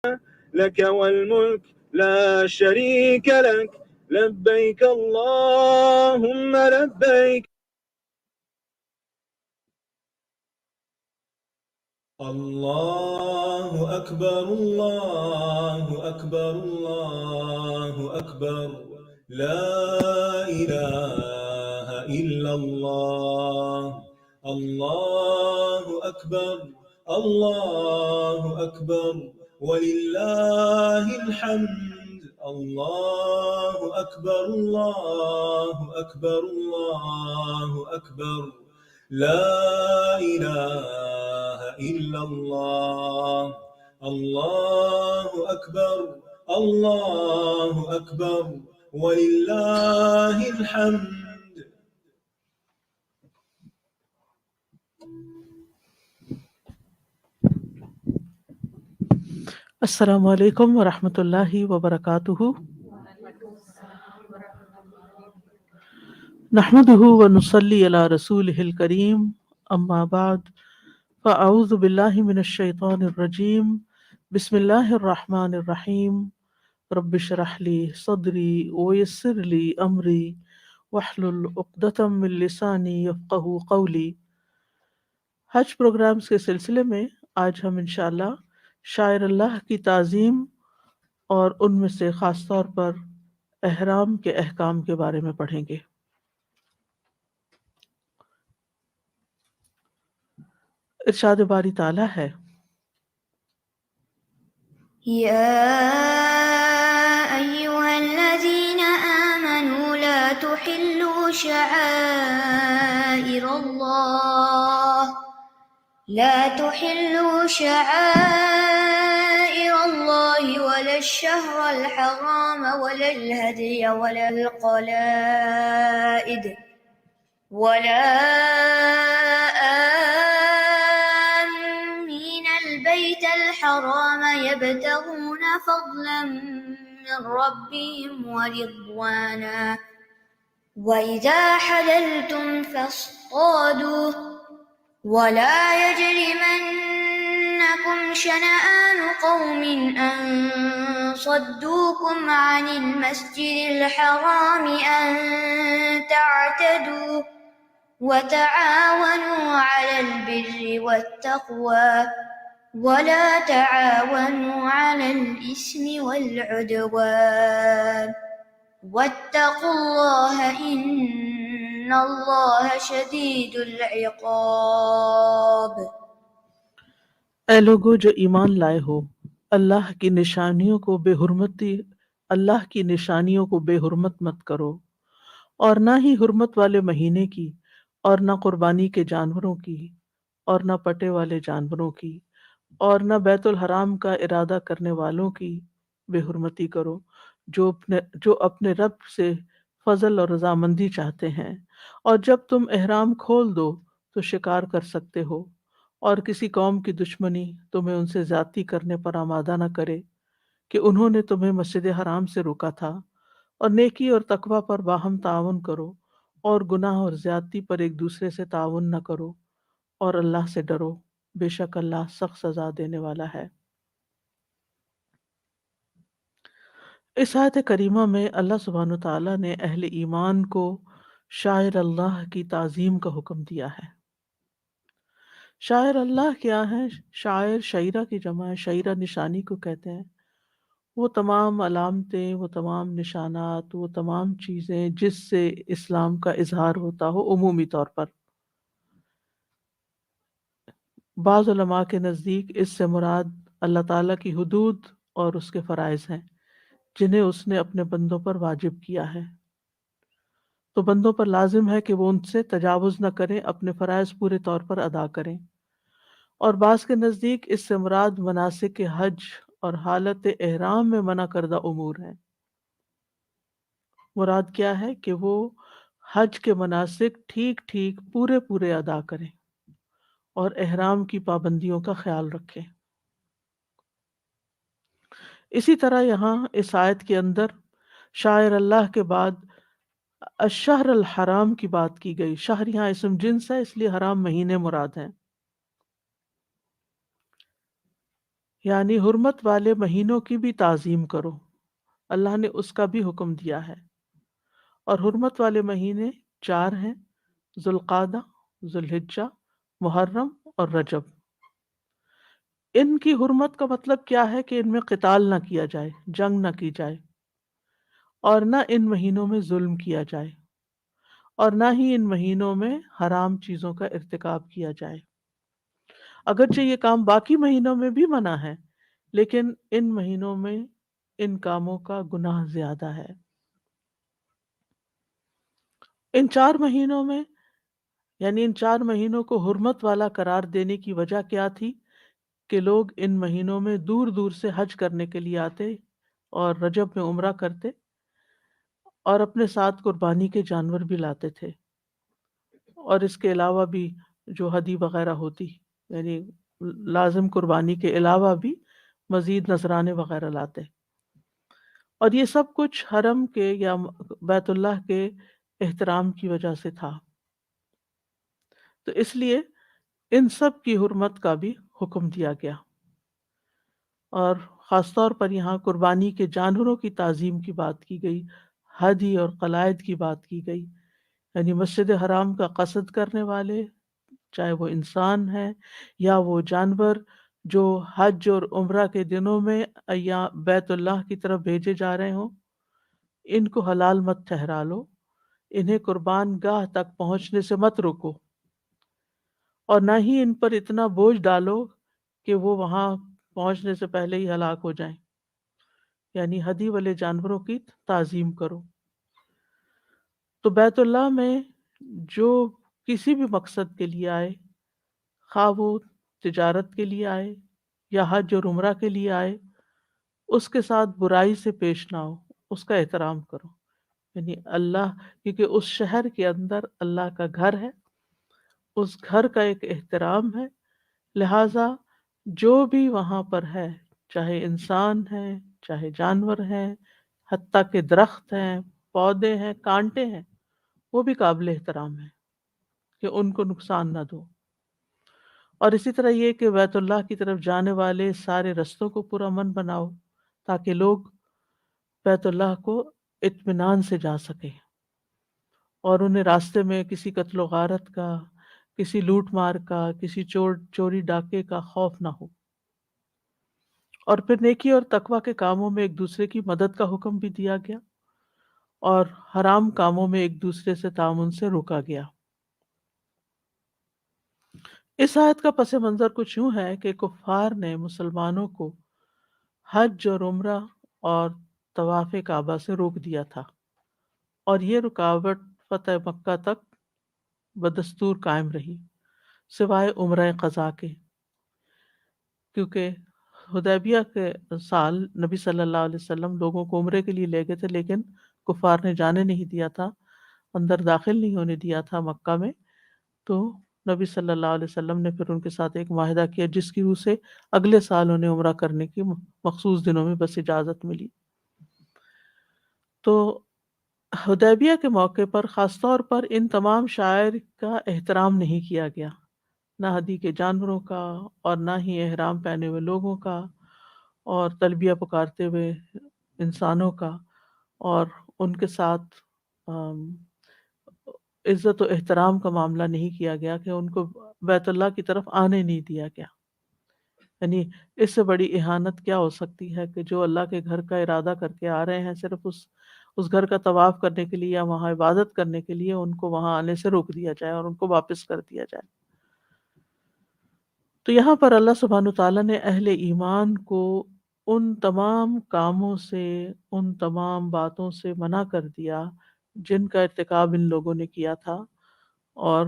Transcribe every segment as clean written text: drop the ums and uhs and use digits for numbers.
لك والملك لا شريك لك لبيك اللهم لبيك. الله أكبر الله أكبر الله أكبر لا إله إلا الله. الله أكبر الله أكبر ولله الحمد. الله أكبر الله أكبر الله أكبر لا إله إلا الله. الله أكبر الله أكبر ولله الحمد. السلام علیکم ورحمۃ اللہ وبرکاتہ. نحمده ونصلي علی رسوله الکریم. اما بعد فاعوذ باللہ من الشیطان الرجیم. بسم اللہ الرحمن الرحیم. رب اشرح لی صدری ویسر لی امری واحلل عقدۃ من لسانی یفقہوا قولی. حج پروگرامز کے سلسلے میں آج ہم انشاءاللہ شاعر اللہ کی تعظیم اور ان میں سے خاص طور پر احرام کے احکام کے بارے میں پڑھیں گے. ارشاد باری تعالیٰ ہے: يا أيها الذين آمنوا لا تحلوا شعائر الله ولا الشهر الحرام ولا الهدي ولا القلائد ولا آمين البيت الحرام يبتغون فضلا من ربهم ورضوانا وإذا حللتم فاصطادوا ولا يجرمنكم شنآن قوم أن صدوكم عن المسجد الحرام أن تعتدوا وتعاونوا على البر والتقوى ولا تعاونوا على الإثم والعدوان واتقوا الله إن اللہ شدید العقاب. اے لوگو جو ایمان لائے ہو، اللہ کی نشانیوں کو بے حرمت مت کرو، اور نہ ہی حرمت والے مہینے کی، اور نہ قربانی کے جانوروں کی، اور نہ پٹے والے جانوروں کی، اور نہ بیت الحرام کا ارادہ کرنے والوں کی بے حرمتی کرو، جو اپنے رب سے فضل اور رضامندی چاہتے ہیں. اور جب تم احرام کھول دو تو شکار کر سکتے ہو، اور کسی قوم کی دشمنی تمہیں ان سے زیادتی کرنے پر آمادہ نہ کرے کہ انہوں نے تمہیں مسجد حرام سے روکا تھا. اور نیکی اور تقوی پر باہم تعاون کرو، اور گناہ اور زیادتی پر ایک دوسرے سے تعاون نہ کرو، اور اللہ سے ڈرو، بے شک اللہ سخت سزا دینے والا ہے. اس آیت کریمہ میں اللہ سبحانہ وتعالیٰ نے اہل ایمان کو شاعر اللہ کی تعظیم کا حکم دیا ہے. شاعر اللہ کیا ہے؟ شاعر شاعرہ کی جمع ہے. شاعرہ نشانی کو کہتے ہیں. وہ تمام علامتیں، وہ تمام نشانات، وہ تمام چیزیں جس سے اسلام کا اظہار ہوتا ہو عمومی طور پر. بعض علماء کے نزدیک اس سے مراد اللہ تعالیٰ کی حدود اور اس کے فرائض ہیں جنہیں اس نے اپنے بندوں پر واجب کیا ہے. تو بندوں پر لازم ہے کہ وہ ان سے تجاوز نہ کریں، اپنے فرائض پورے طور پر ادا کریں. اور بعض کے نزدیک اس سے مراد مناسک حج اور حالت احرام میں منع کردہ امور ہیں. مراد کیا ہے کہ وہ حج کے مناسک ٹھیک ٹھیک پورے ادا کریں اور احرام کی پابندیوں کا خیال رکھیں. اسی طرح یہاں اس آیت کے اندر شاعر اللہ کے بعد الشہر الحرام کی بات کی گئی. شہر یہاں اسم جنس ہے، اس لیے حرام مہینے مراد ہیں. یعنی حرمت والے مہینوں کی بھی تعظیم کرو، اللہ نے اس کا بھی حکم دیا ہے۔ اور حرمت والے مہینے 4 ہیں: ذوالقعدہ، ذوالحجہ، محرم اور رجب۔ ان کی حرمت کا مطلب کیا ہے کہ ان میں قتال نہ کیا جائے، جنگ نہ کی جائے، اور نہ ان مہینوں میں ظلم کیا جائے، اور نہ ہی ان مہینوں میں حرام چیزوں کا ارتکاب کیا جائے۔ اگرچہ یہ کام باقی مہینوں میں بھی منع ہے، لیکن ان مہینوں میں ان کاموں کا گناہ زیادہ ہے۔ ان 4 مہینوں میں، یعنی ان 4 مہینوں کو حرمت والا قرار دینے کی وجہ کیا تھی؟ کہ لوگ ان مہینوں میں دور دور سے حج کرنے کے لیے آتے اور رجب میں عمرہ کرتے اور اپنے ساتھ قربانی کے جانور بھی لاتے تھے، اور اس کے علاوہ بھی جو ہدی وغیرہ ہوتی، یعنی لازم قربانی کے علاوہ بھی مزید نذرانے وغیرہ لاتے، اور یہ سب کچھ حرم کے یا بیت اللہ کے احترام کی وجہ سے تھا۔ تو اس لیے ان سب کی حرمت کا بھی حکم دیا گیا، اور خاص طور پر یہاں قربانی کے جانوروں کی تعظیم کی بات کی گئی، ہدی اور قلائد کی بات کی گئی، یعنی مسجد حرام کا قصد کرنے والے، چاہے وہ انسان ہیں یا وہ جانور جو حج اور عمرہ کے دنوں میں یا بیت اللہ کی طرف بھیجے جا رہے ہوں، ان کو حلال مت ٹھہرا لو، انہیں قربان گاہ تک پہنچنے سے مت روکو، اور نہ ہی ان پر اتنا بوجھ ڈالو کہ وہ وہاں پہنچنے سے پہلے ہی ہلاک ہو جائیں، یعنی ہدی والے جانوروں کی تعظیم کرو۔ تو بیت اللہ میں جو کسی بھی مقصد کے لیے آئے، خواہ وہ تجارت کے لیے آئے یا حج اور عمرہ کے لیے آئے، اس کے ساتھ برائی سے پیش نہ ہو، اس کا احترام کرو، یعنی اللہ، کیونکہ اس شہر کے اندر اللہ کا گھر ہے، اس گھر کا ایک احترام ہے، لہٰذا جو بھی وہاں پر ہے، چاہے انسان ہے، چاہے جانور ہیں، حتیٰ کہ درخت ہیں، پودے ہیں، کانٹے ہیں، وہ بھی قابل احترام ہے کہ ان کو نقصان نہ دو۔ اور اسی طرح یہ کہ بیت اللہ کی طرف جانے والے سارے رستوں کو پورا امن بناؤ، تاکہ لوگ بیت اللہ کو اطمینان سے جا سکیں اور انہیں راستے میں کسی قتل و غارت کا، کسی لوٹ مار کا، کسی چوری ڈاکے کا خوف نہ ہو۔ اور پھر نیکی اور تقوی کے کاموں میں ایک دوسرے کی مدد کا حکم بھی دیا گیا، اور حرام کاموں میں ایک دوسرے سے تعاون سے روکا گیا۔ اس آیت کا پس منظر کچھ یوں ہے کہ کفار نے مسلمانوں کو حج اور عمرہ اور طواف کعبہ سے روک دیا تھا، اور یہ رکاوٹ فتح مکہ تک بدستور قائم رہی، سوائے عمرہ قضا کے، کیونکہ حدیبیہ کے سال نبی صلی اللہ علیہ وسلم لوگوں کو عمرے کے لیے لے گئے تھے، لیکن کفار نے جانے نہیں دیا تھا، اندر داخل نہیں ہونے دیا تھا مکہ میں، تو نبی صلی اللہ علیہ وسلم نے پھر ان کے ساتھ ایک معاہدہ کیا جس کی روح سے اگلے سال انہیں عمرہ کرنے کی مخصوص دنوں میں بس اجازت ملی۔ تو حدیبیہ کے موقع پر خاص طور پر ان تمام شعائر کا احترام نہیں کیا گیا، نہ ہدی کے جانوروں کا، اور نہ ہی احرام پہنے ہوئے لوگوں کا، اور تلبیہ پکارتے ہوئے انسانوں کا، اور ان کے ساتھ عزت و احترام کا معاملہ نہیں کیا گیا کہ ان کو بیت اللہ کی طرف آنے نہیں دیا گیا۔ یعنی اس سے بڑی اہانت کیا ہو سکتی ہے کہ جو اللہ کے گھر کا ارادہ کر کے آ رہے ہیں، صرف اس گھر کا طواف کرنے کے لیے یا وہاں عبادت کرنے کے لیے، ان کو وہاں آنے سے روک دیا جائے اور ان کو واپس کر دیا جائے۔ تو یہاں پر اللہ سبحانہ وتعالیٰ نے اہل ایمان کو ان تمام کاموں سے، ان تمام باتوں سے منع کر دیا جن کا ارتکاب ان لوگوں نے کیا تھا، اور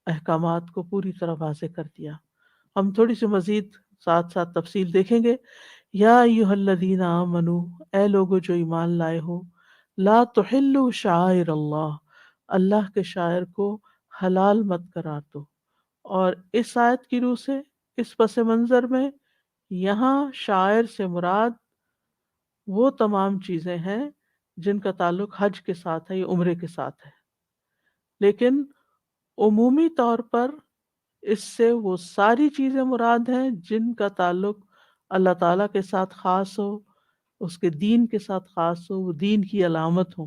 احکامات کو پوری طرح واضح کر دیا۔ ہم تھوڑی سی مزید ساتھ ساتھ تفصیل دیکھیں گے۔ یا ایھا الذین آمنوا، اے لوگو جو ایمان لائے ہو، لا تحلوا شعائر اللہ، اللہ کے شاعر کو حلال مت قرار دو۔ اور اس آیت کی روح سے، اس پس منظر میں، یہاں شاعر سے مراد وہ تمام چیزیں ہیں جن کا تعلق حج کے ساتھ ہے یا عمرے کے ساتھ ہے، لیکن عمومی طور پر اس سے وہ ساری چیزیں مراد ہیں جن کا تعلق اللہ تعالیٰ کے ساتھ خاص ہو، اس کے دین کے ساتھ خاص ہو، وہ دین کی علامت ہو۔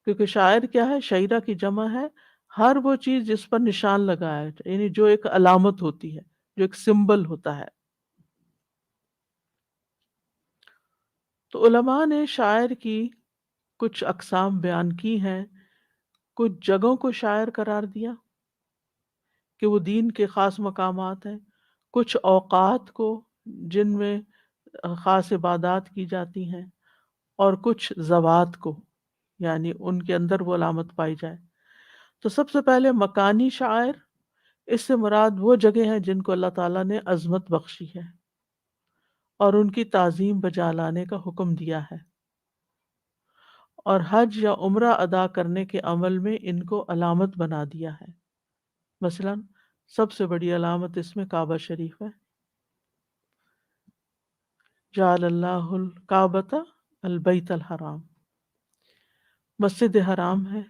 کیونکہ شاعر کیا ہے؟ شعیرہ کی جمع ہے ہر وہ چیز جس پر نشان لگا ہے، یعنی جو ایک علامت ہوتی ہے، جو ایک سمبل ہوتا ہے۔ تو علماء نے شاعر کی کچھ اقسام بیان کی ہیں، کچھ جگہوں کو شاعر قرار دیا کہ وہ دین کے خاص مقامات ہیں، کچھ اوقات کو جن میں خاص عبادات کی جاتی ہیں، اور کچھ ذوات کو، یعنی ان کے اندر وہ علامت پائی جائے۔ تو سب سے پہلے مکانی شاعر، اس سے مراد وہ جگہ ہیں جن کو اللہ تعالیٰ نے عظمت بخشی ہے اور ان کی تعظیم بجا لانے کا حکم دیا ہے، اور حج یا عمرہ ادا کرنے کے عمل میں ان کو علامت بنا دیا ہے۔ مثلا سب سے بڑی علامت اس میں کعبہ شریف ہے، جعل اللہ الکعبۃ البیت الحرام، مسجد حرام ہے،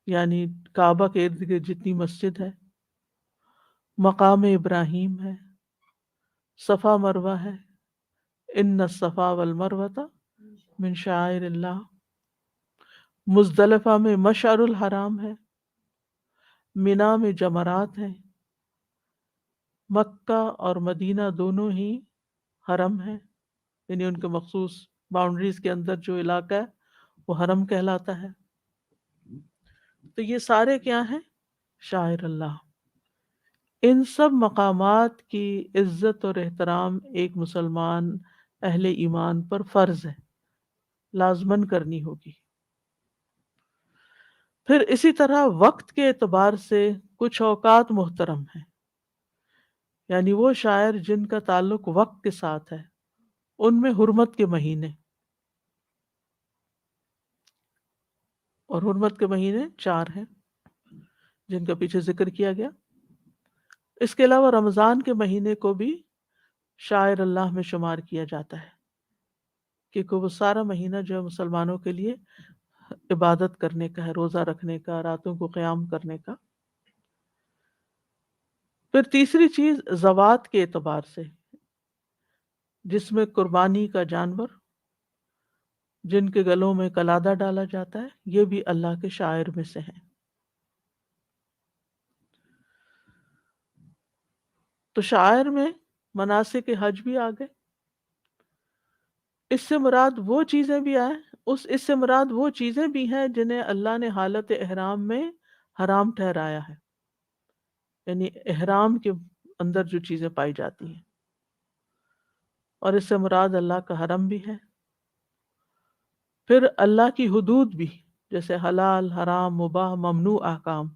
یعنی کعبہ کے ارد گرد جتنی مسجد ہے، مقام ابراہیم ہے، صفا مروہ ہے، ان الصفا والمروۃ من شعائر اللہ، مزدلفہ میں مشعر الحرام ہے، مینا میں جمرات ہیں، مکہ اور مدینہ دونوں ہی حرم ہیں، یعنی ان کے مخصوص باؤنڈریز کے اندر جو علاقہ ہے وہ حرم کہلاتا ہے۔ تو یہ سارے کیا ہیں؟ شاعر اللہ۔ ان سب مقامات کی عزت اور احترام ایک مسلمان اہل ایمان پر فرض ہے، لازماً کرنی ہوگی۔ پھر اسی طرح وقت کے اعتبار سے کچھ اوقات محترم ہیں، یعنی وہ شاعر جن کا تعلق وقت کے ساتھ ہے، ان میں حرمت کے مہینے، اور حرمت کے مہینے 4 ہیں جن کا پیچھے ذکر کیا گیا۔ اس کے علاوہ رمضان کے مہینے کو بھی شاعر اللہ میں شمار کیا جاتا ہے، کیونکہ وہ سارا مہینہ جو ہے مسلمانوں کے لیے عبادت کرنے کا ہے، روزہ رکھنے کا، راتوں کو قیام کرنے کا۔ پھر تیسری چیز ذوات کے اعتبار سے، جس میں قربانی کا جانور، جن کے گلوں میں قلادہ ڈالا جاتا ہے، یہ بھی اللہ کے شاعر میں سے ہیں۔ تو شاعر میں مناسک حج بھی آ گئے، اس سے مراد وہ چیزیں بھی آئیں، اس سے مراد وہ چیزیں بھی ہیں جنہیں اللہ نے حالت احرام میں حرام ٹھہرایا ہے، یعنی احرام کے اندر جو چیزیں پائی جاتی ہیں، اور اس سے مراد اللہ کا حرم بھی ہے۔ پھر اللہ کی حدود بھی، جیسے حلال، حرام، مباح، ممنوع احکام،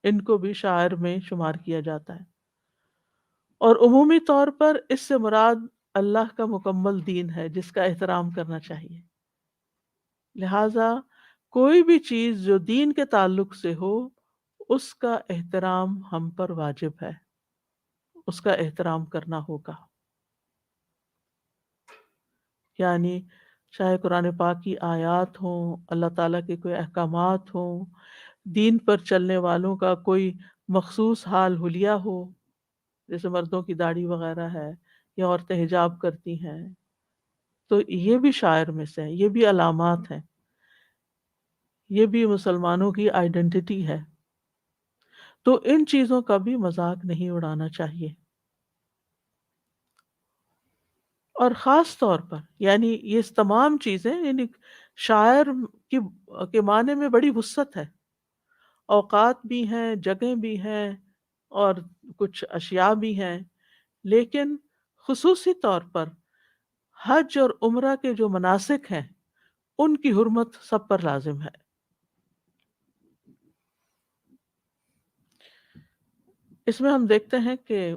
ان کو بھی شاعر میں شمار کیا جاتا ہے۔ اور عمومی طور پر اس سے مراد اللہ کا مکمل دین ہے جس کا احترام کرنا چاہیے۔ لہٰذا کوئی بھی چیز جو دین کے تعلق سے ہو، اس کا احترام ہم پر واجب ہے، اس کا احترام کرنا ہوگا۔ یعنی چاہے قرآن پاک کی آیات ہوں، اللہ تعالیٰ کے کوئی احکامات ہوں، دین پر چلنے والوں کا کوئی مخصوص حال حلیہ ہو، جیسے مردوں کی داڑھی وغیرہ ہے یا عورتیں حجاب کرتی ہیں، تو یہ بھی شاعر میں سے ہے، یہ بھی علامات ہیں، یہ بھی مسلمانوں کی آئیڈینٹی ہے۔ تو ان چیزوں کا بھی مذاق نہیں اڑانا چاہیے۔ اور خاص طور پر یعنی یہ تمام چیزیں، یعنی شاعر کے معنی میں بڑی وسعت ہے، اوقات بھی ہیں، جگہیں بھی ہیں، اور کچھ اشیاء بھی ہیں، لیکن خصوصی طور پر حج اور عمرہ کے جو مناسک ہیں ان کی حرمت سب پر لازم ہے۔ اس میں ہم دیکھتے ہیں کہ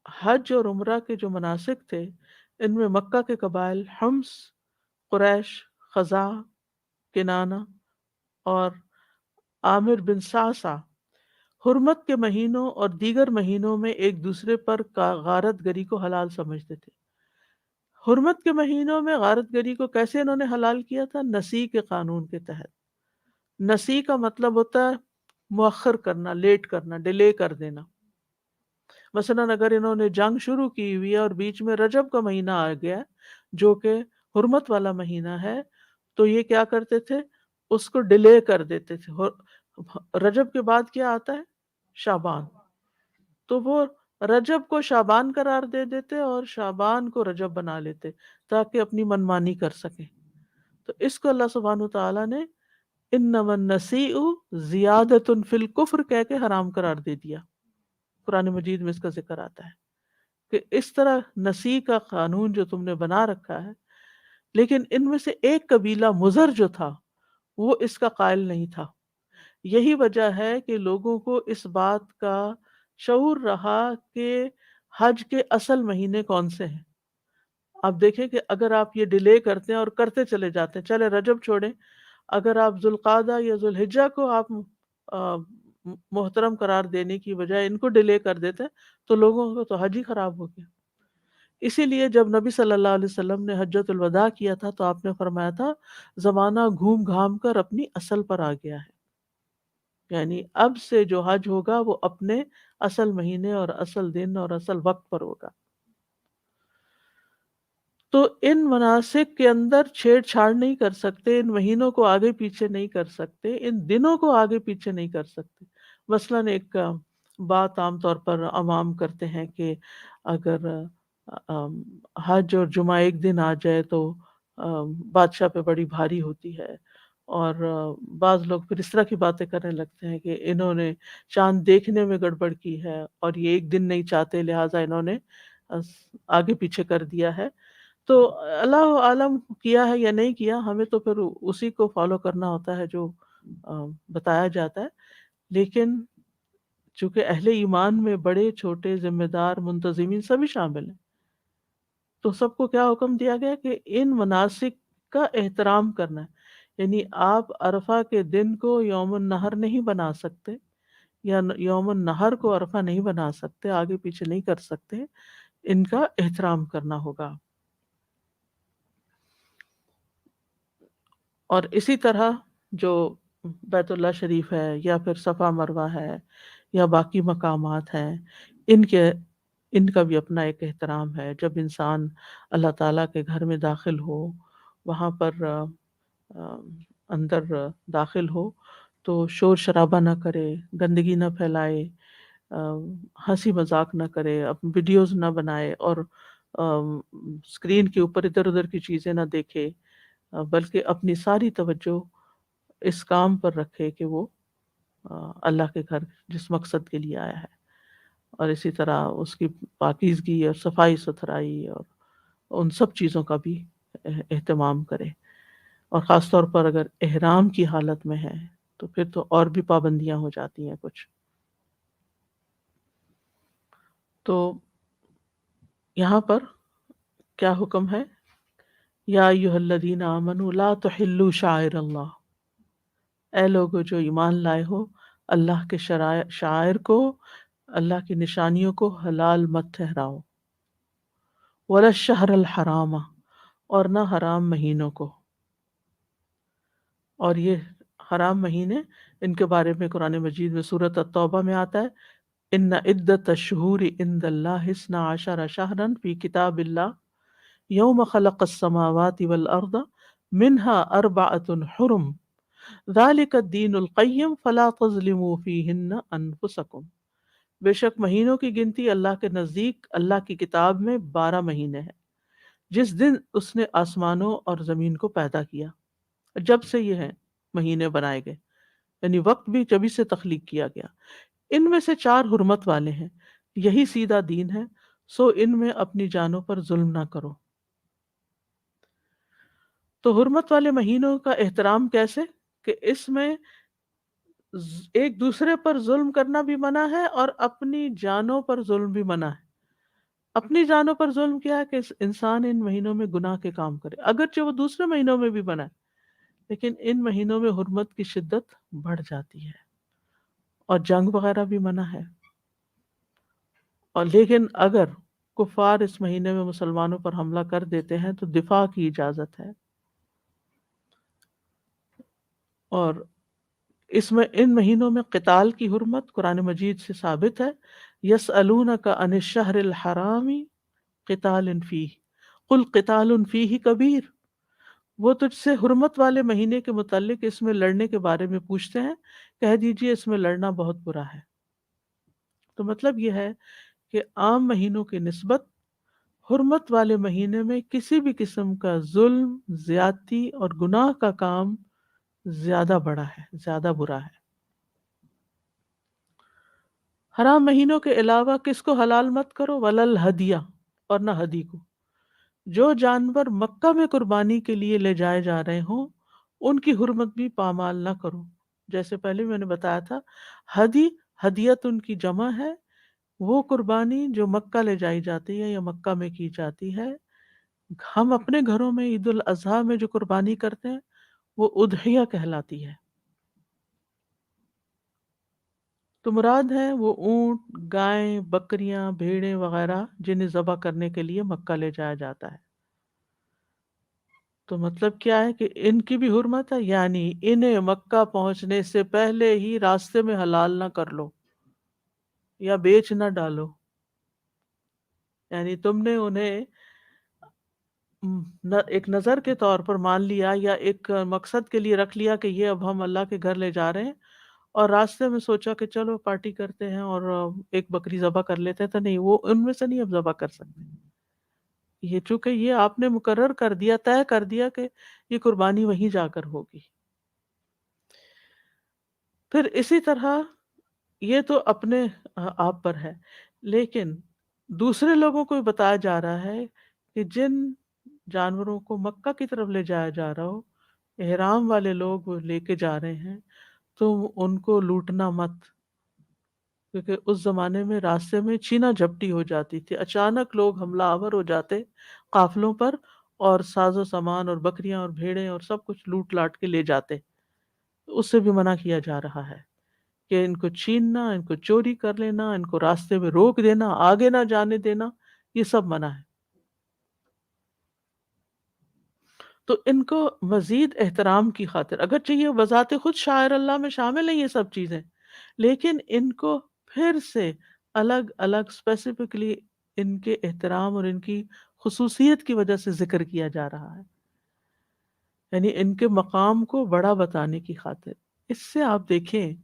حج اور عمرہ کے جو مناسک تھے، ان میں مکہ کے قبائل حمص، قریش، خزاع، کنانہ اور عامر بن صعصع حرمت کے مہینوں اور دیگر مہینوں میں ایک دوسرے پر غارت گری کو حلال سمجھتے تھے۔ حرمت کے مہینوں میں غارت گری کو کیسے انہوں نے حلال کیا تھا؟ نسی کے قانون کے تحت۔ نسی کا مطلب ہوتا ہے مؤخر کرنا، لیٹ کرنا، ڈیلے کر دینا۔ مثلاً اگر انہوں نے جنگ شروع کی ہوئی ہے اور بیچ میں رجب کا مہینہ آ گیا جو کہ حرمت والا مہینہ ہے، تو یہ کیا کرتے تھے، اس کو ڈیلے کر دیتے تھے۔ رجب کے بعد کیا آتا ہے؟ شعبان، تو وہ رجب کو شعبان قرار دے دیتے اور شعبان کو رجب بنا لیتے تاکہ اپنی منمانی کر سکیں۔ تو اس کو اللہ سبحانہ تعالیٰ نے انما النسیء زیادۃ فی الکفر کہہ کے حرام قرار دے دیا۔ قرآن مجید میں اس کا ذکر آتا ہے کہ اس طرح نسی کا قانون جو تم نے بنا رکھا ہے، لیکن ان میں سے ایک قبیلہ مضر جو تھا وہ اس کا قائل نہیں تھا۔ یہی وجہ ہے کہ لوگوں کو اس بات کا شعور رہا کہ حج کے اصل مہینے کون سے ہیں۔ آپ دیکھیں کہ اگر آپ یہ ڈیلے کرتے ہیں اور کرتے چلے جاتے ہیں، چلے رجب چھوڑیں، اگر آپ ذوالقعدہ یا ذوالحجہ کو آپ محترم قرار دینے کی بجائے ان کو ڈیلے کر دیتے تو لوگوں کا تو حج ہی خراب ہو گیا۔ اسی لیے جب نبی صلی اللہ علیہ وسلم نے حجۃ الوداع کیا تھا تو آپ نے فرمایا تھا زمانہ گھوم گھام کر اپنی اصل پر آ گیا ہے، یعنی اب سے جو حج ہوگا وہ اپنے اصل مہینے اور اصل دن اور اصل وقت پر ہوگا۔ تو ان مناسک کے اندر چھیڑ چھاڑ نہیں کر سکتے، ان مہینوں کو آگے پیچھے نہیں کر سکتے، ان دنوں کو آگے پیچھے نہیں کر سکتے۔ مثلاً ایک بات عام طور پر عوام کرتے ہیں کہ اگر حج اور جمعہ ایک دن آ جائے تو بادشاہ پہ بڑی بھاری ہوتی ہے، اور بعض لوگ پھر اس طرح کی باتیں کرنے لگتے ہیں کہ انہوں نے چاند دیکھنے میں گڑبڑ کی ہے اور یہ ایک دن نہیں چاہتے لہٰذا انہوں نے آگے پیچھے کر دیا ہے۔ تو اللہ عالم کیا ہے یا نہیں کیا، ہمیں تو پھر اسی کو فالو کرنا ہوتا ہے جو بتایا جاتا ہے۔ لیکن چونکہ اہل ایمان میں بڑے چھوٹے ذمہ دار منتظمین سبھی شامل ہیں، تو سب کو کیا حکم دیا گیا کہ ان مناسک کا احترام کرنا ہے۔ یعنی آپ عرفہ کے دن کو یوم النحر نہیں بنا سکتے، یا یوم النحر کو عرفہ نہیں بنا سکتے، آگے پیچھے نہیں کر سکتے، ان کا احترام کرنا ہوگا۔ اور اسی طرح جو بیت اللہ شریف ہے یا پھر صفا مروہ ہے یا باقی مقامات ہیں، ان کا بھی اپنا ایک احترام ہے۔ جب انسان اللہ تعالیٰ کے گھر میں داخل ہو، وہاں پر اندر داخل ہو تو شور شرابہ نہ کرے، گندگی نہ پھیلائے، ہنسی مذاق نہ کرے، ویڈیوز نہ بنائے، اور اسکرین کے اوپر ادھر ادھر کی چیزیں نہ دیکھے، بلکہ اپنی ساری توجہ اس کام پر رکھے کہ وہ اللہ کے گھر جس مقصد کے لیے آیا ہے، اور اسی طرح اس کی پاکیزگی اور صفائی ستھرائی اور ان سب چیزوں کا بھی اہتمام کرے۔ اور خاص طور پر اگر احرام کی حالت میں ہے تو پھر تو اور بھی پابندیاں ہو جاتی ہیں کچھ۔ تو یہاں پر کیا حکم ہے؟ یا ایھا الذین آمنوا لا تحلوا شعائر اللہ، اے لوگو جو ایمان لائے ہو، اللہ کے شعائر کو، اللہ کی نشانیوں کو حلال مت ٹھہراؤ، ولا الشہر الحرام، اور نہ حرام مہینوں کو۔ اور یہ حرام مہینے، ان کے بارے میں قرآن مجید میں سورۃ التوبہ میں آتا ہے ان عدۃ الشہور عند اللہ 12 شہرا فی کتاب اللہ یوم خلق السماوات والارض منها 4 حرم ذلک الدین القیم فلا تظلموا فیہن انفسکم۔ بے شک مہینوں کی گنتی اللہ کے نزدیک اللہ کی کتاب میں 12 مہینے ہیں، جس دن اس نے آسمانوں اور زمین کو پیدا کیا، جب سے یہ ہیں مہینے بنائے گئے، یعنی وقت بھی جبھی سے تخلیق کیا گیا، ان میں سے 4 حرمت والے ہیں، یہی سیدھا دین ہے، سو ان میں اپنی جانوں پر ظلم نہ کرو۔ تو حرمت والے مہینوں کا احترام کیسے؟ کہ اس میں ایک دوسرے پر ظلم کرنا بھی منع ہے اور اپنی جانوں پر ظلم بھی منع ہے۔ اپنی جانوں پر ظلم کیا ہے کہ انسان ان مہینوں میں گناہ کے کام کرے، اگرچہ وہ دوسرے مہینوں میں بھی منع ہے، لیکن ان مہینوں میں حرمت کی شدت بڑھ جاتی ہے، اور جنگ وغیرہ بھی منع ہے۔ اور لیکن اگر کفار اس مہینے میں مسلمانوں پر حملہ کر دیتے ہیں تو دفاع کی اجازت ہے، اور اس میں ان مہینوں میں قتال کی حرمت قرآن مجید سے ثابت ہے. یسألونک عن الشہر الحرام قتال فیہ قل قتال فیہ کبیر. وہ تجھ سے حرمت والے مہینے کے متعلق اس میں لڑنے کے بارے میں پوچھتے ہیں، کہہ دیجئے اس میں لڑنا بہت برا ہے. تو مطلب یہ ہے کہ عام مہینوں کی نسبت حرمت والے مہینے میں کسی بھی قسم کا ظلم، زیادتی اور گناہ کا کام زیادہ بڑا ہے، زیادہ برا ہے. حرام مہینوں کے علاوہ کس کو حلال مت کرو؟ ولل ہدیہ، اور نہ ہدی کو. جو جانور مکہ میں قربانی کے لیے لے جائے جا رہے ہوں ان کی حرمت بھی پامال نہ کرو. جیسے پہلے میں نے بتایا تھا، ہدی، ہدیت ان کی جمع ہے، وہ قربانی جو مکہ لے جائی جاتی ہے یا مکہ میں کی جاتی ہے. ہم اپنے گھروں میں عید الاضحیٰ میں جو قربانی کرتے ہیں وہ اضحیہ کہلاتی ہے. تو مراد ہے وہ اونٹ، گائیں، بکریاں، بھیڑیں وغیرہ جنہیں ذبح کرنے کے لیے مکہ لے جایا جاتا ہے. تو مطلب کیا ہے کہ ان کی بھی حرمت ہے، یعنی انہیں مکہ پہنچنے سے پہلے ہی راستے میں حلال نہ کر لو یا بیچ نہ ڈالو. یعنی تم نے انہیں ایک نظر کے طور پر مان لیا یا ایک مقصد کے لیے رکھ لیا کہ یہ اب ہم اللہ کے گھر لے جا رہے ہیں، اور راستے میں سوچا کہ چلو پارٹی کرتے ہیں اور ایک بکری ذبح کر لیتے ہیں، تو نہیں، وہ ان میں سے نہیں اب ذبح کر سکتے. یہ چونکہ یہ آپ نے مقرر کر دیا، طے کر دیا کہ یہ قربانی وہیں جا کر ہوگی. پھر اسی طرح یہ تو اپنے آپ پر ہے، لیکن دوسرے لوگوں کو بھی بتایا جا رہا ہے کہ جن جانوروں کو مکہ کی طرف لے جایا جا رہا ہو، احرام والے لوگ وہ لے کے جا رہے ہیں، تو ان کو لوٹنا مت. کیونکہ اس زمانے میں راستے میں چھینا جھپٹی ہو جاتی تھی، اچانک لوگ حملہ آور ہو جاتے قافلوں پر، اور ساز و سامان اور بکریاں اور بھیڑیں اور سب کچھ لوٹ لاٹ کے لے جاتے. اس سے بھی منع کیا جا رہا ہے کہ ان کو چھیننا، ان کو چوری کر لینا، ان کو راستے میں روک دینا، آگے نہ جانے دینا، یہ سب منع ہے. تو ان کو مزید احترام کی خاطر، اگرچہ یہ بذات خود شاعر اللہ میں شامل ہیں یہ سب چیزیں، لیکن ان کو پھر سے الگ الگ اسپیسیفکلی ان کے احترام اور ان کی خصوصیت کی وجہ سے ذکر کیا جا رہا ہے، یعنی ان کے مقام کو بڑا بتانے کی خاطر. اس سے آپ دیکھیں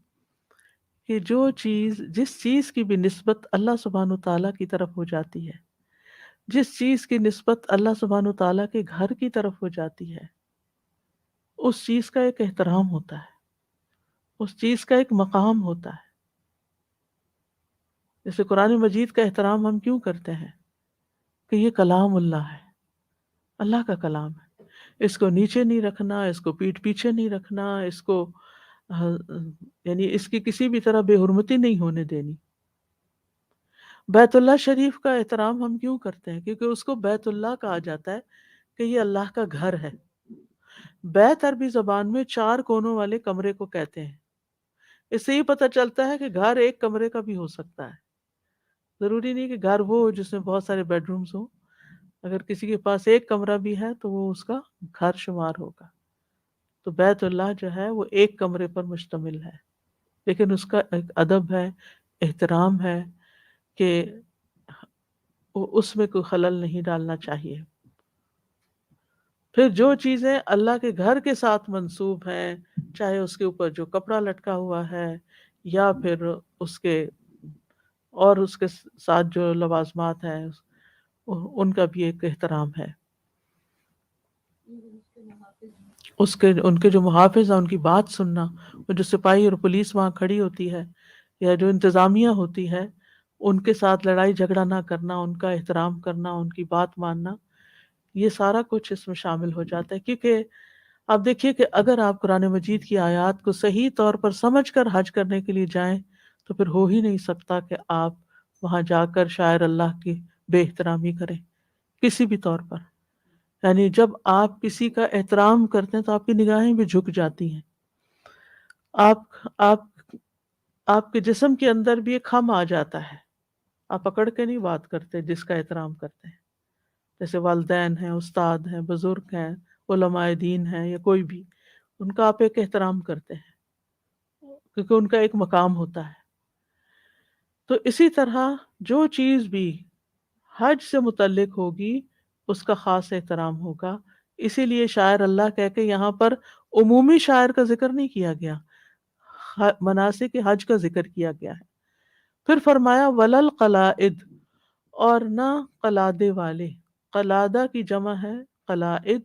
کہ جو چیز، جس چیز کی بھی نسبت اللہ سبحانہ تعالیٰ کی طرف ہو جاتی ہے، جس چیز کی نسبت اللہ سبحانہ تعالیٰ کے گھر کی طرف ہو جاتی ہے، اس چیز کا ایک احترام ہوتا ہے، اس چیز کا ایک مقام ہوتا ہے. جیسے قرآن مجید کا احترام ہم کیوں کرتے ہیں؟ کہ یہ کلام اللہ ہے، اللہ کا کلام ہے. اس کو نیچے نہیں رکھنا، اس کو پیٹھ پیچھے نہیں رکھنا، اس کو یعنی اس کی کسی بھی طرح بے حرمتی نہیں ہونے دینی. بیت اللہ شریف کا احترام ہم کیوں کرتے ہیں؟ کیونکہ اس کو بیت اللہ کہا جاتا ہے کہ یہ اللہ کا گھر ہے. بیت عربی زبان میں 4 کونوں والے کمرے کو کہتے ہیں. اس سے یہ پتہ چلتا ہے کہ گھر ایک کمرے کا بھی ہو سکتا ہے، ضروری نہیں کہ گھر وہ ہو جس میں بہت سارے بیڈ رومز ہوں. اگر کسی کے پاس ایک کمرہ بھی ہے تو وہ اس کا گھر شمار ہوگا. تو بیت اللہ جو ہے وہ ایک کمرے پر مشتمل ہے، لیکن اس کا ایک ادب ہے، احترام ہے کہ اس میں کوئی خلل نہیں ڈالنا چاہیے. پھر جو چیزیں اللہ کے گھر کے ساتھ منسوب ہیں، چاہے اس کے اوپر جو کپڑا لٹکا ہوا ہے یا پھر اس کے اور اس کے ساتھ جو لوازمات ہیں، ان کا بھی ایک احترام ہے. ان کے جو محافظ ہیں ان کی بات سننا، وہ جو سپاہی اور پولیس وہاں کھڑی ہوتی ہے یا جو انتظامیہ ہوتی ہے، ان کے ساتھ لڑائی جھگڑا نہ کرنا، ان کا احترام کرنا، ان کی بات ماننا، یہ سارا کچھ اس میں شامل ہو جاتا ہے. کیونکہ آپ دیکھیے کہ اگر آپ قرآن مجید کی آیات کو صحیح طور پر سمجھ کر حج کرنے کے لیے جائیں تو پھر ہو ہی نہیں سکتا کہ آپ وہاں جا کر شاعر اللہ کی بے احترامی کریں کسی بھی طور پر. یعنی جب آپ کسی کا احترام کرتے ہیں تو آپ کی نگاہیں بھی جھک جاتی ہیں، آپ آپ کے جسم کے اندر بھی ایک خم آ جاتا ہے. آپ پکڑ کے نہیں بات کرتے جس کا احترام کرتے ہیں، جیسے والدین ہیں، استاد ہیں، بزرگ ہیں، علماء دین ہیں یا کوئی بھی، ان کا آپ ایک احترام کرتے ہیں. کیونکہ ان کا ایک مقام ہوتا ہے۔ تو اسی طرح جو چیز بھی حج سے متعلق ہوگی اس کا خاص احترام ہوگا۔ اسی لیے شاعر اللہ کہہ کے یہاں پر عمومی شاعر کا ذکر نہیں کیا گیا، مناسک حج کا ذکر کیا گیا ہے۔ پھر فرمایا ولل قلائد، اور نہ قلادے والے۔ قلادہ کی جمع ہے قلائد،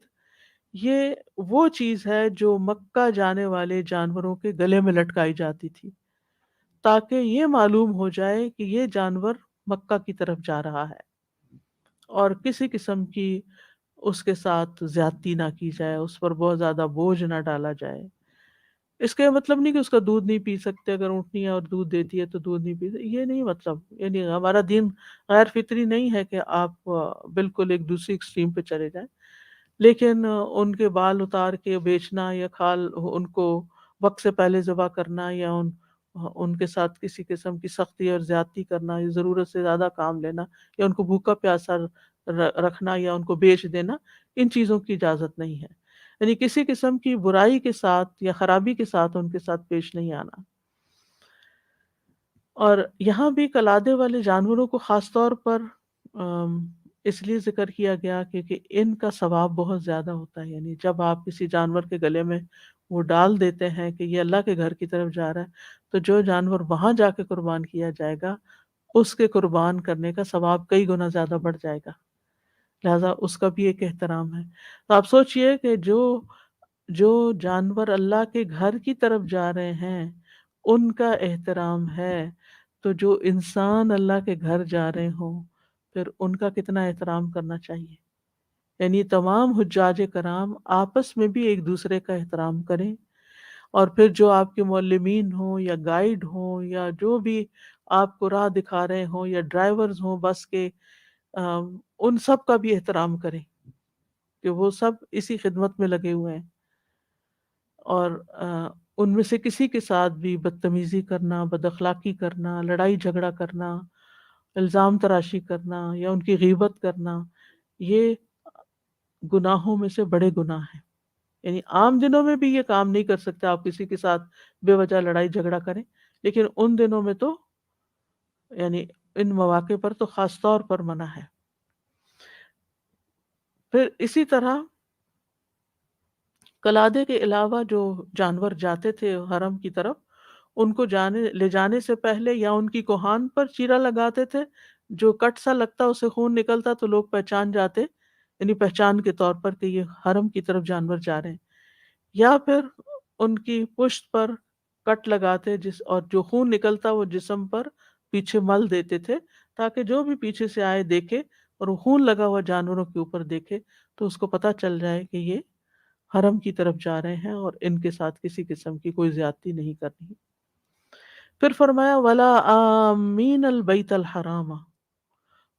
یہ وہ چیز ہے جو مکہ جانے والے جانوروں کے گلے میں لٹکائی جاتی تھی تاکہ یہ معلوم ہو جائے کہ یہ جانور مکہ کی طرف جا رہا ہے، اور کسی قسم کی اس کے ساتھ زیادتی نہ کی جائے، اس پر بہت زیادہ بوجھ نہ ڈالا جائے۔ اس کا یہ مطلب نہیں کہ اس کا دودھ نہیں پی سکتے، اگر اونٹنی ہے اور دودھ دیتی ہے تو دودھ نہیں پی سکتے، یہ نہیں مطلب، یہ نہیں، ہمارا دین غیر فطری نہیں ہے کہ آپ بالکل ایک دوسری ایکسٹریم پہ چلے جائیں، لیکن ان کے بال اتار کے بیچنا یا کھال ان کو وقت سے پہلے ذبح کرنا یا ان کے ساتھ کسی قسم کی سختی اور زیادتی کرنا یا ضرورت سے زیادہ کام لینا یا ان کو بھوکا پیاسا رکھنا یا ان کو بیچ دینا، ان چیزوں کی اجازت نہیں ہے۔ یعنی کسی قسم کی برائی کے ساتھ یا خرابی کے ساتھ ان کے ساتھ پیش نہیں آنا۔ اور یہاں بھی قلادے والے جانوروں کو خاص طور پر اس لیے ذکر کیا گیا کیونکہ ان کا ثواب بہت زیادہ ہوتا ہے۔ یعنی جب آپ کسی جانور کے گلے میں وہ ڈال دیتے ہیں کہ یہ اللہ کے گھر کی طرف جا رہا ہے، تو جو جانور وہاں جا کے قربان کیا جائے گا اس کے قربان کرنے کا ثواب کئی گنا زیادہ بڑھ جائے گا، لہذا اس کا بھی ایک احترام ہے۔ تو آپ سوچئے کہ جو جانور اللہ کے گھر کی طرف جا رہے ہیں ان کا احترام ہے، تو جو انسان اللہ کے گھر جا رہے ہوں پھر ان کا کتنا احترام کرنا چاہیے۔ یعنی تمام حجاج کرام آپس میں بھی ایک دوسرے کا احترام کریں، اور پھر جو آپ کے معلمین ہوں یا گائیڈ ہوں یا جو بھی آپ کو راہ دکھا رہے ہوں یا ڈرائیورز ہوں بس کے، ان سب کا بھی احترام کریں کہ وہ سب اسی خدمت میں لگے ہوئے ہیں، اور ان میں سے کسی کے ساتھ بھی بدتمیزی کرنا، بد اخلاقی کرنا، لڑائی جھگڑا کرنا، الزام تراشی کرنا یا ان کی غیبت کرنا، یہ گناہوں میں سے بڑے گناہ ہیں۔ یعنی عام دنوں میں بھی یہ کام نہیں کر سکتے آپ کسی کے ساتھ بے وجہ لڑائی جھگڑا کریں، لیکن ان دنوں میں تو، یعنی ان مواقع پر تو خاص طور پر منع ہے۔ پھر اسی طرح قلادے کے علاوہ جو جانور جاتے تھے حرم کی طرف، ان کو لے جانے سے پہلے یا ان کی کوہان پر چیرا لگاتے تھے، جو کٹ سا لگتا اسے خون نکلتا تو لوگ پہچان جاتے، یعنی پہچان کے طور پر کہ یہ حرم کی طرف جانور جا رہے ہیں، یا پھر ان کی پشت پر کٹ لگاتے اور جو خون نکلتا وہ جسم پر پیچھے مل دیتے تھے تاکہ جو بھی پیچھے سے آئے دیکھے اور وہ خون لگا ہوا جانوروں کے اوپر دیکھے تو اس کو پتہ چل جائے کہ یہ حرم کی طرف جا رہے ہیں اور ان کے ساتھ کسی قسم کی کوئی زیادتی نہیں کرنی۔ پھر فرمایا ولا آمین البیت الحرام،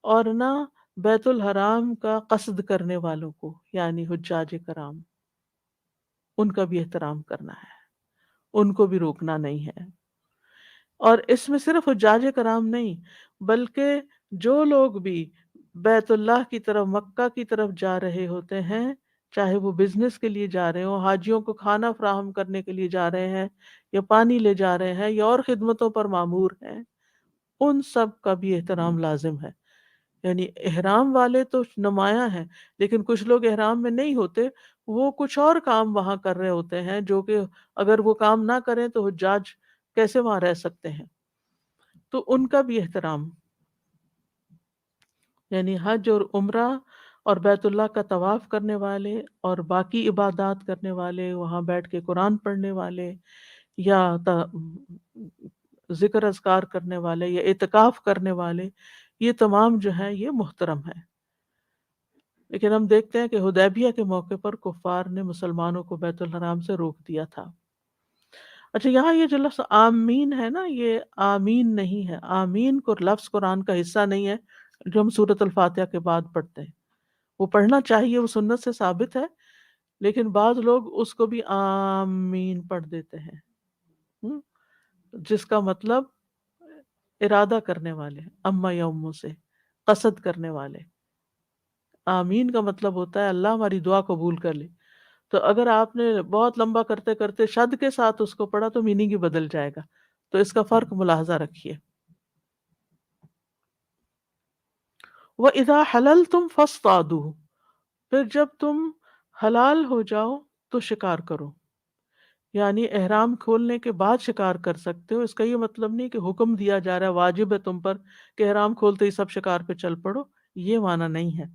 اور نہ بیت الحرام کا قصد کرنے والوں کو، یعنی حجاج کرام، ان کا بھی احترام کرنا ہے، ان کو بھی روکنا نہیں ہے۔ اور اس میں صرف حجاج کرام نہیں بلکہ جو لوگ بھی بیت اللہ کی طرف، مکہ کی طرف جا رہے ہوتے ہیں، چاہے وہ بزنس کے لیے جا رہے ہوں، حاجیوں کو کھانا فراہم کرنے کے لیے جا رہے ہیں یا پانی لے جا رہے ہیں یا اور خدمتوں پر مامور ہیں، ان سب کا بھی احترام لازم ہے۔ یعنی احرام والے تو نمایاں ہیں، لیکن کچھ لوگ احرام میں نہیں ہوتے، وہ کچھ اور کام وہاں کر رہے ہوتے ہیں جو کہ اگر وہ کام نہ کریں تو حجاج کیسے وہاں رہ سکتے ہیں، تو ان کا بھی احترام۔ یعنی حج اور عمرہ اور بیت اللہ کا طواف کرنے والے اور باقی عبادات کرنے والے، وہاں بیٹھ کے قرآن پڑھنے والے یا ذکر اذکار کرنے والے یا اعتکاف کرنے والے، یہ تمام جو ہیں یہ محترم ہیں۔ لیکن ہم دیکھتے ہیں کہ حدیبیہ کے موقع پر کفار نے مسلمانوں کو بیت الحرام سے روک دیا تھا۔ اچھا، یہاں یہ جو لفظ آمین ہے نا، یہ آمین نہیں ہے، آمین کو لفظ قرآن کا حصہ نہیں ہے جو ہم سورۃ الفاتحہ کے بعد پڑھتے ہیں، وہ پڑھنا چاہیے، وہ سنت سے ثابت ہے، لیکن بعض لوگ اس کو بھی آمین پڑھ دیتے ہیں، ہم، جس کا مطلب ارادہ کرنے والے، اما یوموں سے قصد کرنے والے۔ آمین کا مطلب ہوتا ہے اللہ ہماری دعا قبول کر لے، تو اگر آپ نے بہت لمبا کرتے کرتے شد کے ساتھ اس کو پڑھا تو میننگ ہی بدل جائے گا. تو اس کا فرق ملاحظہ رکھیے. وَإِذَا حَلَلْتُمْ فَاصْطَادُوا، پھر جب تم حلال ہو جاؤ تو شکار کرو. یعنی احرام کھولنے کے بعد شکار کر سکتے ہو. اس کا یہ مطلب نہیں کہ حکم دیا جا رہا ہے واجب ہے تم پر کہ احرام کھولتے ہی سب شکار پہ چل پڑو، یہ معنی نہیں ہے.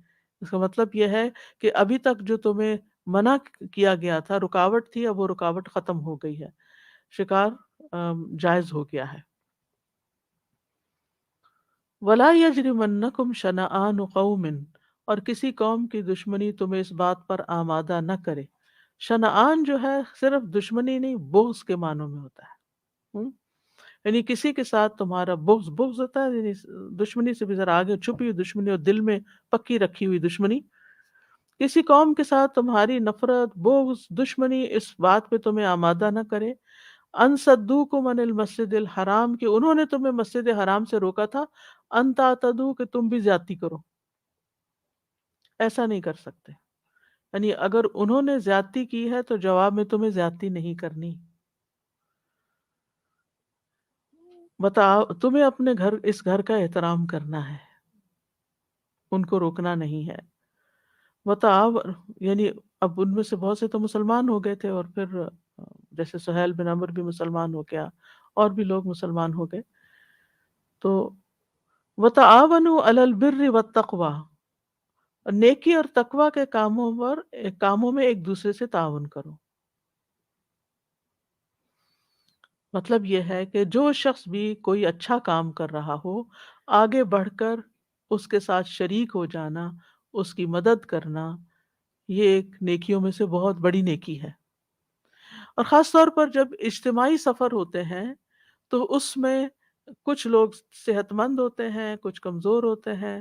اس کا مطلب یہ ہے کہ ابھی تک جو تمہیں منع کیا گیا تھا، رکاوٹ تھی، اب وہ رکاوٹ ختم ہو گئی ہے، شکار جائز ہو گیا ہے. وَلَا يَجْرِمَنَّكُمْ شَنَآنُ قَوْمٍ، اور کسی قوم کی دشمنی تمہیں اس بات پر آمادہ نہ کرے. شنعان جو ہے صرف دشمنی نہیں، بغض کے معنوں میں ہوتا ہے. یعنی کسی کے ساتھ تمہارا بغض ہوتا ہے، یعنی دشمنی سے بھی ذرا آگے چھپی ہوئی دشمنی اور دل میں پکی رکھی ہوئی دشمنی. کسی قوم کے ساتھ تمہاری نفرت، بغض، دشمنی اس بات پہ تمہیں آمادہ نہ کرے ان صدوکم عن المسجد الحرام، کہ انہوں نے تمہیں مسجد حرام سے روکا تھا، ان تعتدوا، کہ تم بھی زیادتی کرو. ایسا نہیں کر سکتے. یعنی اگر انہوں نے زیادتی کی ہے تو جواب میں تمہیں زیادتی نہیں کرنی. بتاؤ، تمہیں اپنے اس گھر کا احترام کرنا ہے، ان کو روکنا نہیں ہے. بتاؤ، یعنی اب ان میں سے بہت سے تو مسلمان ہو گئے تھے، اور پھر جیسے سہیل بن عمر بھی مسلمان ہو گیا، اور بھی لوگ مسلمان ہو گئے. تو وَتَعَاوَنُوا عَلَى الْبِرِّ وَالتَّقْوَى، نیکی اور تقوی کے کاموں میں ایک دوسرے سے تعاون کرو. مطلب یہ ہے کہ جو شخص بھی کوئی اچھا کام کر رہا ہو، آگے بڑھ کر اس کے ساتھ شریک ہو جانا، اس کی مدد کرنا، یہ ایک نیکیوں میں سے بہت بڑی نیکی ہے. اور خاص طور پر جب اجتماعی سفر ہوتے ہیں تو اس میں کچھ لوگ صحت مند ہوتے ہیں، کچھ کمزور ہوتے ہیں،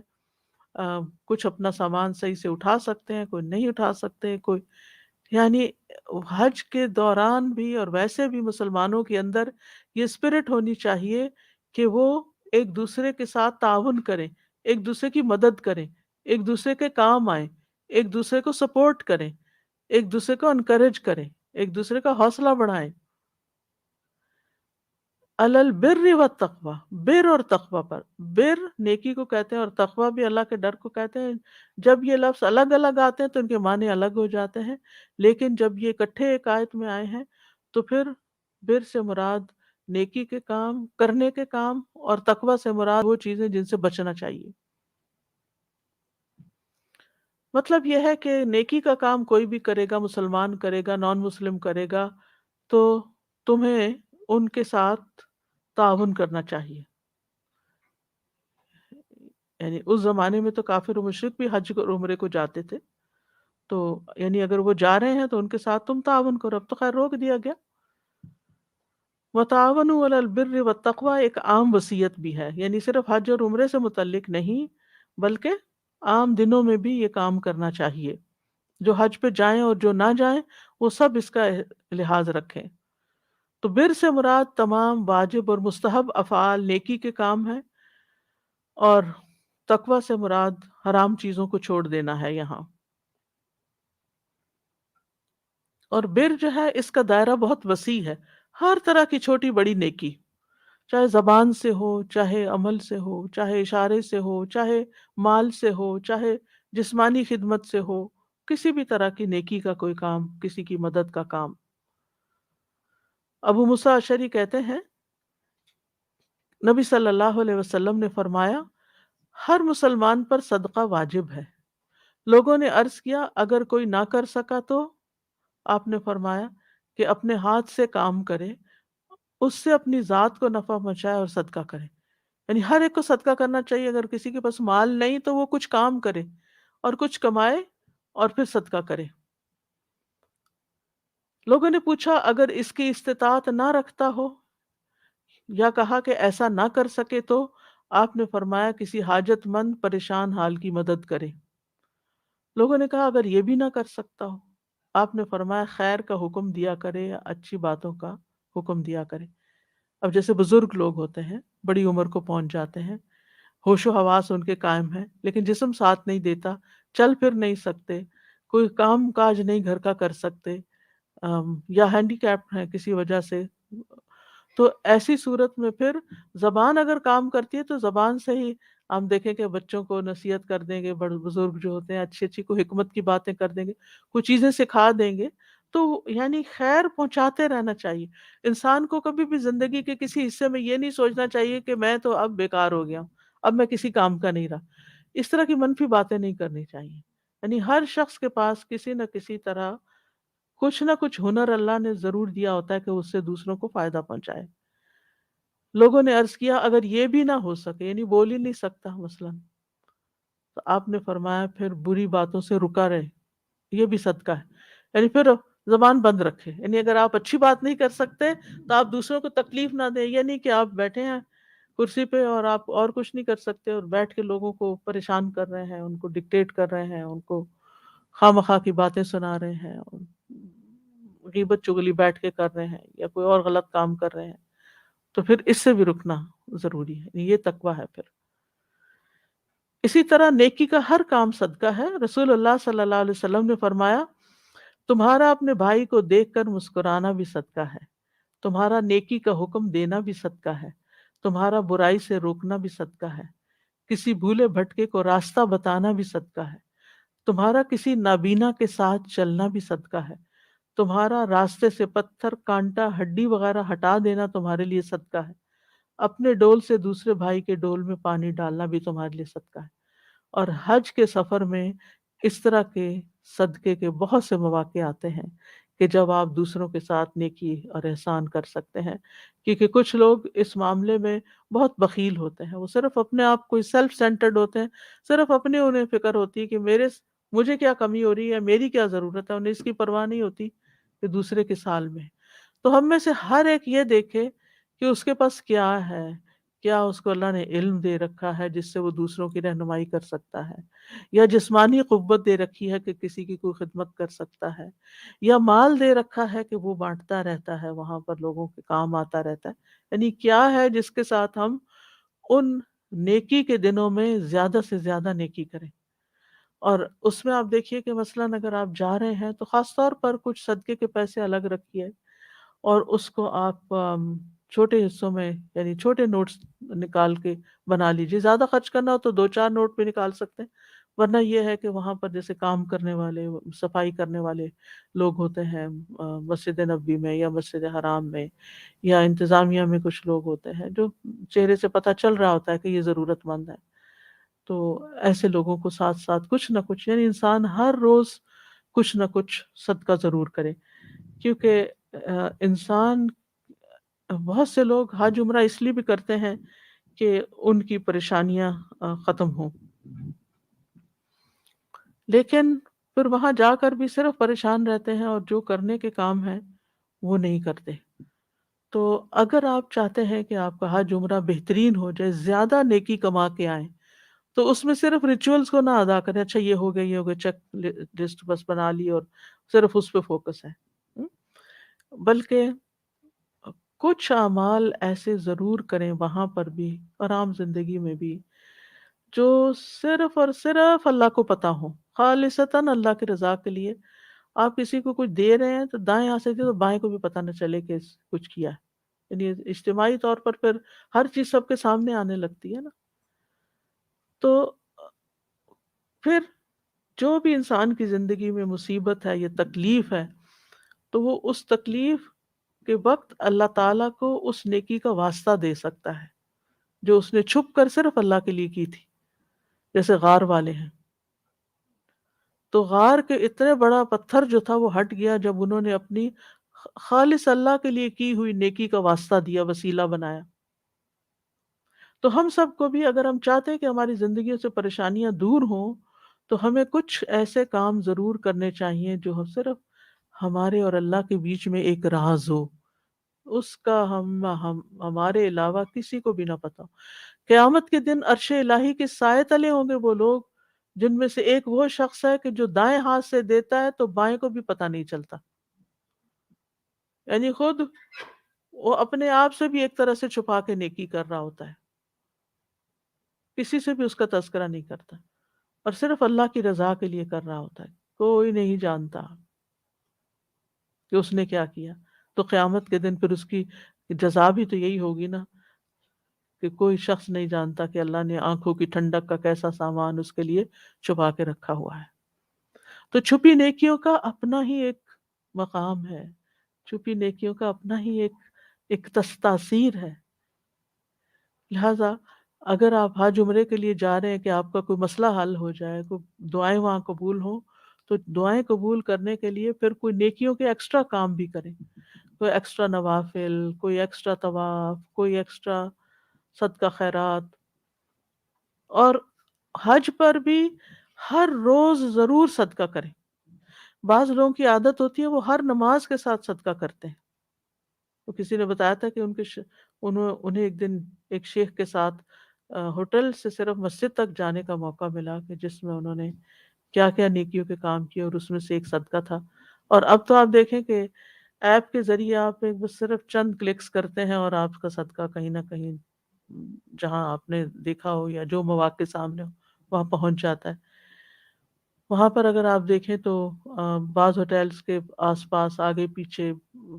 کچھ اپنا سامان صحیح سے اٹھا سکتے ہیں، کوئی نہیں اٹھا سکتے. کوئی یعنی حج کے دوران بھی اور ویسے بھی مسلمانوں کے اندر یہ اسپرٹ ہونی چاہیے کہ وہ ایک دوسرے کے ساتھ تعاون کریں، ایک دوسرے کی مدد کریں، ایک دوسرے کے کام آئیں، ایک دوسرے کو سپورٹ کریں، ایک دوسرے کو انکریج کریں، ایک دوسرے کا حوصلہ بڑھائیں. الل بر والتقوی، بر اور تقوی پر. بر نیکی کو کہتے ہیں اور تقوی بھی اللہ کے ڈر کو کہتے ہیں. جب یہ لفظ الگ الگ آتے ہیں تو ان کے معنی الگ ہو جاتے ہیں، لیکن جب یہ اکٹھے ایک آیت میں آئے ہیں تو پھر بر سے مراد نیکی کے کام کرنے کے کام، اور تقوی سے مراد وہ چیزیں جن سے بچنا چاہیے. مطلب یہ ہے کہ نیکی کا کام کوئی بھی کرے گا، مسلمان کرے گا، نان مسلم کرے گا، تو تمہیں ان کے ساتھ تعاون کرنا چاہیے. یعنی اس زمانے میں تو کافر و مشرک بھی حج اور عمرے کو جاتے تھے، تو یعنی اگر وہ جا رہے ہیں تو ان کے ساتھ تم تعاون کرو. اب تو خیر روک دیا گیا. وَتَعَاوَنُوا عَلَى الْبِرِّ وَالتَّقْوَى ایک عام وصیت بھی ہے، یعنی صرف حج اور عمرے سے متعلق نہیں بلکہ عام دنوں میں بھی یہ کام کرنا چاہیے. جو حج پہ جائیں اور جو نہ جائیں وہ سب اس کا لحاظ رکھیں. تو بر سے مراد تمام واجب اور مستحب افعال، نیکی کے کام ہیں، اور تقوی سے مراد حرام چیزوں کو چھوڑ دینا ہے یہاں. اور بر جو ہے اس کا دائرہ بہت وسیع ہے، ہر طرح کی چھوٹی بڑی نیکی، چاہے زبان سے ہو، چاہے عمل سے ہو، چاہے اشارے سے ہو، چاہے مال سے ہو، چاہے جسمانی خدمت سے ہو، کسی بھی طرح کی نیکی کا کوئی کام، کسی کی مدد کا کام. ابو موسیٰ اشعری کہتے ہیں نبی صلی اللہ علیہ وسلم نے فرمایا ہر مسلمان پر صدقہ واجب ہے. لوگوں نے عرض کیا اگر کوئی نہ کر سکا تو؟ آپ نے فرمایا کہ اپنے ہاتھ سے کام کرے، اس سے اپنی ذات کو نفع پہنچائے اور صدقہ کرے. یعنی ہر ایک کو صدقہ کرنا چاہیے. اگر کسی کے پاس مال نہیں تو وہ کچھ کام کرے اور کچھ کمائے اور پھر صدقہ کرے. لوگوں نے پوچھا اگر اس کی استطاعت نہ رکھتا ہو یا کہا کہ ایسا نہ کر سکے تو؟ آپ نے فرمایا کسی حاجت مند پریشان حال کی مدد کرے. لوگوں نے کہا اگر یہ بھی نہ کر سکتا ہو؟ آپ نے فرمایا خیر کا حکم دیا کرے، اچھی باتوں کا حکم دیا کرے. اب جیسے بزرگ لوگ ہوتے ہیں، بڑی عمر کو پہنچ جاتے ہیں، ہوش و حواس ان کے قائم ہیں لیکن جسم ساتھ نہیں دیتا، چل پھر نہیں سکتے، کوئی کام کاج نہیں گھر کا کر سکتے، یا ہینڈی کیپ ہیں کسی وجہ سے، تو ایسی صورت میں پھر زبان اگر کام کرتی ہے تو زبان سے ہی ہم دیکھیں کہ بچوں کو نصیحت کر دیں گے، بڑے بزرگ جو ہوتے ہیں اچھی اچھی کوئی حکمت کی باتیں کر دیں گے، کچھ چیزیں سکھا دیں گے، تو یعنی خیر پہنچاتے رہنا چاہیے۔ انسان کو کبھی بھی زندگی کے کسی حصے میں یہ نہیں سوچنا چاہیے کہ میں تو اب بیکار ہو گیا ہوں، اب میں کسی کام کا نہیں رہا، اس طرح کی منفی باتیں نہیں کرنی چاہیے۔ یعنی ہر شخص کے پاس کسی نہ کسی طرح کچھ نہ کچھ ہنر اللہ نے ضرور دیا ہوتا ہے کہ اس سے دوسروں کو فائدہ پہنچائے۔ لوگوں نے عرض کیا اگر یہ بھی نہ ہو سکے، یعنی بول ہی نہیں سکتا مثلا، تو آپ نے فرمایا پھر بری باتوں سے رکا رہے، یہ بھی صدقہ ہے، یعنی پھر زبان بند رکھے۔ یعنی اگر آپ اچھی بات نہیں کر سکتے تو آپ دوسروں کو تکلیف نہ دیں، یہ نہیں کہ آپ بیٹھے ہیں کرسی پہ اور آپ اور کچھ نہیں کر سکتے اور بیٹھ کے لوگوں کو پریشان کر رہے ہیں، ان کو ڈکٹیٹ کر رہے ہیں، ان کو خواہ مخواہ کی باتیں سنا رہے ہیں، اور غیبت چغلی بیٹھ کے کر رہے ہیں یا کوئی اور غلط کام کر رہے ہیں، تو پھر اس سے بھی رکنا ضروری ہے، یہ تقویٰ ہے پھر۔ اسی طرح نیکی کا ہر کام صدقہ ہے۔ رسول اللہ صلی اللہ علیہ وسلم نے فرمایا تمہارا اپنے بھائی کو دیکھ کر مسکرانا بھی صدقہ ہے، تمہارا نیکی کا حکم دینا بھی صدقہ ہے، تمہارا برائی سے روکنا بھی صدقہ ہے، کسی بھولے بھٹکے کو راستہ بتانا بھی صدقہ ہے، تمہارا کسی نابینا کے ساتھ چلنا بھی صدقہ ہے، تمہارا راستے سے پتھر کانٹا ہڈی وغیرہ ہٹا دینا تمہارے لیے صدقہ ہے، اپنے ڈول سے دوسرے بھائی کے ڈول میں پانی ڈالنا بھی تمہارے لیے صدقہ ہے۔ اور حج کے سفر میں اس طرح کے صدقے کے بہت سے مواقع آتے ہیں کہ جب آپ دوسروں کے ساتھ نیکی اور احسان کر سکتے ہیں، کیونکہ کچھ لوگ اس معاملے میں بہت بخیل ہوتے ہیں، وہ صرف اپنے آپ کو سیلف سینٹرڈ ہوتے ہیں، صرف اپنے انہیں فکر ہوتی ہے کہ مجھے کیا کمی ہو رہی ہے، میری کیا ضرورت ہے، انہیں اس کی پرواہ نہیں ہوتی کہ دوسرے کے سال میں۔ تو ہم میں سے ہر ایک یہ دیکھے کہ اس کے پاس کیا ہے، کیا اس کو اللہ نے علم دے رکھا ہے جس سے وہ دوسروں کی رہنمائی کر سکتا ہے، یا جسمانی قوت دے رکھی ہے کہ کسی کی کوئی خدمت کر سکتا ہے، یا مال دے رکھا ہے کہ وہ بانٹتا رہتا ہے، وہاں پر لوگوں کے کام آتا رہتا ہے۔ یعنی کیا ہے جس کے ساتھ ہم ان نیکی کے دنوں میں زیادہ سے زیادہ نیکی کریں۔ اور اس میں آپ دیکھیے کہ مثلاً اگر آپ جا رہے ہیں تو خاص طور پر کچھ صدقے کے پیسے الگ رکھیے، اور اس کو آپ چھوٹے حصوں میں، یعنی چھوٹے نوٹس نکال کے بنا لیجیے۔ زیادہ خرچ کرنا ہو تو 2-4 نوٹ بھی نکال سکتے ہیں، ورنہ یہ ہے کہ وہاں پر جیسے کام کرنے والے، صفائی کرنے والے لوگ ہوتے ہیں مسجد نبوی میں یا مسجد حرام میں، یا انتظامیہ میں کچھ لوگ ہوتے ہیں جو چہرے سے پتہ چل رہا ہوتا ہے کہ یہ ضرورت مند ہے، تو ایسے لوگوں کو ساتھ ساتھ کچھ نہ کچھ، یعنی انسان ہر روز کچھ نہ کچھ صدقہ ضرور کرے، کیونکہ انسان، بہت سے لوگ حج عمرہ اس لیے بھی کرتے ہیں کہ ان کی پریشانیاں ختم ہوں، لیکن پھر وہاں جا کر بھی صرف پریشان رہتے ہیں اور جو کرنے کے کام ہیں وہ نہیں کرتے۔ تو اگر آپ چاہتے ہیں کہ آپ کا حج عمرہ بہترین ہو جائے، زیادہ نیکی کما کے آئیں، تو اس میں صرف ریچولز کو نہ ادا کریں، اچھا یہ ہو گیا یہ ہو گیا، چیک لسٹ بس بنا لی اور صرف اس پہ فوکس ہے، بلکہ کچھ اعمال ایسے ضرور کریں وہاں پر بھی اور عام زندگی میں بھی جو صرف اور صرف اللہ کو پتہ ہو، خالصتاً اللہ کی رضا کے لیے۔ آپ کسی کو کچھ دے رہے ہیں تو دائیں ہاتھ سے دے تو بائیں کو بھی پتہ نہ چلے کہ کچھ کیا ہے، یعنی اجتماعی طور پر پھر ہر چیز سب کے سامنے آنے لگتی ہے نا۔ تو پھر جو بھی انسان کی زندگی میں مصیبت ہے یا تکلیف ہے، تو وہ اس تکلیف کے وقت اللہ تعالیٰ کو اس نیکی کا واسطہ دے سکتا ہے جو اس نے چھپ کر صرف اللہ کے لیے کی تھی۔ جیسے غار والے ہیں، تو غار کے اتنے بڑا پتھر جو تھا وہ ہٹ گیا جب انہوں نے اپنی خالص اللہ کے لیے کی ہوئی نیکی کا واسطہ دیا، وسیلہ بنایا۔ تو ہم سب کو بھی اگر ہم چاہتے ہیں کہ ہماری زندگیوں سے پریشانیاں دور ہوں، تو ہمیں کچھ ایسے کام ضرور کرنے چاہیے جو ہم صرف ہمارے اور اللہ کے بیچ میں ایک راز ہو، اس کا ہمارے علاوہ کسی کو بھی نہ پتا ہو۔ قیامت کے دن عرش الہی کے سائے تلے ہوں گے وہ لوگ جن میں سے ایک وہ شخص ہے کہ جو دائیں ہاتھ سے دیتا ہے تو بائیں کو بھی پتہ نہیں چلتا، یعنی خود وہ اپنے آپ سے بھی ایک طرح سے چھپا کے نیکی کر رہا ہوتا ہے، کسی سے بھی اس کا تذکرہ نہیں کرتا، اور صرف اللہ کی رضا کے لیے کر رہا ہوتا ہے۔ کوئی نہیں جانتا کہ اس نے کیا کیا. تو قیامت کے دن پھر اس کی جزا بھی تو یہی ہوگی نا، کہ کوئی شخص نہیں جانتا کہ اللہ نے آنکھوں کی ٹھنڈک کا کیسا سامان اس کے لیے چھپا کے رکھا ہوا ہے. تو چھپی نیکیوں کا اپنا ہی ایک مقام ہے، چھپی نیکیوں کا اپنا ہی ایک تاثیر ہے. لہذا اگر آپ حج عمرے کے لیے جا رہے ہیں کہ آپ کا کوئی مسئلہ حل ہو جائے، کوئی دعائیں وہاں قبول ہوں، تو دعائیں قبول کرنے کے لیے پھر کوئی نیکیوں کے ایکسٹرا کام بھی کریں، کوئی ایکسٹرا نوافل، کوئی ایکسٹرا طواف، کوئی ایکسٹرا صدقہ خیرات. اور حج پر بھی ہر روز ضرور صدقہ کریں. بعض لوگوں کی عادت ہوتی ہے وہ ہر نماز کے ساتھ صدقہ کرتے ہیں. تو کسی نے بتایا تھا کہ انہیں ایک دن ایک شیخ کے ساتھ ہوٹل سے صرف مسجد تک جانے کا موقع ملا، کہ جس میں انہوں نے کیا کیا نیکیوں کے کام کیے، اور اس میں سے ایک صدقہ تھا. اور اب تو آپ دیکھیں کہ ایپ کے ذریعے آپ بس صرف چند کلکس کرتے ہیں اور آپ کا صدقہ کہیں نہ کہیں جہاں آپ نے دیکھا ہو یا جو مواقع سامنے ہو وہاں پہنچ جاتا ہے. وہاں پر اگر آپ دیکھیں تو بعض ہوٹلز کے آس پاس آگے پیچھے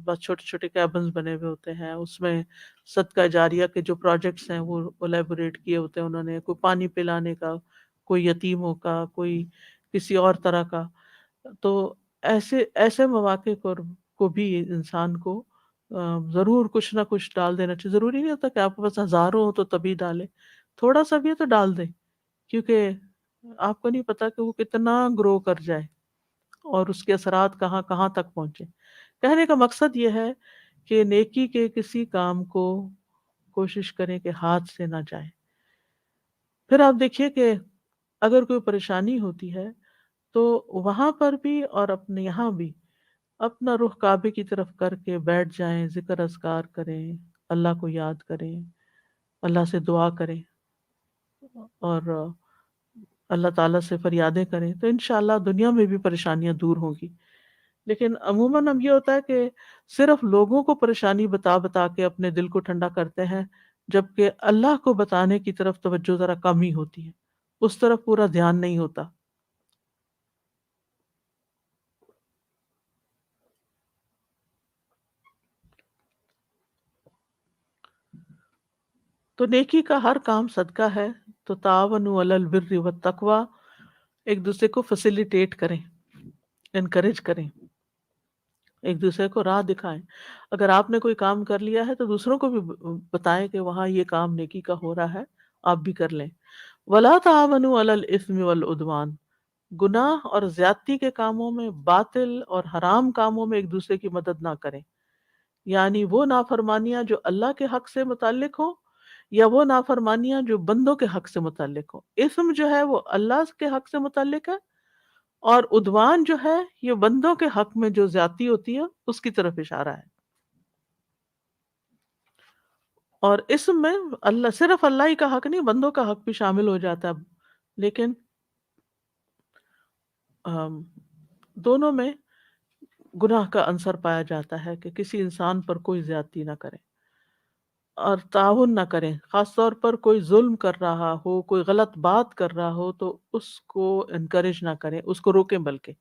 بس چھوٹے چھوٹے کیبنز بنے ہوئے ہوتے ہیں، اس میں صدقہ جاریہ کے جو پروجیکٹس ہیں وہ الیبوریٹ کیے ہوتے ہیں انہوں نے، کوئی پانی پلانے کا، کوئی یتیموں کا، کوئی کسی اور طرح کا. تو ایسے مواقع کو بھی انسان کو ضرور کچھ نہ کچھ ڈال دینا چاہیے. ضروری نہیں ہوتا کہ آپ کے پاس ہزاروں ہو تو تبھی ڈالیں، تھوڑا سا بھی ہے تو ڈال دیں، کیونکہ آپ کو نہیں پتا کہ وہ کتنا گرو کر جائے اور اس کے اثرات کہاں کہاں تک پہنچے. کہنے کا مقصد یہ ہے کہ نیکی کے کسی کام کو کوشش کریں کہ ہاتھ سے نہ جائے. پھر آپ دیکھیے کہ اگر کوئی پریشانی ہوتی ہے تو وہاں پر بھی اور اپنے یہاں بھی اپنا رخ کعبے کی طرف کر کے بیٹھ جائیں، ذکر اذکار کریں، اللہ کو یاد کریں، اللہ سے دعا کریں اور اللہ تعالیٰ سے فریادیں کریں، تو انشاءاللہ دنیا میں بھی پریشانیاں دور ہوں گی. لیکن عموماً اب یہ ہوتا ہے کہ صرف لوگوں کو پریشانی بتا بتا کے اپنے دل کو ٹھنڈا کرتے ہیں، جبکہ اللہ کو بتانے کی طرف توجہ ذرا کم ہی ہوتی ہے، اس طرف پورا دھیان نہیں ہوتا. تو نیکی کا ہر کام صدقہ ہے. تو تعاونوا علی البر والتقوی، ایک دوسرے کو فیسیلیٹیٹ کریں، انکریج کریں، ایک دوسرے کو راہ دکھائیں. اگر آپ نے کوئی کام کر لیا ہے تو دوسروں کو بھی بتائیں کہ وہاں یہ کام نیکی کا ہو رہا ہے، آپ بھی کر لیں. ولا تعاونوا علی الاثم والعدوان، گناہ اور زیادتی کے کاموں میں، باطل اور حرام کاموں میں ایک دوسرے کی مدد نہ کریں. یعنی وہ نافرمانیاں جو اللہ کے حق سے متعلق ہوں یا وہ نافرمانیاں جو بندوں کے حق سے متعلق ہوں. اسم جو ہے وہ اللہ کے حق سے متعلق ہے، اور عدوان جو ہے یہ بندوں کے حق میں جو زیادتی ہوتی ہے اس کی طرف اشارہ ہے. اور اسم میں اللہ صرف اللہ ہی کا حق نہیں، بندوں کا حق بھی شامل ہو جاتا ہے. لیکن دونوں میں گناہ کا عنصر پایا جاتا ہے کہ کسی انسان پر کوئی زیادتی نہ کرے اور تعاون نہ کریں. خاص طور پر کوئی ظلم کر رہا ہو، کوئی غلط بات کر رہا ہو تو اس کو انکریج نہ کریں، اس کو روکیں. بلکہ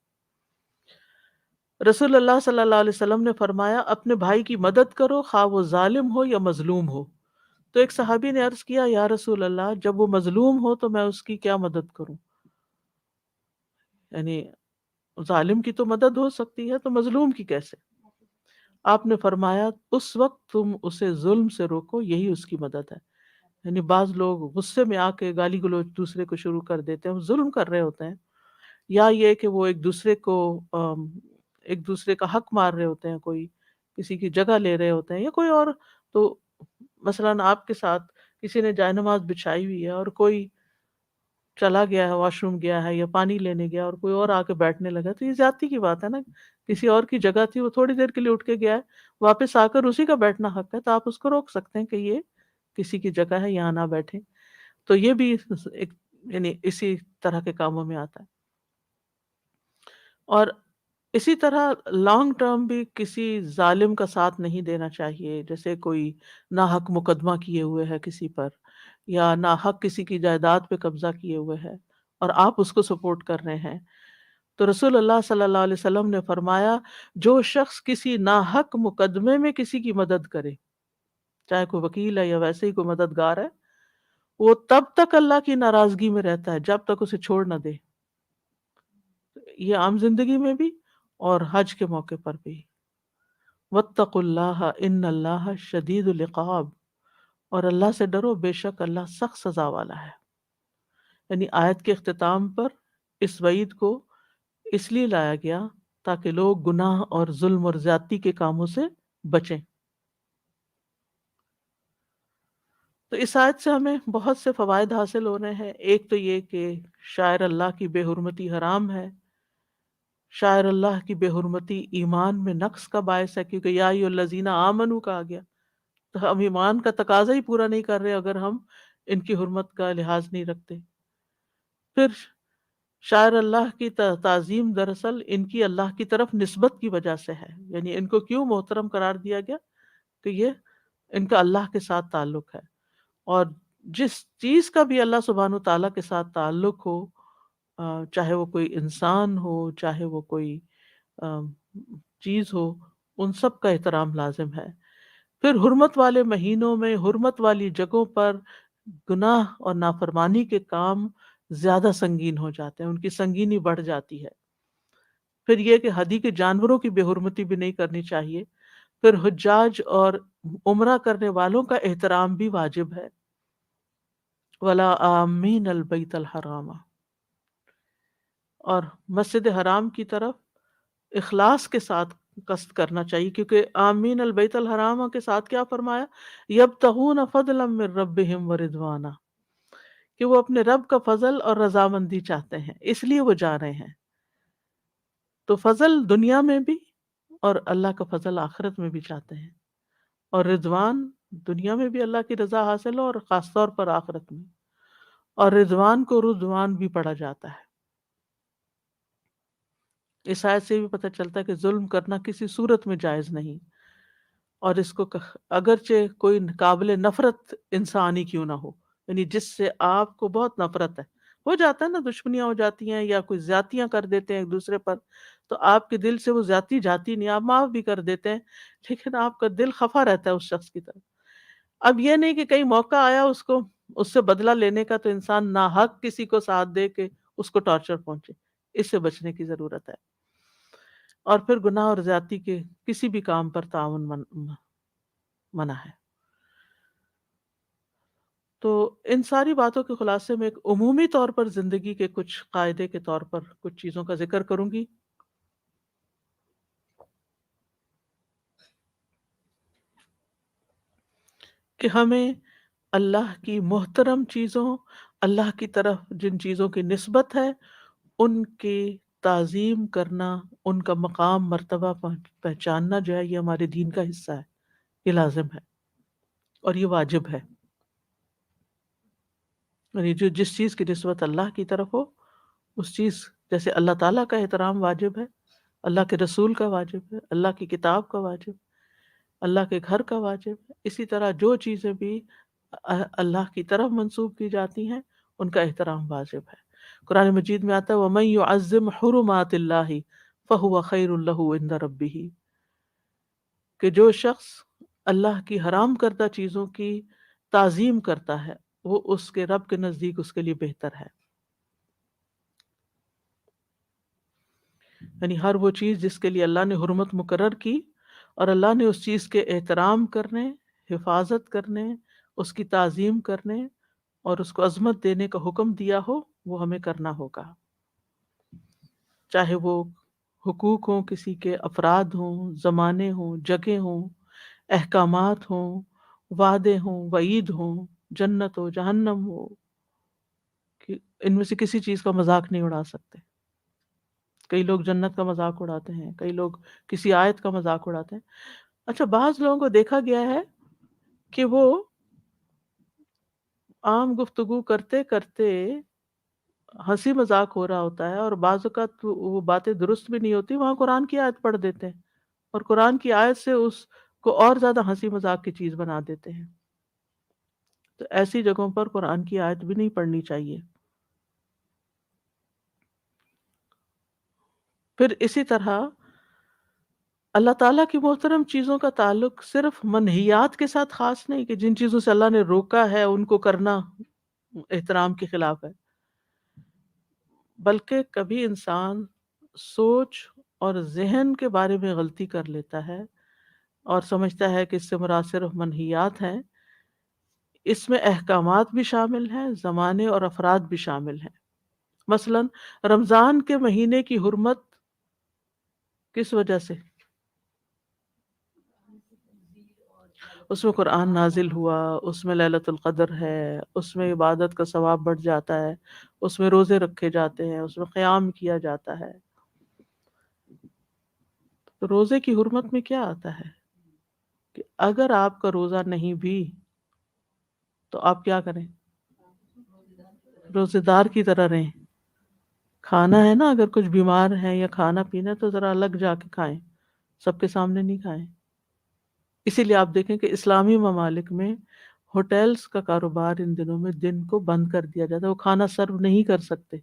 رسول اللہ صلی اللہ علیہ وسلم نے فرمایا اپنے بھائی کی مدد کرو، خواہ وہ ظالم ہو یا مظلوم ہو. تو ایک صحابی نے عرض کیا یا رسول اللہ جب وہ مظلوم ہو تو میں اس کی کیا مدد کروں؟ یعنی ظالم کی تو مدد ہو سکتی ہے تو مظلوم کی کیسے؟ آپ نے فرمایا اس وقت تم اسے ظلم سے روکو، یہی اس کی مدد ہے. یعنی بعض لوگ غصے میں آ کے گالی گلوچ دوسرے کو شروع کر دیتے ہیں، وہ ظلم کر رہے ہوتے ہیں، یا یہ کہ وہ ایک دوسرے کا حق مار رہے ہوتے ہیں، کوئی کسی کی جگہ لے رہے ہوتے ہیں یا کوئی اور. تو مثلاً آپ کے ساتھ کسی نے جائے نماز بچھائی ہوئی ہے اور کوئی چلا گیا ہے، واش روم گیا ہے یا پانی لینے گیا اور کوئی اور آ کے بیٹھنے لگا، تو یہ زیادتی کی بات ہے نا. کسی اور کی جگہ تھی، وہ تھوڑی دیر کے لیے اٹھ کے گیا ہے، واپس آ کر اسی کا بیٹھنا حق ہے، تو آپ اس کو روک سکتے ہیں کہ یہ کسی کی جگہ ہے، یہاں نہ بیٹھے. تو یہ بھی ایک یعنی اسی طرح کے کاموں میں آتا ہے. اور اسی طرح لانگ ٹرم بھی کسی ظالم کا ساتھ نہیں دینا چاہیے. جیسے کوئی ناحق مقدمہ کیے ہوئے ہے کسی پر، یا ناحق کسی کی جائیداد پہ قبضہ کیے ہوئے ہے اور آپ اس کو سپورٹ کر رہے ہیں، تو رسول اللہ صلی اللہ علیہ وسلم نے فرمایا جو شخص کسی ناحق مقدمے میں کسی کی مدد کرے، چاہے کوئی وکیل ہے یا ویسے ہی کوئی مددگار ہے، وہ تب تک اللہ کی ناراضگی میں رہتا ہے جب تک اسے چھوڑ نہ دے. یہ عام زندگی میں بھی اور حج کے موقع پر بھی. واتقوا اللہ ان اللہ شدید العقاب، اور اللہ سے ڈرو بے شک اللہ سخت سزا والا ہے. یعنی آیت کے اختتام پر اس وعید کو اس لیے لایا گیا تاکہ لوگ گناہ اور ظلم اور زیادتی کے کاموں سے بچیں. تو اس آیت سے ہمیں بہت سے فوائد حاصل ہو رہے ہیں. ایک تو یہ کہ شاعر اللہ کی بے حرمتی حرام ہے. شاعر اللہ کی بے حرمتی ایمان میں نقص کا باعث ہے، کیونکہ یا ایھا الذین آمنوا کہا گیا، تو ہم ایمان کا تقاضا ہی پورا نہیں کر رہے اگر ہم ان کی حرمت کا لحاظ نہیں رکھتے. پھر شاعر اللہ کی تعظیم دراصل ان کی اللہ کی طرف نسبت کی وجہ سے ہے. یعنی ان کو کیوں محترم قرار دیا گیا؟ کہ یہ ان کا اللہ کے ساتھ تعلق ہے، اور جس چیز کا بھی اللہ سبحانہ تعالیٰ کے ساتھ تعلق ہو، چاہے وہ کوئی انسان ہو، چاہے وہ کوئی چیز ہو، ان سب کا احترام لازم ہے. پھر حرمت والے مہینوں میں حرمت والی جگہوں پر گناہ اور نافرمانی کے کام زیادہ سنگین ہو جاتے ہیں، ان کی سنگینی بڑھ جاتی ہے. پھر یہ کہ حدی کے جانوروں کی بے حرمتی بھی نہیں کرنی چاہیے. پھر حجاج اور عمرہ کرنے والوں کا احترام بھی واجب ہے. ولا آمین البیت الحرام، اور مسجد حرام کی طرف اخلاص کے ساتھ قصد کرنا چاہیے، کیونکہ آمین البیت الحرام کے ساتھ کیا فرمایا؟ یبتغون فضلا من ربہم ورضوانا، کہ وہ اپنے رب کا فضل اور رضامندی چاہتے ہیں، اس لیے وہ جا رہے ہیں. تو فضل دنیا میں بھی اور اللہ کا فضل آخرت میں بھی چاہتے ہیں، اور رضوان دنیا میں بھی اللہ کی رضا حاصل ہو اور خاص طور پر آخرت میں. اور رضوان کو رضوان بھی پڑھا جاتا ہے. اس آیت سے بھی پتہ چلتا ہے کہ ظلم کرنا کسی صورت میں جائز نہیں، اور اس کو اگرچہ کوئی قابل نفرت انسان ہی کیوں نہ ہو، یعنی جس سے آپ کو بہت نفرت ہے، ہو جاتا ہے نا، دشمنیاں ہو جاتی ہیں یا کوئی زیادتیاں کر دیتے ہیں ایک دوسرے پر، تو آپ کے دل سے وہ زیادتی جاتی نہیں، آپ معاف بھی کر دیتے ہیں، لیکن آپ کا دل خفا رہتا ہے اس شخص کی طرف. اب یہ نہیں کہ کئی موقع آیا اس سے بدلہ لینے کا، تو انسان ناحق کسی کو ساتھ دے کے اس کو ٹارچر پہنچے. اس سے بچنے کی ضرورت ہے. اور پھر گناہ اور زیادتی کے کسی بھی کام پر تعاون منع ہے. تو ان ساری باتوں کے خلاصے میں ایک عمومی طور پر زندگی کے کچھ قاعدے کے طور پر کچھ چیزوں کا ذکر کروں گی. کہ ہمیں اللہ کی محترم چیزوں، اللہ کی طرف جن چیزوں کی نسبت ہے، ان کی تعظیم کرنا، ان کا مقام مرتبہ پہچاننا جو ہے، یہ ہمارے دین کا حصہ ہے، یہ لازم ہے اور یہ واجب ہے. یعنی جس چیز کی نسبت اللہ کی طرف ہو، اس چیز، جیسے اللہ تعالیٰ کا احترام واجب ہے، اللہ کے رسول کا واجب ہے، اللہ کی کتاب کا واجب، اللہ کے گھر کا واجب ہے، اسی طرح جو چیزیں بھی اللہ کی طرف منسوب کی جاتی ہیں ان کا احترام واجب ہے. قرآن مجید میں آتا ہے وَمَن يُعَظِّمْ حُرُمَاتِ اللَّهِ فَهُوَ خَيْرٌ لَهُ عِندَ رَبِّهِ، کہ جو شخص اللہ کی حرام کردہ چیزوں کی تعظیم کرتا ہے، وہ اس کے رب کے نزدیک اس کے لیے بہتر ہے. یعنی ہر وہ چیز جس کے لیے اللہ نے حرمت مقرر کی اور اللہ نے اس چیز کے احترام کرنے، حفاظت کرنے، اس کی تعظیم کرنے اور اس کو عظمت دینے کا حکم دیا ہو، وہ ہمیں کرنا ہوگا. چاہے وہ حقوق ہوں، کسی کے افراد ہوں، زمانے ہوں، جگہ ہوں، احکامات ہوں، وعدے ہوں، وعید ہوں، جنت ہو، جہنم ہو، کہ ان میں سے کسی چیز کا مذاق نہیں اڑا سکتے. کئی لوگ جنت کا مذاق اڑاتے ہیں، کئی لوگ کسی آیت کا مذاق اڑاتے ہیں. اچھا، بعض لوگوں کو دیکھا گیا ہے کہ وہ عام گفتگو کرتے کرتے ہنسی مذاق ہو رہا ہوتا ہے، اور بعض اوقات وہ باتیں درست بھی نہیں ہوتی، وہاں قرآن کی آیت پڑھ دیتے ہیں اور قرآن کی آیت سے اس کو اور زیادہ ہنسی مذاق کی چیز بنا دیتے ہیں. تو ایسی جگہوں پر قرآن کی آیت بھی نہیں پڑھنی چاہیے. پھر اسی طرح اللہ تعالیٰ کی محترم چیزوں کا تعلق صرف منہیات کے ساتھ خاص نہیں کہ جن چیزوں سے اللہ نے روکا ہے ان کو کرنا احترام کے خلاف ہے، بلکہ کبھی انسان سوچ اور ذہن کے بارے میں غلطی کر لیتا ہے اور سمجھتا ہے کہ اس سے مراد صرف منہیات ہیں. اس میں احکامات بھی شامل ہیں، زمانے اور افراد بھی شامل ہیں. مثلا رمضان کے مہینے کی حرمت کس وجہ سے؟ اس میں قرآن نازل ہوا، اس میں لیلۃ القدر ہے، اس میں عبادت کا ثواب بڑھ جاتا ہے، اس میں روزے رکھے جاتے ہیں، اس میں قیام کیا جاتا ہے. تو روزے کی حرمت میں کیا آتا ہے کہ اگر آپ کا روزہ نہیں بھی تو آپ کیا کریں؟ روزے دار کی طرح رہیں. کھانا ہے نا، اگر کچھ بیمار ہیں یا کھانا پینا تو ذرا الگ جا کے کھائیں، سب کے سامنے نہیں کھائیں. اسی لیے آپ دیکھیں کہ اسلامی ممالک میں ہوٹلز کا کاروبار ان دنوں میں دن کو بند کر دیا جاتا ہے، وہ کھانا سرو نہیں کر سکتے.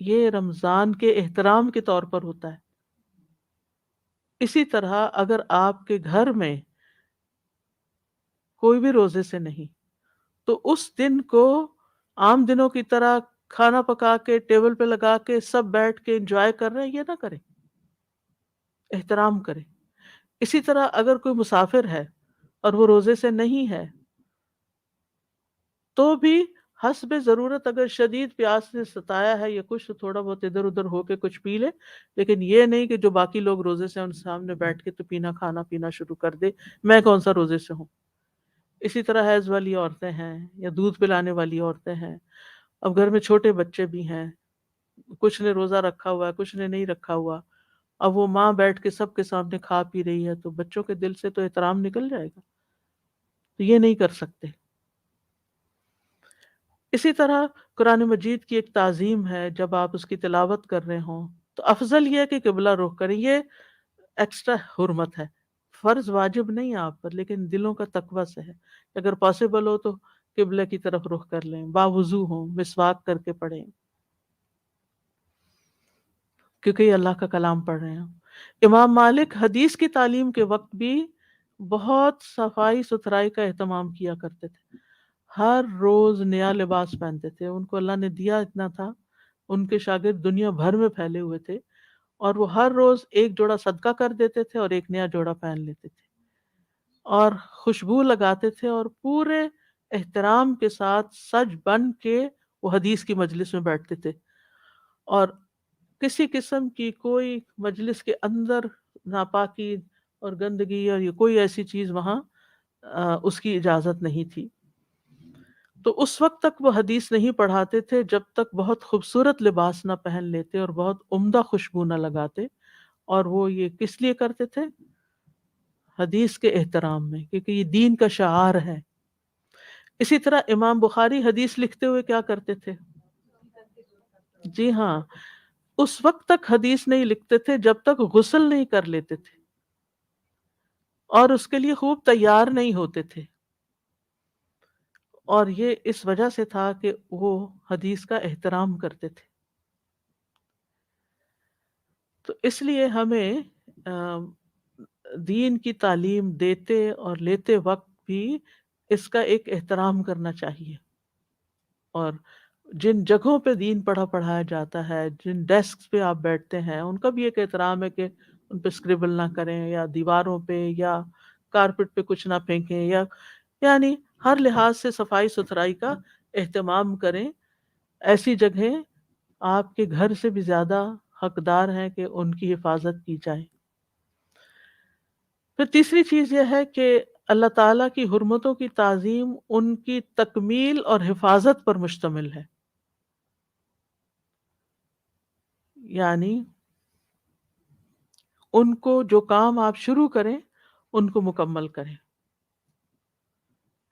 یہ رمضان کے احترام کے طور پر ہوتا ہے. اسی طرح اگر آپ کے گھر میں کوئی بھی روزے سے نہیں تو اس دن کو عام دنوں کی طرح کھانا پکا کے ٹیبل پہ لگا کے سب بیٹھ کے انجوائے کر رہے ہیں، یہ نہ کریں، احترام کریں. اسی طرح اگر کوئی مسافر ہے اور وہ روزے سے نہیں ہے تو بھی حسب ضرورت اگر شدید پیاس نے ستایا ہے یا کچھ تو تھوڑا بہت ادھر ادھر ہو کے کچھ پی لے، لیکن یہ نہیں کہ جو باقی لوگ روزے سے ہیں ان سامنے بیٹھ کے تو کھانا پینا شروع کر دے، میں کون سا روزے سے ہوں. اسی طرح حیض والی عورتیں ہیں یا دودھ پلانے والی عورتیں ہیں، اب گھر میں چھوٹے بچے بھی ہیں، کچھ نے روزہ رکھا ہوا ہے کچھ نے نہیں رکھا ہوا، اب وہ ماں بیٹھ کے سب کے سامنے کھا پی رہی ہے تو بچوں کے دل سے تو احترام نکل جائے گا، تو یہ نہیں کر سکتے. اسی طرح قرآن مجید کی ایک تعظیم ہے، جب آپ اس کی تلاوت کر رہے ہوں تو افضل یہ ہے کہ قبلہ رخ کریں. یہ ایکسٹرا حرمت ہے، فرض واجب نہیں ہے آپ پر، لیکن دلوں کا تقوی سے ہے. اگر پاسبل ہو تو قبلہ کی طرف رخ کر لیں، باوضو ہوں، مسواک کر کے پڑھیں، کیونکہ یہ اللہ کا کلام پڑھ رہے ہیں. امام مالک حدیث کی تعلیم کے وقت بھی بہت صفائی ستھرائی کا اہتمام کیا کرتے تھے. ہر روز نیا لباس پہنتے تھے، ان کو اللہ نے دیا اتنا تھا. ان کے شاگرد دنیا بھر میں پھیلے ہوئے تھے اور وہ ہر روز ایک جوڑا صدقہ کر دیتے تھے اور ایک نیا جوڑا پہن لیتے تھے اور خوشبو لگاتے تھے اور پورے احترام کے ساتھ سج بن کے وہ حدیث کی مجلس میں بیٹھتے تھے. اور کسی قسم کی کوئی مجلس کے اندر ناپاکی اور گندگی اور یہ کوئی ایسی چیز وہاں اس کی اجازت نہیں تھی. تو اس وقت تک وہ حدیث نہیں پڑھاتے تھے جب تک بہت خوبصورت لباس نہ پہن لیتے اور بہت عمدہ خوشبو نہ لگاتے. اور وہ یہ کس لیے کرتے تھے؟ حدیث کے احترام میں، کیونکہ یہ دین کا شعار ہے. اسی طرح امام بخاری حدیث لکھتے ہوئے کیا کرتے تھے؟ جی ہاں، اس وقت تک حدیث نہیں لکھتے تھے جب تک غسل نہیں کر لیتے تھے اور اس کے لیے خوب تیار نہیں ہوتے تھے. اور یہ اس وجہ سے تھا کہ وہ حدیث کا احترام کرتے تھے. تو اس لیے ہمیں دین کی تعلیم دیتے اور لیتے وقت بھی اس کا ایک احترام کرنا چاہیے. اور جن جگہوں پہ دین پڑھایا جاتا ہے، جن ڈیسک پہ آپ بیٹھتے ہیں، ان کا بھی ایک احترام ہے کہ ان پہ اسکریبل نہ کریں یا دیواروں پہ یا کارپٹ پہ کچھ نہ پھینکیں، یا یعنی ہر لحاظ سے صفائی ستھرائی کا اہتمام کریں. ایسی جگہیں آپ کے گھر سے بھی زیادہ حقدار ہیں کہ ان کی حفاظت کی جائے. پھر تیسری چیز یہ ہے کہ اللہ تعالیٰ کی حرمتوں کی تعظیم ان کی تکمیل اور حفاظت پر مشتمل ہے. یعنی ان کو جو کام آپ شروع کریں ان کو مکمل کریں،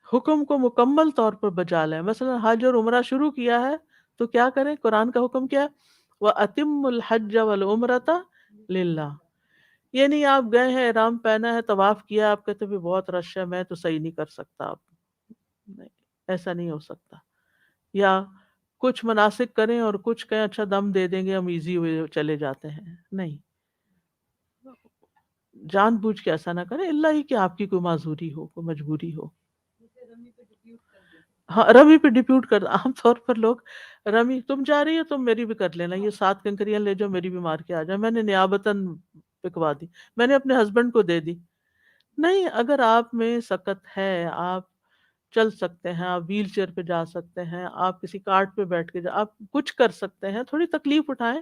حکم کو مکمل طور پر بجا لیں. مثلا حج اور عمرہ شروع کیا ہے تو کیا کریں؟ قرآن کا حکم کیا ہے؟ وَأَتِمُّ الْحَجَّ وَالْعُمْرَةَ لِلَّهِ. یہ نہیں آپ گئے ہیں، احرام پہنا ہے، طواف کیا، آپ کہتے بھی بہت رش ہے، میں تو صحیح نہیں کر سکتا. آپ نہیں، ایسا نہیں ہو سکتا. یا کچھ مناسک کریں اور کچھ کہیں اچھا دم دے دیں گے ہم ایزی ہوئے چلے جاتے ہیں، نہیں، جان بوجھ کے ایسا نہ کریں، اللہ ہی کہ آپ کی کوئی معذوری ہو، کوئی مجبوری ہو۔ ہاں، رمی پہ ڈپیوٹ کر، عام طور پر لوگ رمی تم جا رہی ہو تم میری بھی کر لینا، یہ 7 کنکریاں لے جاؤ میری بھی مار کے آ جاؤ، میں نے نیابتاً پکوا دی، میں نے اپنے ہسبینڈ کو دے دی۔ نہیں، اگر آپ میں سکت ہے، آپ چل سکتے ہیں، آپ ویل چیئر پہ جا سکتے ہیں، آپ کسی کارٹ پہ بیٹھ کے آپ کچھ کر سکتے ہیں، تھوڑی تکلیف اٹھائیں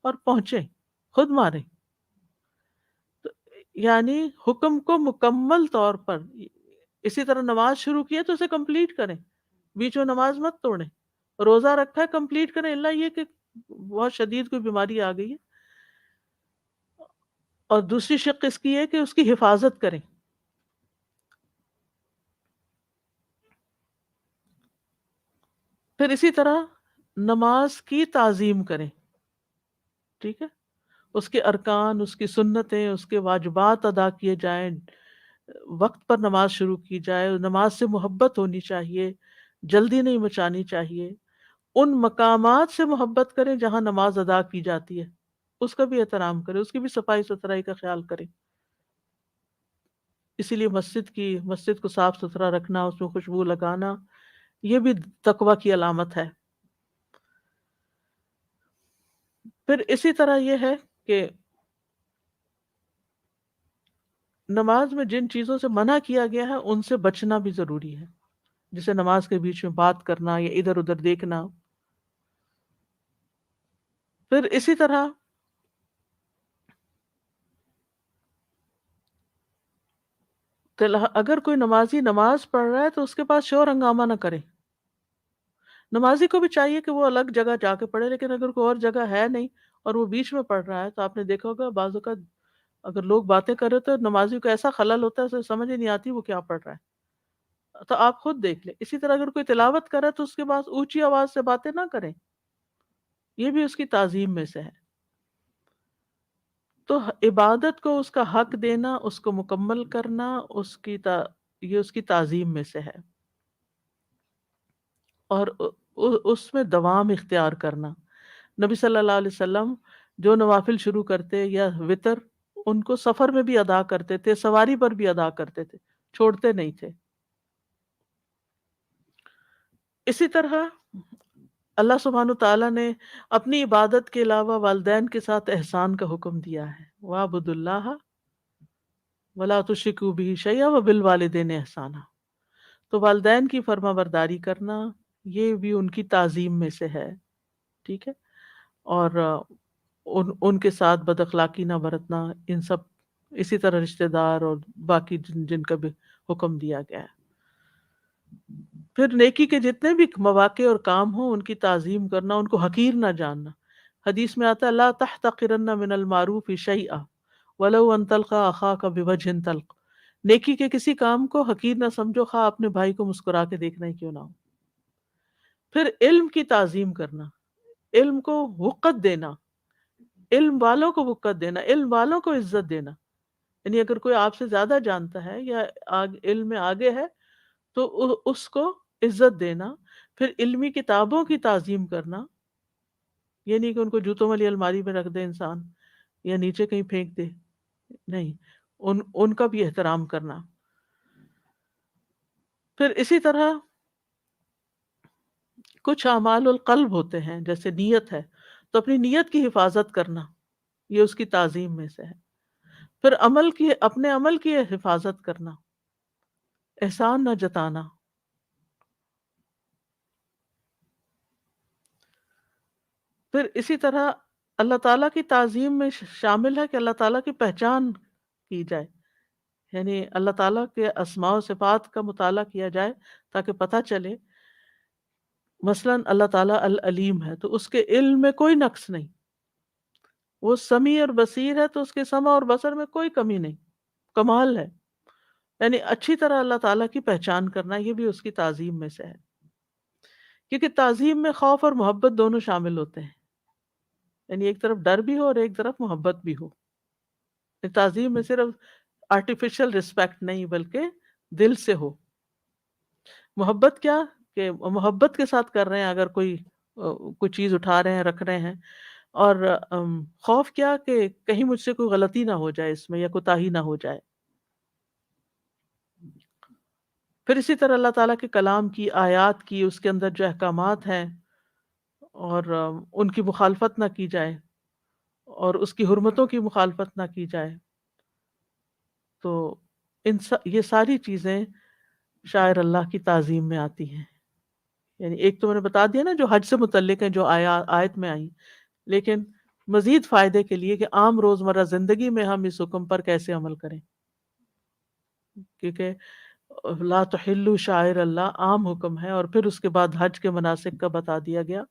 اور پہنچیں، خود ماریں۔ تو یعنی حکم کو مکمل طور پر، اسی طرح نماز شروع کی ہے تو اسے کمپلیٹ کریں، بیچ میں نماز مت توڑیں، روزہ رکھا ہے کمپلیٹ کریں، اللہ یہ کہ بہت شدید کوئی بیماری آ گئی ہے، اور دوسری شق اس کی ہے کہ اس کی حفاظت کریں۔ پھر اسی طرح نماز کی تعظیم کریں، ٹھیک ہے، اس کے ارکان، اس کی سنتیں، اس کے واجبات ادا کیے جائیں، وقت پر نماز شروع کی جائے، نماز سے محبت ہونی چاہیے، جلدی نہیں مچانی چاہیے، ان مقامات سے محبت کریں جہاں نماز ادا کی جاتی ہے، اس کا بھی احترام کریں، اس کی بھی صفائی ستھرائی کا خیال کریں۔ اسی لیے مسجد کو صاف ستھرا رکھنا، اس میں خوشبو لگانا، یہ بھی تقوی کی علامت ہے۔ پھر اسی طرح یہ ہے کہ نماز میں جن چیزوں سے منع کیا گیا ہے ان سے بچنا بھی ضروری ہے، جیسے نماز کے بیچ میں بات کرنا یا ادھر ادھر دیکھنا۔ پھر اسی طرح اگر کوئی نمازی نماز پڑھ رہا ہے تو اس کے پاس شور ہنگامہ نہ کرے۔ نمازی کو بھی چاہیے کہ وہ الگ جگہ جا کے پڑھے، لیکن اگر کوئی اور جگہ ہے نہیں اور وہ بیچ میں پڑھ رہا ہے تو آپ نے دیکھا ہوگا بعض اوقات اگر لوگ باتیں کر رہے تو نمازی کو ایسا خلل ہوتا ہے، اسے سمجھ ہی نہیں آتی وہ کیا پڑھ رہا ہے، تو آپ خود دیکھ لیں۔ اسی طرح اگر کوئی تلاوت کر رہا ہے تو اس کے پاس اونچی آواز سے باتیں نہ کریں، یہ بھی اس کی تعظیم میں سے ہے۔ تو عبادت کو اس کا حق دینا، اس کو مکمل کرنا، یہ اس کی تعظیم میں سے ہے، اور اس میں دوام اختیار کرنا۔ نبی صلی اللہ علیہ وسلم جو نوافل شروع کرتے یا وطر، ان کو سفر میں بھی ادا کرتے تھے، سواری پر بھی ادا کرتے تھے، چھوڑتے نہیں تھے۔ اسی طرح اللہ سبحانہ تعالیٰ نے اپنی عبادت کے علاوہ والدین کے ساتھ احسان کا حکم دیا ہے، وَاعْبُدُوا اللَّهَ وَلَا تُشْرِكُوا بِهِ شَيْئًا وَبِالْوَالِدَيْنِ إِحْسَانًا۔ تو والدین کی فرما برداری کرنا یہ بھی ان کی تعظیم میں سے ہے، ٹھیک ہے، اور ان کے ساتھ بد اخلاقی نہ برتنا، ان سب، اسی طرح رشتہ دار اور باقی جن کا بھی حکم دیا گیا ہے۔ پھر نیکی کے جتنے بھی مواقع اور کام ہوں ان کی تعظیم کرنا، ان کو حقیر نہ جاننا۔ حدیث میں آتا ہے لا تحتقرن من المعروف شیئا ولو ان تلقى اخاك بوجه طلق، نیکی کے کسی کام کو حقیر نہ سمجھو، خواہ اپنے بھائی کو مسکرا کے دیکھنا ہی کیوں نہ ہو۔ پھر علم کی تعظیم کرنا، علم کو وقت دینا، علم والوں کو وقت دینا، علم والوں کو عزت دینا، یعنی اگر کوئی آپ سے زیادہ جانتا ہے یا علم میں آگے ہے تو اس کو عزت دینا۔ پھر علمی کتابوں کی تعظیم کرنا، یہ نہیں کہ ان کو جوتوں والی الماری میں رکھ دے انسان یا نیچے کہیں پھینک دے، نہیں، ان کا بھی احترام کرنا۔ پھر اسی طرح کچھ اعمال القلب ہوتے ہیں جیسے نیت ہے، تو اپنی نیت کی حفاظت کرنا یہ اس کی تعظیم میں سے ہے۔ پھر اپنے عمل کی حفاظت کرنا، احسان نہ جتانا۔ پھر اسی طرح اللہ تعالیٰ کی تعظیم میں شامل ہے کہ اللہ تعالیٰ کی پہچان کی جائے، یعنی اللہ تعالیٰ کے اسماء و صفات کا مطالعہ کیا جائے تاکہ پتہ چلے، مثلا اللہ تعالیٰ العلیم ہے تو اس کے علم میں کوئی نقص نہیں، وہ سمیع اور بصیر ہے تو اس کے سمع اور بصر میں کوئی کمی نہیں، کمال ہے، یعنی اچھی طرح اللہ تعالیٰ کی پہچان کرنا یہ بھی اس کی تعظیم میں سے ہے، کیونکہ تعظیم میں خوف اور محبت دونوں شامل ہوتے ہیں، یعنی ایک طرف ڈر بھی ہو اور ایک طرف محبت بھی ہو۔ تعظیم میں صرف آرٹیفیشل رسپیکٹ نہیں بلکہ دل سے ہو۔ محبت کیا کہ محبت کے ساتھ کر رہے ہیں، اگر کوئی کوئی چیز اٹھا رہے ہیں، رکھ رہے ہیں، اور خوف کیا کہ کہیں مجھ سے کوئی غلطی نہ ہو جائے اس میں، یا کوتاہی نہ ہو جائے. پھر اسی طرح اللہ تعالیٰ کے کلام کی، آیات کی، اس کے اندر جو احکامات ہیں، اور ان کی مخالفت نہ کی جائے، اور اس کی حرمتوں کی مخالفت نہ کی جائے. تو یہ ساری چیزیں شاعر اللہ کی تعظیم میں آتی ہیں. یعنی ایک تو میں نے بتا دیا نا جو حج سے متعلق ہیں، جو آیت میں آئی، لیکن مزید فائدے کے لیے کہ عام روزمرہ زندگی میں ہم اس حکم پر کیسے عمل کریں، کیونکہ لا تحلوا شعائر اللہ عام حکم ہے، اور پھر اس کے بعد حج کے مناسک کا بتا دیا گیا.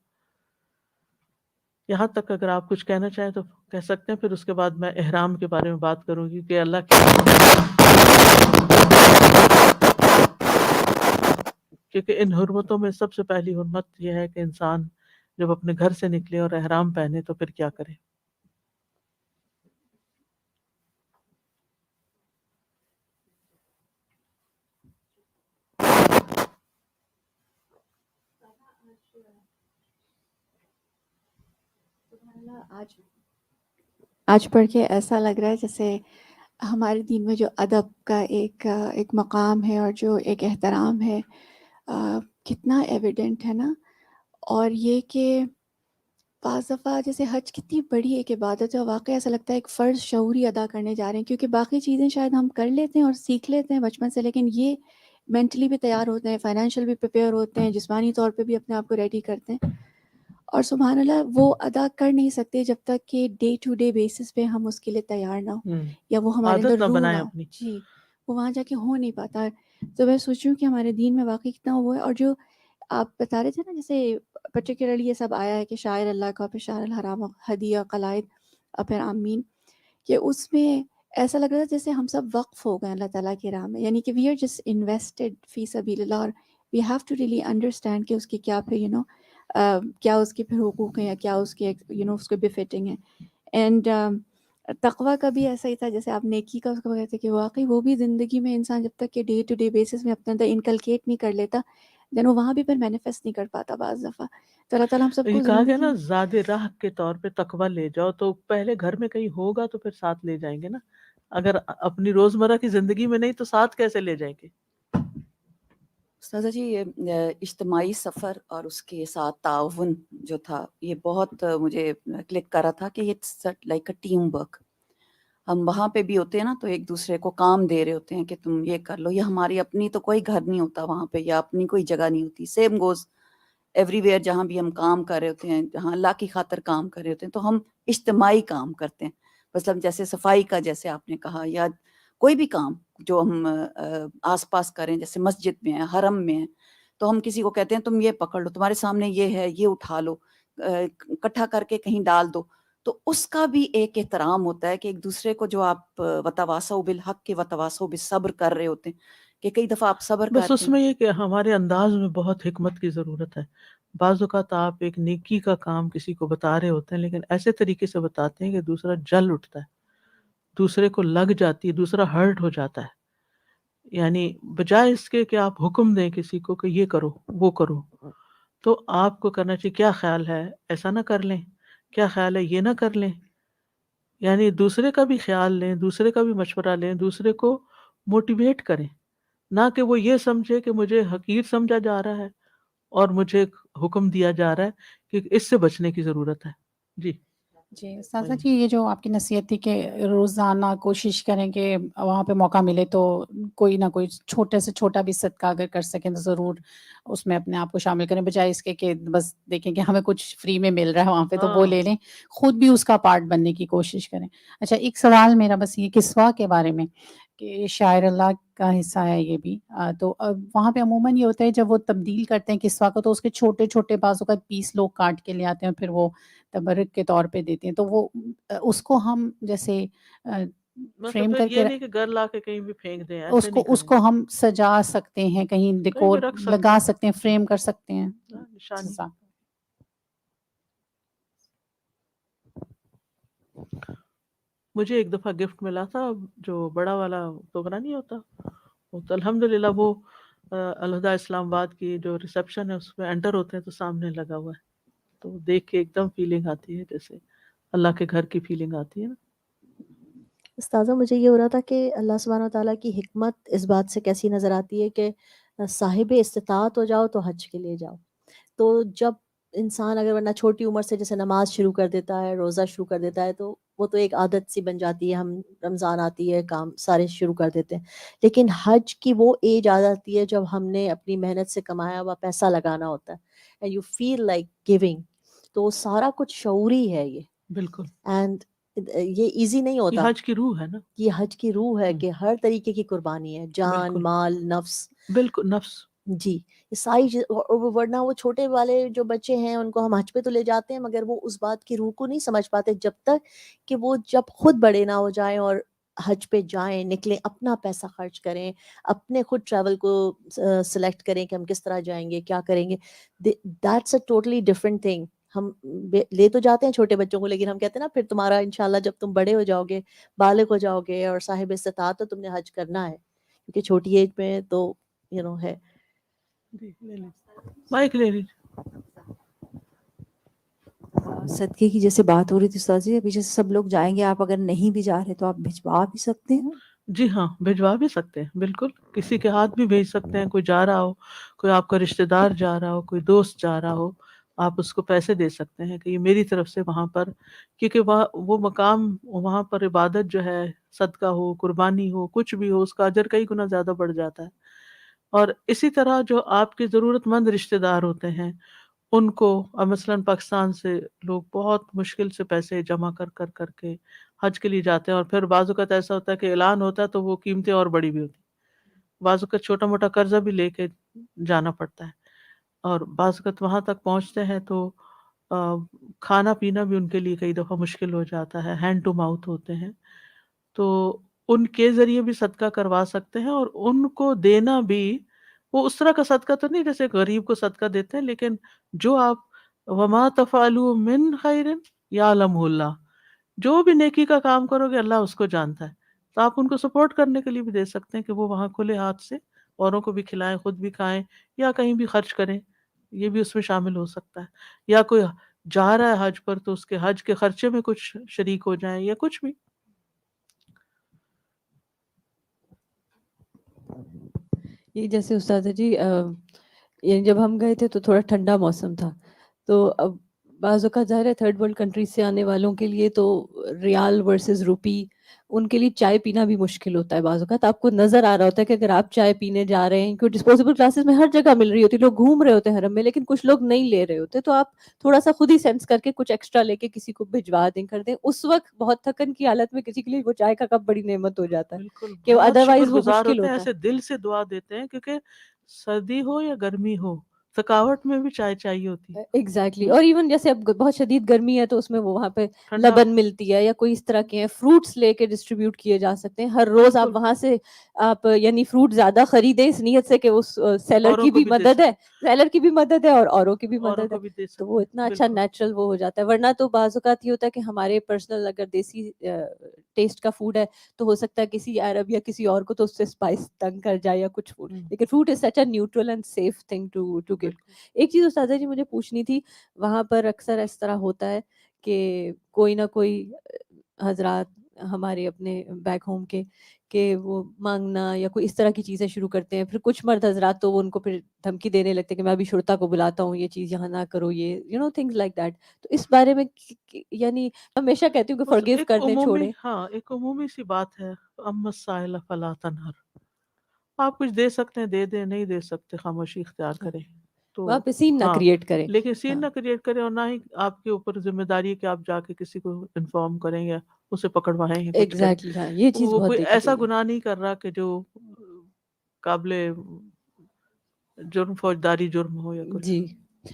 یہاں تک اگر آپ کچھ کہنا چاہیں تو کہہ سکتے ہیں، پھر اس کے بعد میں احرام کے بارے میں بات کروں گی کہ اللہ کی، کیونکہ ان حرمتوں میں سب سے پہلی حرمت یہ ہے کہ انسان جب اپنے گھر سے نکلے اور احرام پہنے تو پھر کیا کرے. آج پڑھ کے ایسا لگ رہا ہے جیسے ہمارے دین میں جو ادب کا ایک مقام ہے اور جو ایک احترام ہے کتنا ایویڈنٹ ہے نا. اور یہ کہ بعض دفعہ جیسے حج کتنی بڑی ایک عبادت ہے، واقعی ایسا لگتا ہے ایک فرض شعوری ادا کرنے جا رہے ہیں، کیونکہ باقی چیزیں شاید ہم کر لیتے ہیں اور سیکھ لیتے ہیں بچپن سے، لیکن یہ مینٹلی بھی تیار ہوتے ہیں، فائنینشیل بھی پریپیئر ہوتے ہیں، جسمانی طور پہ بھی اپنے آپ کو ریڈی کرتے ہیں. اور سبحان اللہ وہ ادا کر نہیں سکتے جب تک کہ ڈے ٹو ڈے بیسس پہ ہم اس کے لیے تیار نہ ہوں، یا وہ ہمارے عادت اندر نہ روح نہ بنائیں ہو. اپنی. جی وہ وہاں جا کے ہو نہیں پاتا. تو میں سوچ رہی ہوں کہ ہمارے دین میں واقعی کتنا وہ ہے. اور جو آپ بتا رہے تھے نا، جیسے پرٹیکولرلی یہ سب آیا ہے کہ شاعر اللہ کا، پھر شاعر الحرام، ہدیہ، قلائد، اور پھر آمین، کہ اس میں ایسا لگ رہا ہے جیسے ہم سب وقف ہو گئے اللہ تعالیٰ کی راہ میں، یعنی کہ وی آر جسٹ انویسٹڈ فی سبیل اللہ. اور we have to really understand کہ اس کی کیا پھر کیا اس کے پھر حقوق ہیں، یا کیا اس کے اس کو بفٹنگ ہے. اینڈ تقویٰ کا بھی ایسا ہی تھا، جیسے آپ نیکی کا اس کو کہتے کہ واقعی وہ بھی زندگی میں انسان جب تک کہ ڈے ٹو ڈے بیسس میں اپنے اندر انکلکیٹ نہیں کر لیتا، دین وہ وہاں بھی پھر مینیفیسٹ نہیں کر پاتا بعض دفعہ. تو اللہ تعالیٰ ہم سب یہ کو کہا گیا زندگی نا میں زاد راہ کے طور پہ تقویٰ لے جاؤ، تو پہلے گھر میں کہیں ہوگا تو پھر ساتھ لے جائیں گے نا. اگر اپنی روزمرہ کی زندگی میں نہیں تو ساتھ کیسے لے جائیں گے؟ استاذہ جی، یہ اجتماعی سفر اور اس کے ساتھ تعاون جو تھا، یہ بہت مجھے کلک کرا تھا کہ it's like a team work. ہم وہاں پہ بھی ہوتے ہیں نا تو ایک دوسرے کو کام دے رہے ہوتے ہیں کہ تم یہ کر لو. یہ ہماری اپنی تو کوئی گھر نہیں ہوتا وہاں پہ، یا اپنی کوئی جگہ نہیں ہوتی. سیم گوز ایوری ویئر، جہاں بھی ہم کام کر رہے ہوتے ہیں، جہاں اللہ کی خاطر کام کر رہے ہوتے ہیں، تو ہم اجتماعی کام کرتے ہیں. مثلاً جیسے صفائی کا، جیسے آپ نے کہا، یا کوئی بھی کام جو ہم آس پاس کریں، جیسے مسجد میں ہیں، حرم میں ہیں، تو ہم کسی کو کہتے ہیں تم یہ پکڑ لو، تمہارے سامنے یہ ہے، یہ اٹھا لو، اکٹھا کر کے کہیں ڈال دو. تو اس کا بھی ایک احترام ہوتا ہے کہ ایک دوسرے کو، جو آپ وتواصوا بالحق کے وتواصوا بالصبر کر رہے ہوتے ہیں، کہ کئی دفعہ آپ صبر بس کرتے اس ہیں. میں یہ کہ ہمارے انداز میں بہت حکمت کی ضرورت ہے. بعض اوقات آپ ایک نیکی کا کام کسی کو بتا رہے ہوتے ہیں، لیکن ایسے طریقے سے بتاتے ہیں کہ دوسرا جل اٹھتا ہے، دوسرے کو لگ جاتی ہے، دوسرا ہرٹ ہو جاتا ہے. یعنی بجائے اس کے کہ آپ حکم دیں کسی کو کہ یہ کرو وہ کرو، تو آپ کو کرنا چاہیے کیا خیال ہے ایسا نہ کر لیں، کیا خیال ہے یہ نہ کر لیں. یعنی دوسرے کا بھی خیال لیں، دوسرے کا بھی مشورہ لیں، دوسرے کو موٹیویٹ کریں، نہ کہ وہ یہ سمجھے کہ مجھے حقیر سمجھا جا رہا ہے اور مجھے حکم دیا جا رہا ہے کہ اس سے بچنے کی ضرورت ہے. جی جی استاذہ جی، یہ جو آپ کی نصیحت تھی کہ روزانہ کوشش کریں کہ وہاں پہ موقع ملے تو کوئی نہ کوئی چھوٹے سے چھوٹا بھی صدقہ اگر کر سکیں تو ضرور اس میں اپنے آپ کو شامل کریں، بجائے اس کے کہ بس دیکھیں کہ ہمیں کچھ فری میں مل رہا ہے وہاں پہ تو وہ لے لیں، خود بھی اس کا پارٹ بننے کی کوشش کریں. اچھا، ایک سوال میرا بس یہ کسوہ کے بارے میں، کہ شاعر اللہ کا حصہ ہے یہ بھی، تو وہاں پہ عموماً یہ ہوتا ہے جب وہ تبدیل کرتے ہیں کسوہ کو تو اس کے چھوٹے چھوٹے بازو کا پیس لوگ کاٹ کے لے آتے ہیں، پھر وہ تبرک کے طور پہ دیتے ہیں. تو وہ اس کو ہم جیسے مطلب فریم پھر کر یہ کے نہیں کہ گھر لا کے کہیں بھی پھینک دیں، ایسے نہیں اس کریں، کو ہم سجا سکتے ہیں، کہیں کہیں ڈیکور بھی رکھ سکتے لگا سکتے ہیں، فریم کر سکتے ہیں. ہیں، نشانی. جزاک. مجھے ایک دفعہ گفٹ ملا تھا، جو بڑا والا ٹوکرا نہیں ہوتا، وہ تو الحمدللہ وہ الہدیٰ اسلام آباد کی جو ریسپشن ہے اس میں انٹر ہوتے ہیں تو سامنے لگا ہوا ہے. تو دیکھ کے ایک دم فیلنگ آتی ہے جیسے اللہ کے گھر کی فیلنگ آتی ہے نا. استاذہ مجھے یہ ہو رہا تھا کہ اللہ سبحانہ وتعالیٰ کی حکمت اس بات سے کیسی نظر آتی ہے کہ صاحب استطاعت ہو جاؤ تو حج کے لیے جاؤ. تو جب انسان اگر ورنہ چھوٹی عمر سے جیسے نماز شروع کر دیتا ہے، روزہ شروع کر دیتا ہے، تو وہ تو ایک عادت سی بن جاتی ہے، ہم رمضان آتی ہے کام سارے شروع کر دیتے ہیں. لیکن حج کی وہ ایج آ جاتی ہے جب ہم نے اپنی محنت سے کمایا ہوا پیسہ لگانا ہوتا ہے، and you feel like giving. تو سارا کچھ شعوری ہے یہ، بالکل اینڈ یہ ایزی نہیں یہ ہوتا. حج کی روح ہے نا. یہ حج کی روح ہے کہ ہر طریقے کی قربانی ہے، جان، بالکل مال، نفس. بالکل نفس. جی یہ ساری ورنہ وہ چھوٹے والے جو بچے ہیں ان کو ہم حج پہ تو لے جاتے ہیں، مگر وہ اس بات کی روح کو نہیں سمجھ پاتے جب تک کہ وہ جب خود بڑے نہ ہو جائیں اور حج پہ جائیں، نکلیں، اپنا پیسہ خرچ کریں، اپنے خود ٹریول کو سلیکٹ کریں کہ ہم کس طرح جائیں گے، کیا کریں گے. That's a totally different thing. ہم لے تو جاتے ہیں چھوٹے بچوں کو، لیکن ہم کہتے ہیں نا پھر تمہارا انشاءاللہ جب تم بڑے ہو جاؤ گے، بالغ ہو جاؤ گے اور صاحب استطاعت تو تم نے حج کرنا ہے، کیونکہ چھوٹی ایج میں تو ہے. جی لے لیجیے مائک لے لیجیے. صدقے کی جیسے بات ہو رہی تھی استاد جی، ابھی جیسے سب لوگ جائیں گے، آپ اگر نہیں بھی جا رہے تو آپ بھجوا بھی سکتے ہیں. جی ہاں بھجوا بھی سکتے ہیں، بالکل کسی کے ہاتھ بھی بھیج سکتے ہیں. کوئی جا رہا ہو، کوئی آپ کا رشتہ دار جا رہا ہو، کوئی دوست جا رہا ہو، آپ اس کو پیسے دے سکتے ہیں کہ یہ میری طرف سے وہاں پر، کیونکہ وہ مقام وہاں پر عبادت جو ہے، صدقہ ہو، قربانی ہو، کچھ بھی ہو، اس کا اجر کئی گنا زیادہ بڑھ جاتا ہے. اور اسی طرح جو آپ کے ضرورت مند رشتہ دار ہوتے ہیں ان کو، مثلاً پاکستان سے لوگ بہت مشکل سے پیسے جمع کر کے حج کے لیے جاتے ہیں، اور پھر بعض اوقات ایسا ہوتا ہے کہ اعلان ہوتا ہے تو وہ قیمتیں اور بڑی بھی ہوتی ہیں. بعض اوقات چھوٹا موٹا قرضہ بھی لے کے جانا پڑتا ہے، اور بعض اوقات وہاں تک پہنچتے ہیں تو کھانا پینا بھی ان کے لیے کئی دفعہ مشکل ہو جاتا ہے، ہینڈ ٹو ماؤتھ ہوتے ہیں. تو ان کے ذریعے بھی صدقہ کروا سکتے ہیں، اور ان کو دینا بھی وہ اس طرح کا صدقہ تو نہیں جیسے غریب کو صدقہ دیتے ہیں، لیکن جو آپ وما تفعلوا من خیر یعلمہ اللہ، جو بھی نیکی کا کام کرو گے اللہ اس کو جانتا ہے. تو آپ ان کو سپورٹ کرنے کے لیے بھی دے سکتے ہیں کہ وہ وہاں کھلے ہاتھ سے اوروں کو بھی کھلائیں، خود بھی کھائیں، یا کہیں بھی خرچ کریں، یہ بھی اس میں شامل ہو سکتا ہے. یا کوئی جا رہا ہے حج پر تو اس کے حج کے خرچے میں کچھ شریک ہو جائیں، یا کچھ بھی. یہ جیسے استاد جی یہ جب ہم گئے تھے تو تھوڑا ٹھنڈا موسم تھا، تو اب بعض اوقات ظاہر ہے تھرڈ ورلڈ کنٹریز سے آنے والوں کے لیے تو ریال ورسز روپی، ان کے لیے چائے پینا بھی مشکل ہوتا ہے. بعض اوقات آپ کو نظر آ رہا ہوتا ہے کہ اگر آپ چائے پینے جا رہے ہیں، کیونکہ ڈسپوزیبل گلاسز میں ہر جگہ مل رہی ہوتی، لوگ گھوم رہے ہوتے ہیں حرم میں، لیکن کچھ لوگ نہیں لے رہے ہوتے، تو آپ تھوڑا سا خود ہی سینس کر کے کچھ ایکسٹرا لے کے کسی کو بھجوا دیں، کر دیں. اس وقت بہت تھکن کی حالت میں کسی کے لیے وہ چائے کا کپ بڑی نعمت ہو جاتا ہے، بالکل کہ بہت ادروائز شکر وہ گزار مشکل ہوتے ہیں، ہوتا ہے. ایسے دل سے دعا دیتے ہیں، کیونکہ سردی ہو یا گرمی ہو، تھکاوٹ میں بھی چائے چاہیے ہوتی ہے. ایگزیکٹلی. اور ایون جیسے اب بہت شدید گرمی ہے تو اس میں وہ وہاں پہ ٹھنڈا لبن ملتی ہے یا کوئی اس طرح کے ہیں، فروٹس لے کے ڈسٹریبیوٹ کیے جا سکتے ہیں. ہر روز آپ بالکل وہاں سے آپ یعنی فروٹ زیادہ خریدیں اس نیت سے کہ اس سیلر اوروں کی کو بھی بھی دے مدد ہے، سکیں، سیلر کی بھی مدد ہے اور اوروں کی بھی اوروں مدد ہے. کو بھی دے تو وہ سکتے اتنا ہیں. اچھا بالکل نیچرل وہ ہو جاتا ہے. ورنہ تو بعض اوقات یہ ہوتا ہے کہ ہمارے پرسنل اگر دیسی ٹیسٹ کا فوڈ ہے تو ہو سکتا ہے کسی عرب یا کسی اور کو تو اس سے اسپائس تنگ کر جائے یا کچھ فوڈ، لیکن fruit is such a neutral and safe thing to give. بالکل. ایک چیز استاذہ جی مجھے پوچھنی تھی، وہاں پر اکثر اس طرح ہوتا ہے کہ کوئی نہ کوئی حضرات ہمارے اپنے بیک ہوم کے کہ وہ مانگنا یا کوئی اس طرح کی چیزیں شروع کرتے ہیں. پھر کچھ مرد حضرات تو وہ ان کو پھر دھمکی دینے لگتے ہیں کہ میں ابھی شرطا کو بلاتا ہوں، یہ چیز یہاں نہ کرو، یہ تھنگز لائک دیٹ. تو اس بارے میں یعنی ہمیشہ کہتی ہوں کہ بس فارگیو ایک کر دیں، عمومی، چھوڑیں. ہاں ایک عمومی سی بات ہے، اما السائل فلا تنہر. آپ کچھ دے سکتے ہیں دے دیں، نہیں دے سکتے خاموشی اختیار کریں. تو وہاں پہ سین نہ ہاں، کریٹ کریں. لیکن سین ہاں نہ کریٹ کریں، اور نہ ہی آپ کے اوپر ذمہ داری ہے کہ آپ جا کے کسی کو انفارم کریں یا اسے پکڑوائیں یا کچھ کریں. ایگزیکٹلی. ہاں یہ چیز وہ بہت کوئی دیکھی ایسا گئی ہے. گناہ نہیں کر رہا کہ جو قابل جرم، فوجداری جرم ہو یا کچھ. جی.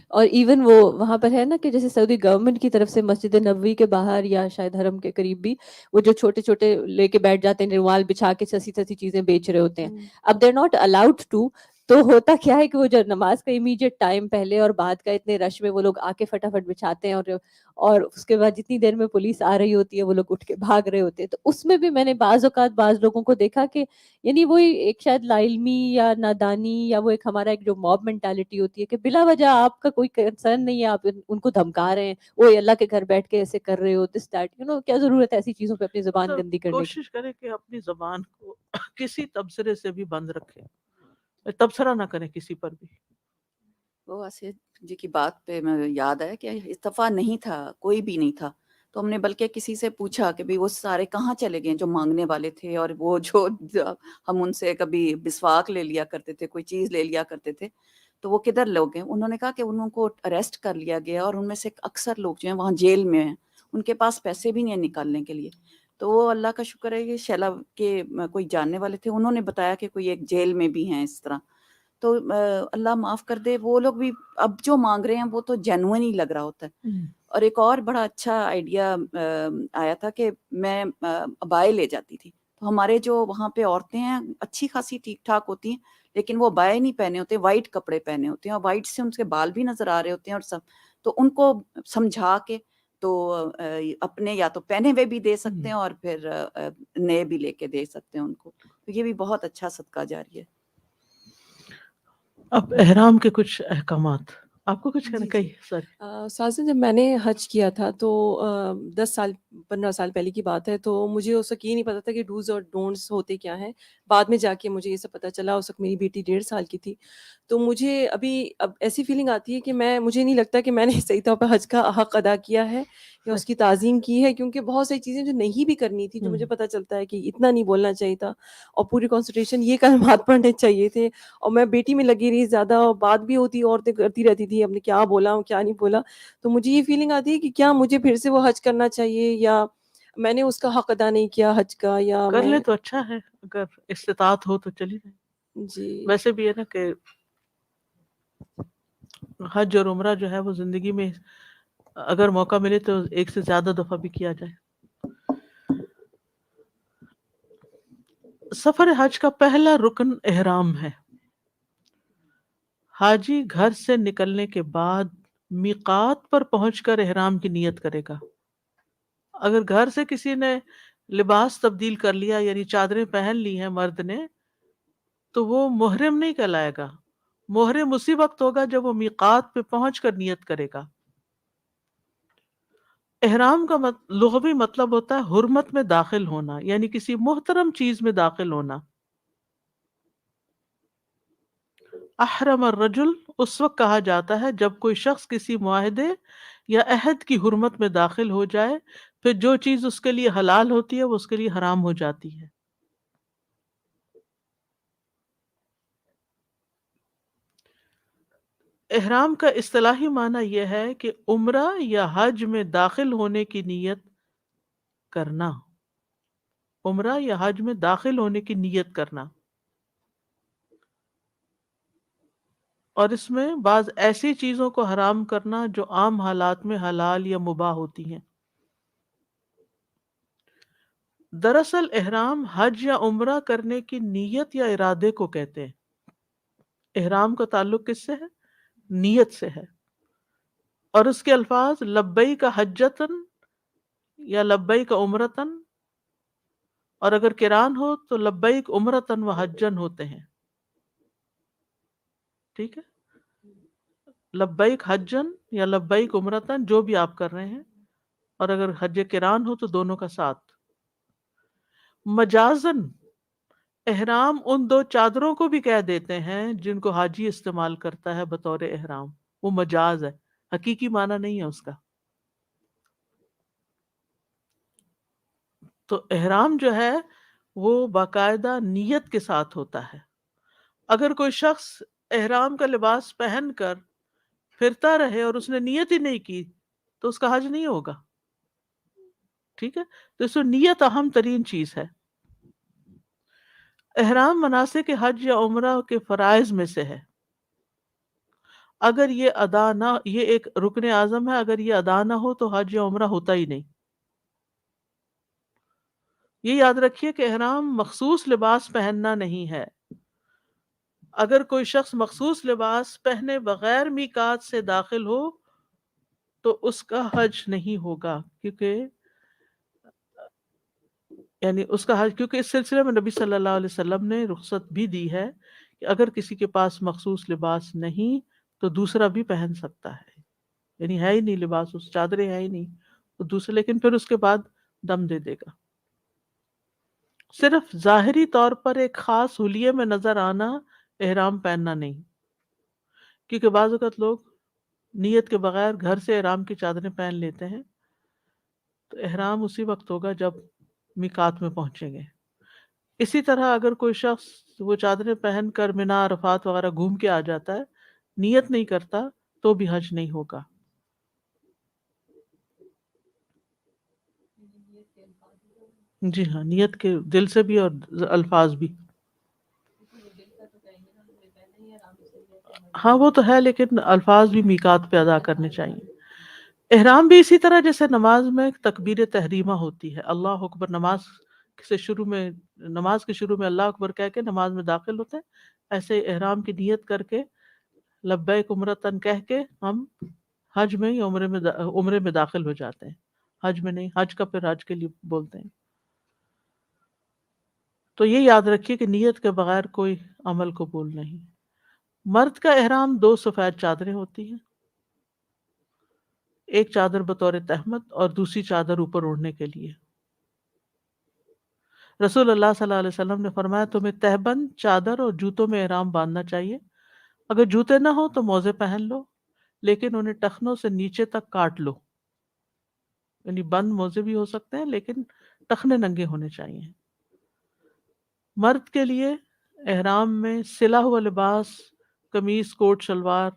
اور ایون وہ وہاں پر ہے نا کہ جیسے سعودی گورنمنٹ کی طرف سے مسجد نبوی کے باہر یا شاید حرم کے قریب بھی وہ جو چھوٹے چھوٹے لے کے بیٹھ جاتے ہیں، رومال بچھا کے سسی سسی چیزیں بیچ رہے ہوتے ہیں. اب they are not allowed to, تو ہوتا کیا ہے کہ وہ جو نماز کا امیڈیٹ ٹائم پہلے اور بعد کا اتنے رش میں وہ لوگ آ کے فٹافٹ بچھاتے ہیں، اور اس کے بعد جتنی دیر میں پولیس آ رہی ہوتی ہے وہ لوگ اٹھ کے بھاگ رہے ہوتے ہیں. تو اس میں بھی میں نے بعض اوقات بعض لوگوں کو دیکھا کہ یعنی وہی ایک شاید لا علمی یا نادانی یا وہ ایک ہمارا ایک جو موب مینٹالٹی ہوتی ہے کہ بلا وجہ آپ کا کوئی کنسرن نہیں ہے، آپ ان کو دھمکا رہے ہیں، وہ اللہ کے گھر بیٹھ کے ایسے کر رہے ہو دس دیٹ، کیا ضرورت ہے ایسی چیزوں پہ اپنی زبان مطلب گندی کرنے کی. کوشش کریں کہ اپنی زبان کو کسی تبصرے سے بھی بند رکھیں، تبصرہ نہ کریں کسی پر بھی. وہ آصف جی کی بات پہ میں یاد آیا کہ استعفیٰ نہیں تھا، کوئی بھی نہیں تھا، تو ہم نے بلکہ کسی سے پوچھا کہ وہ سارے کہاں چلے گئے جو مانگنے والے تھے، اور وہ جو ہم ان سے کبھی مسواک لے لیا کرتے تھے، کوئی چیز لے لیا کرتے تھے، تو وہ کدھر لوگ ہیں؟ انہوں نے کہا کہ انہوں کو اریسٹ کر لیا گیا، اور ان میں سے اکثر لوگ جو ہیں وہاں جیل میں ہیں، ان کے پاس پیسے بھی نہیں ہیں نکالنے کے لیے. تو وہ اللہ کا شکر ہے کہ شیلا کے کوئی جاننے والے تھے، انہوں نے بتایا کہ کوئی ایک جیل میں بھی ہیں اس طرح. تو اللہ معاف کر دے، وہ لوگ بھی اب جو مانگ رہے ہیں وہ تو جینوئن ہی لگ رہا ہوتا ہے. اور ایک اور بڑا اچھا آئیڈیا آیا تھا کہ میں ابائے لے جاتی تھی، تو ہمارے جو وہاں پہ عورتیں ہیں اچھی خاصی ٹھیک ٹھاک ہوتی ہیں، لیکن وہ ابائے نہیں پہنے ہوتے، وائٹ کپڑے پہنے ہوتے ہیں، اور وائٹ سے ان کے بال بھی نظر آ رہے ہوتے ہیں اور سب. تو ان کو سمجھا کے تو اپنے یا تو پہنے ہوئے بھی دے سکتے ہیں اور پھر نئے بھی لے کے دے سکتے ہیں ان کو. تو یہ بھی بہت اچھا صدقہ جاری ہے. اب احرام کے کچھ احکامات آپ کو کچھ کہنا جی کہیے سر. سازن، جب میں نے حج کیا تھا تو 10 سال 15 سال پہلے کی بات ہے، تو مجھے اس وقت یہ نہیں پتا تھا کہ ڈوز اور ڈونٹس ہوتے کیا ہیں. بعد میں جا کے مجھے یہ سب پتہ چلا. اس وقت میری بیٹی 1.5 سال کی تھی. تو مجھے اب ایسی فیلنگ آتی ہے کہ مجھے نہیں لگتا کہ میں نے صحیح طور پہ حج کا حق ادا کیا ہے یا اس کی تعظیم کی ہے، کیونکہ بہت ساری چیزیں جو نہیں بھی کرنی تھی، جو مجھے پتہ چلتا ہے کہ اتنا نہیں بولنا چاہیے تھا، اور پوری کنسنٹریشن یہ کلمات پڑھنے چاہیے تھے، اور میں بیٹی میں لگی رہی زیادہ، اور بات بھی ہوتی عورتیں کرتی رہتی تھی اب نے کیا بولا کیا نہیں بولا. تو مجھے یہ فیلنگ آتی ہے کہ کیا مجھے پھر سے وہ حج کرنا چاہیے، یا میں نے اس کا حق ادا نہیں کیا حج کا، یا کر میں لیں تو اچھا ہے، اگر استطاعت ہو تو چلی جائیں. جی ویسے بھی ہے نا کہ حج اور عمرہ جو ہے وہ زندگی میں اگر موقع ملے تو ایک سے زیادہ دفعہ بھی کیا جائے. سفر حج کا پہلا رکن احرام ہے. حاجی گھر سے نکلنے کے بعد میقات پر پہنچ کر احرام کی نیت کرے گا. اگر گھر سے کسی نے لباس تبدیل کر لیا، یعنی چادریں پہن لی ہیں مرد نے، تو وہ محرم نہیں کہلائے گا. محرم اسی وقت ہوگا جب وہ میقات پہ پہنچ کر نیت کرے گا. احرام کا لغوی مطلب ہوتا ہے حرمت میں داخل ہونا، یعنی کسی محترم چیز میں داخل ہونا. احرم الرجل اس وقت کہا جاتا ہے جب کوئی شخص کسی معاہدے یا عہد کی حرمت میں داخل ہو جائے، پھر جو چیز اس کے لیے حلال ہوتی ہے وہ اس کے لیے حرام ہو جاتی ہے. احرام کا اصطلاحی معنی یہ ہے کہ عمرہ یا حج میں داخل ہونے کی نیت کرنا. عمرہ یا حج میں داخل ہونے کی نیت کرنا. اور اس میں بعض ایسی چیزوں کو حرام کرنا جو عام حالات میں حلال یا مباح ہوتی ہیں. دراصل احرام حج یا عمرہ کرنے کی نیت یا ارادے کو کہتے ہیں. احرام کا تعلق کس سے ہے؟ نیت سے ہے. اور اس کے الفاظ لبیک حجتن یا لبیک عمرتن، اور اگر قران ہو تو لبیک عمرتن و حجن ہوتے ہیں. ٹھیک ہے، لبیک حجن یا لبیک عمرتن جو بھی آپ کر رہے ہیں، اور اگر حج قران ہو تو دونوں کا ساتھ. مجازن احرام ان 2 چادروں کو بھی کہہ دیتے ہیں جن کو حاجی استعمال کرتا ہے بطور احرام. وہ مجاز ہے، حقیقی معنی نہیں ہے اس کا. تو احرام جو ہے وہ باقاعدہ نیت کے ساتھ ہوتا ہے. اگر کوئی شخص احرام کا لباس پہن کر پھرتا رہے اور اس نے نیت ہی نہیں کی تو اس کا حج نہیں ہوگا. ٹھیک ہے، تو اس میں نیت اہم ترین چیز ہے. احرام مناسک حج یا عمرہ کے فرائض میں سے ہے. اگر یہ ادا نہ، یہ ایک رکن اعظم ہے، اگر یہ ادا نہ ہو تو حج یا عمرہ ہوتا ہی نہیں. یہ یاد رکھیے کہ احرام مخصوص لباس پہننا نہیں ہے. اگر کوئی شخص مخصوص لباس پہنے بغیر میقات سے داخل ہو تو اس کا حج نہیں ہوگا، کیونکہ اس کا حج، کیونکہ اس سلسلے میں نبی صلی اللہ علیہ وسلم نے رخصت بھی دی ہے کہ اگر کسی کے پاس مخصوص لباس نہیں تو دوسرا بھی پہن سکتا ہے، یعنی ہے ہی نہیں لباس، اس چادریں ہے ہی نہیں تو دوسرے، لیکن پھر اس کے بعد دم دے دے گا۔ صرف ظاہری طور پر ایک خاص حلیے میں نظر آنا احرام پہننا نہیں، کیونکہ بعض اوقات لوگ نیت کے بغیر گھر سے احرام کی چادریں پہن لیتے ہیں، تو احرام اسی وقت ہوگا جب میقات میں پہنچیں گے۔ اسی طرح اگر کوئی شخص وہ چادریں پہن کر مینا، عرفات وغیرہ گھوم کے آ جاتا ہے، نیت نہیں کرتا تو بھی حج نہیں ہوگا۔ جی ہاں، نیت کے دل سے بھی اور الفاظ بھی۔ ہاں وہ تو ہے، لیکن الفاظ بھی میقات پہ ادا کرنے چاہیے۔ احرام بھی اسی طرح جیسے نماز میں تکبیر تحریمہ ہوتی ہے، اللہ اکبر، نماز کے شروع میں اللہ اکبر کہہ کے نماز میں داخل ہوتے ہیں، ایسے احرام کی نیت کر کے لبیک عمرتن کہہ کے ہم حج میں یا عمرے میں داخل ہو جاتے ہیں، حج میں نہیں، حج کا پھر حج کے لیے بولتے ہیں۔ تو یہ یاد رکھیے کہ نیت کے بغیر کوئی عمل قبول نہیں۔ مرد کا احرام 2 سفید چادریں ہوتی ہیں، ایک چادر بطور تہمت اور دوسری چادر اوپر اوڑھنے کے لیے۔ رسول اللہ صلی اللہ علیہ وسلم نے فرمایا تمہیں تہبند، چادر اور جوتوں میں احرام باندھنا چاہیے، اگر جوتے نہ ہو تو موزے پہن لو، لیکن انہیں ٹخنوں سے نیچے تک کاٹ لو، یعنی بند موزے بھی ہو سکتے ہیں لیکن ٹخنے ننگے ہونے چاہیے۔ مرد کے لیے احرام میں سلا ہوا لباس، قمیص، کوٹ، شلوار،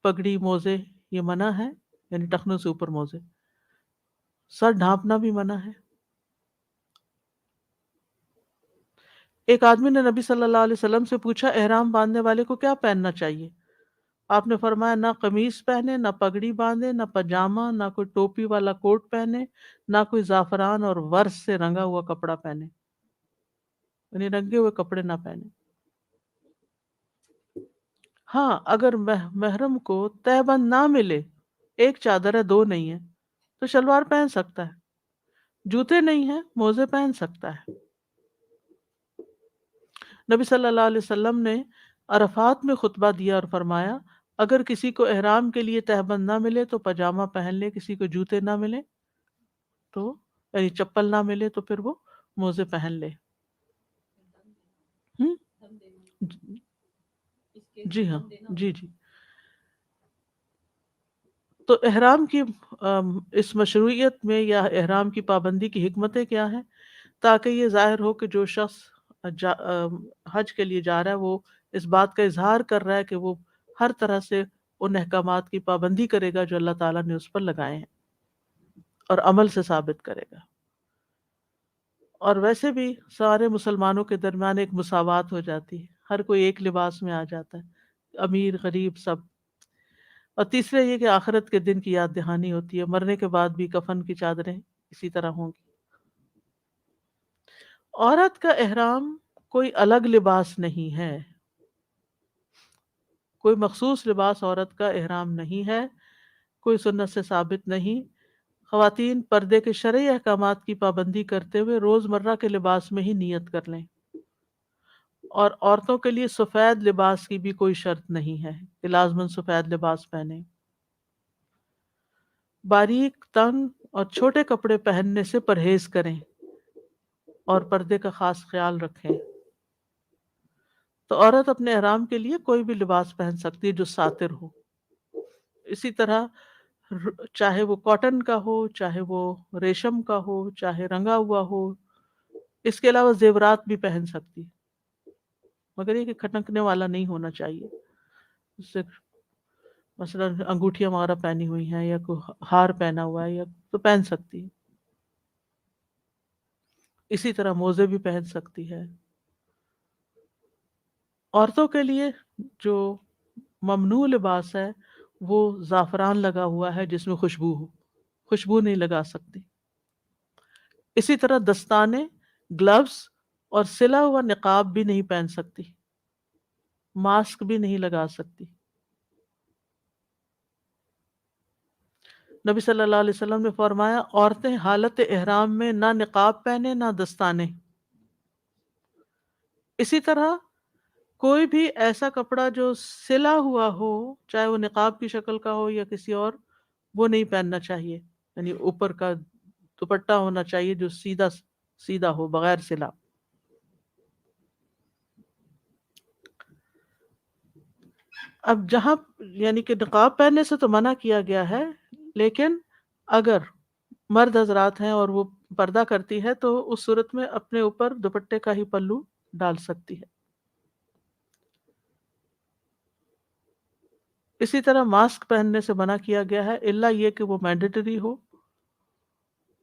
پگڑی، موزے یہ منع ہے، یعنی ٹخنوں سے اوپر موزے۔ سر ڈھانپنا بھی منع ہے۔ ایک آدمی نے نبی صلی اللہ علیہ وسلم سے پوچھا احرام باندھنے والے کو کیا پہننا چاہیے؟ آپ نے فرمایا نہ قمیص پہنے، نہ پگڑی باندھے، نہ پاجامہ، نہ کوئی ٹوپی والا کوٹ پہنے، نہ کوئی زعفران اور ورس سے رنگا ہوا کپڑا پہنے، یعنی رنگے ہوئے کپڑے نہ پہنے۔ ہاں اگر محرم کو تہبند نہ ملے، ایک چادر ہے 2 نہیں ہے، تو شلوار پہن سکتا ہے، جوتے نہیں ہیں، موزے پہن سکتا ہے۔ نبی صلی اللہ علیہ وسلم نے عرفات میں خطبہ دیا اور فرمایا اگر کسی کو احرام کے لیے تہبند نہ ملے تو پاجامہ پہن لے، کسی کو جوتے نہ ملے تو یعنی چپل نہ ملے تو پھر وہ موزے پہن لے۔ ہم؟ جی ہاں، جی جی۔ تو احرام کی اس مشروعیت میں یا احرام کی پابندی کی حکمتیں کیا ہیں؟ تاکہ یہ ظاہر ہو کہ جو شخص حج کے لیے جا رہا ہے وہ اس بات کا اظہار کر رہا ہے کہ وہ ہر طرح سے ان احکامات کی پابندی کرے گا جو اللہ تعالیٰ نے اس پر لگائے ہیں، اور عمل سے ثابت کرے گا۔ اور ویسے بھی سارے مسلمانوں کے درمیان ایک مساوات ہو جاتی ہے، ہر کوئی ایک لباس میں آ جاتا ہے، امیر غریب سب۔ اور تیسرے یہ کہ آخرت کے دن کی یاد دہانی ہوتی ہے، مرنے کے بعد بھی کفن کی چادریں اسی طرح ہوں گی۔ عورت کا احرام کوئی الگ لباس نہیں ہے، کوئی مخصوص لباس عورت کا احرام نہیں ہے، کوئی سنت سے ثابت نہیں۔ خواتین پردے کے شرعی احکامات کی پابندی کرتے ہوئے روزمرہ کے لباس میں ہی نیت کر لیں، اور عورتوں کے لیے سفید لباس کی بھی کوئی شرط نہیں ہے کہ لازماً سفید لباس پہنیں۔ باریک، تنگ اور چھوٹے کپڑے پہننے سے پرہیز کریں اور پردے کا خاص خیال رکھیں۔ تو عورت اپنے احرام کے لیے کوئی بھی لباس پہن سکتی ہے جو ساتر ہو، اسی طرح چاہے وہ کاٹن کا ہو، چاہے وہ ریشم کا ہو، چاہے رنگا ہوا ہو۔ اس کے علاوہ زیورات بھی پہن سکتی، مگر یہ کہ کھٹکنے والا نہیں ہونا چاہیے، اس سے مثلا انگوٹھیاں وغیرہ پہنی ہوئی ہیں یا کوئی ہار پہنا ہوا ہے یا تو پہن سکتی ہے۔ اسی طرح موزے بھی پہن سکتی ہے۔ عورتوں کے لیے جو ممنوع لباس ہے وہ زعفران لگا ہوا ہے جس میں خوشبو ہو، خوشبو نہیں لگا سکتی۔ اسی طرح دستانے، گلوز اور سلا ہوا نقاب بھی نہیں پہن سکتی۔ ماسک بھی نہیں لگا سکتی۔ نبی صلی اللہ علیہ وسلم نے فرمایا عورتیں حالت احرام میں نہ نقاب پہنے نہ دستانے۔ اسی طرح کوئی بھی ایسا کپڑا جو سلا ہوا ہو، چاہے وہ نقاب کی شکل کا ہو یا کسی اور، وہ نہیں پہننا چاہیے، یعنی اوپر کا دوپٹہ ہونا چاہیے جو سیدھا سیدھا ہو بغیر سلا۔ اب جہاں یعنی کہ نقاب پہننے سے تو منع کیا گیا ہے، لیکن اگر مرد حضرات ہیں اور وہ پردہ کرتی ہے تو اس صورت میں اپنے اوپر دوپٹے کا ہی پلو ڈال سکتی ہے۔ اسی طرح ماسک پہننے سے منع کیا گیا ہے، الا یہ کہ وہ مینڈیٹری ہو،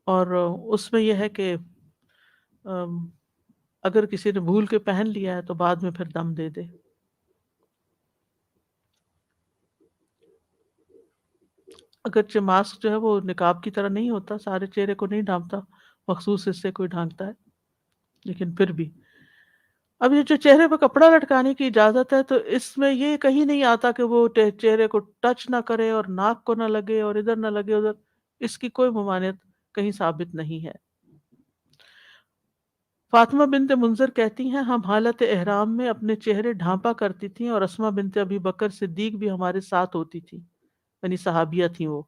اور اس میں یہ ہے کہ اگر کسی نے بھول کے پہن لیا ہے تو بعد میں پھر دم دے دے۔ اگرچہ ماسک جو ہے وہ نقاب کی طرح نہیں ہوتا، سارے چہرے کو نہیں ڈھانپتا، مخصوص حصے کو ہی ڈھانکتا ہے، لیکن پھر بھی اب یہ جو چہرے پہ کپڑا لٹکانے کی اجازت ہے تو اس میں یہ کہیں نہیں آتا کہ وہ چہرے کو ٹچ نہ کرے اور ناک کو نہ لگے اور ادھر نہ لگے ادھر، اس کی کوئی ممانعت کہیں ثابت نہیں ہے۔ فاطمہ بنت منذر کہتی ہیں ہم حالت احرام میں اپنے چہرے ڈھانپا کرتی تھیں، اور اسماء بنت ابی بکر صدیق بھی ہمارے ساتھ ہوتی تھی، یعنی صحابیہ تھیں وہ،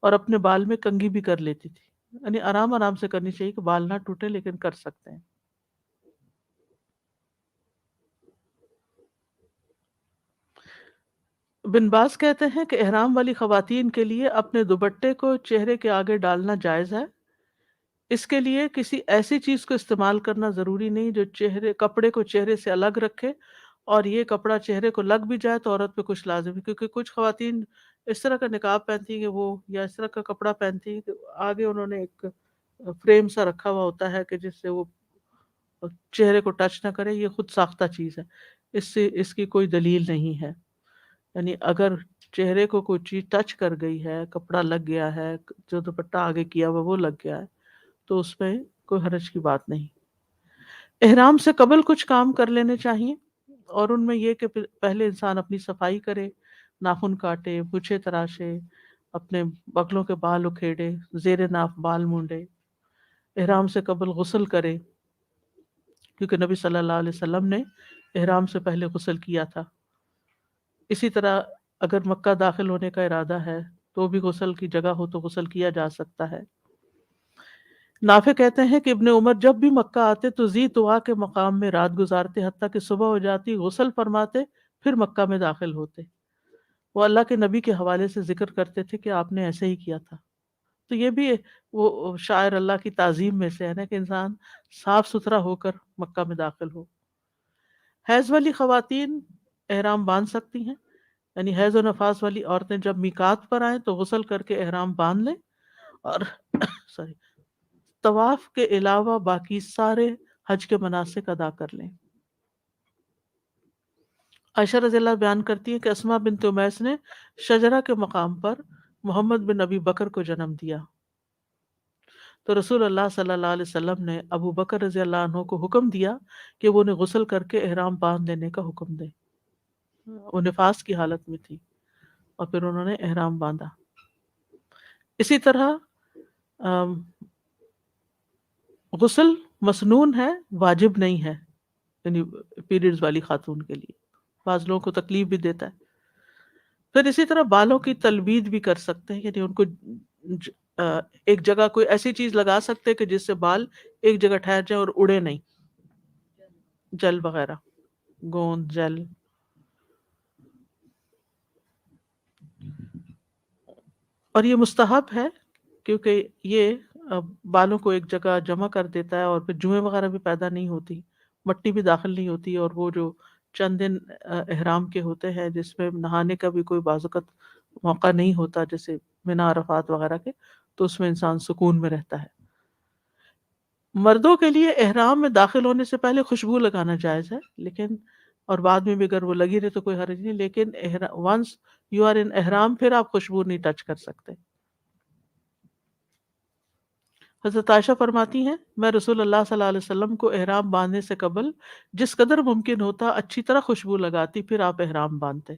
اور اپنے بال میں کنگھی بھی کر لیتی تھی، یعنی آرام آرام سے کرنی چاہیے کہ بال نہ ٹوٹے، لیکن کر سکتے ہیں۔ بن باز کہتے ہیں کہ احرام والی خواتین کے لیے اپنے دوپٹے کو چہرے کے آگے ڈالنا جائز ہے، اس کے لیے کسی ایسی چیز کو استعمال کرنا ضروری نہیں جو کپڑے کو چہرے سے الگ رکھے، اور یہ کپڑا چہرے کو لگ بھی جائے تو عورت پہ کچھ لازم ہے، کیونکہ کچھ خواتین اس طرح کا نقاب پہنتی ہیں کہ وہ یا اس طرح کا کپڑا پہنتی ہیں کہ آگے انہوں نے ایک فریم سا رکھا ہوا ہوتا ہے کہ جس سے وہ چہرے کو ٹچ نہ کرے، یہ خود ساختہ چیز ہے، اس کی کوئی دلیل نہیں ہے۔ یعنی اگر چہرے کو کوئی چیز ٹچ کر گئی ہے، کپڑا لگ گیا ہے، جو دوپٹہ آگے کیا ہوا وہ لگ گیا ہے، تو اس میں کوئی حرج کی بات نہیں۔ احرام سے قبل کچھ کام کر لینے چاہیے، اور ان میں یہ کہ پہلے انسان اپنی صفائی کرے، ناخن کاٹے، مچھے تراشے، اپنے بغلوں کے بال اکھیڑے، زیر ناف بال مونڈے، احرام سے قبل غسل کرے، کیونکہ نبی صلی اللہ علیہ وسلم نے احرام سے پہلے غسل کیا تھا۔ اسی طرح اگر مکہ داخل ہونے کا ارادہ ہے تو بھی غسل کی جگہ ہو تو غسل کیا جا سکتا ہے۔ نافع کہتے ہیں کہ ابن عمر جب بھی مکہ آتے تو ذی طوا کے مقام میں رات گزارتے، حتیٰ کہ صبح ہو جاتی، غسل فرماتے، پھر مکہ میں داخل ہوتے۔ وہ اللہ کے نبی کے حوالے سے ذکر کرتے تھے کہ آپ نے ایسے ہی کیا تھا۔ تو یہ بھی وہ شاعر اللہ کی تعظیم میں سے ہے نا کہ انسان صاف ستھرا ہو کر مکہ میں داخل ہو۔ حیض والی خواتین احرام باندھ سکتی ہیں، یعنی حیض و نفاس والی عورتیں جب میقات پر آئیں تو غسل کر کے احرام باندھ لیں، اور طواف کے علاوہ باقی سارے حج کے مناسک ادا کر لیں۔ عائشہ رضی اللہ بیان کرتی ہے کہ اسماء بنت امیس نے شجرہ کے مقام پر محمد بن ابی بکر کو جنم دیا، تو رسول اللہ صلی اللہ علیہ وسلم نے ابو بکر رضی اللہ عنہ کو حکم دیا کہ وہ انہیں غسل کر کے احرام باندھ لینے کا حکم دیں۔ وہ نفاس کی حالت میں تھی اور پھر انہوں نے احرام باندھا۔ اسی طرح غسل مسنون ہے، واجب نہیں ہے، یعنی پیریڈز والی خاتون کے لیے، بعض لوگوں کو تکلیف بھی دیتا ہے۔ پھر اسی طرح بالوں کی تلبید بھی کر سکتے ہیں، یعنی ان کو ایک جگہ کوئی ایسی چیز لگا سکتے ہیں کہ جس سے بال ایک جگہ ٹھہر جائیں اور اڑے نہیں، جل وغیرہ، گوند، جل۔ اور یہ مستحب ہے کیونکہ یہ بالوں کو ایک جگہ جمع کر دیتا ہے، اور پھر جوئیں وغیرہ بھی پیدا نہیں ہوتی، مٹی بھی داخل نہیں ہوتی، اور وہ جو چند دن احرام کے ہوتے ہیں جس میں نہانے کا بھی کوئی بعض اوقات موقع نہیں ہوتا، جیسے منا، عرفات وغیرہ کے، تو اس میں انسان سکون میں رہتا ہے۔ مردوں کے لیے احرام میں داخل ہونے سے پہلے خوشبو لگانا جائز ہے، لیکن اور بعد میں بھی اگر وہ لگی رہے تو کوئی حرج نہیں، لیکن ونس یو آر ان احرام پھر آپ خوشبو نہیں ٹچ کر سکتے۔ حضرت عائشہ فرماتی ہیں میں رسول اللہ صلی اللہ علیہ وسلم کو احرام باندھنے سے قبل جس قدر ممکن ہوتا اچھی طرح خوشبو لگاتی، پھر آپ احرام باندھتے۔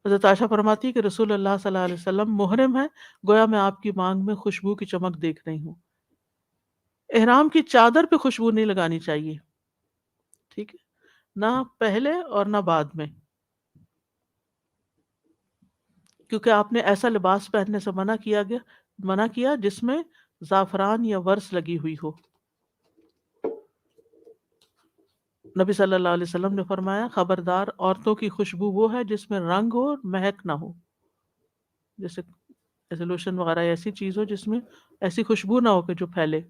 حضرت عائشہ فرماتی ہے کہ رسول اللہ صلی اللہ علیہ وسلم محرم ہے، گویا میں آپ کی مانگ میں خوشبو کی چمک دیکھ رہی ہوں۔ احرام کی چادر پہ خوشبو نہیں لگانی چاہیے، ٹھیک ہے، نہ پہلے اور نہ بعد میں، کیونکہ آپ نے ایسا لباس پہننے سے منع کیا جس میں زعفران یا ورس لگی ہوئی ہو۔ نبی صلی اللہ علیہ وسلم نے فرمایا خبردار، عورتوں کی خوشبو وہ ہے جس میں رنگ ہو اور مہک نہ ہو، جیسے لوشن وغیرہ ایسی چیز ہو جس میں ایسی خوشبو نہ ہو کہ جو پھیلے۔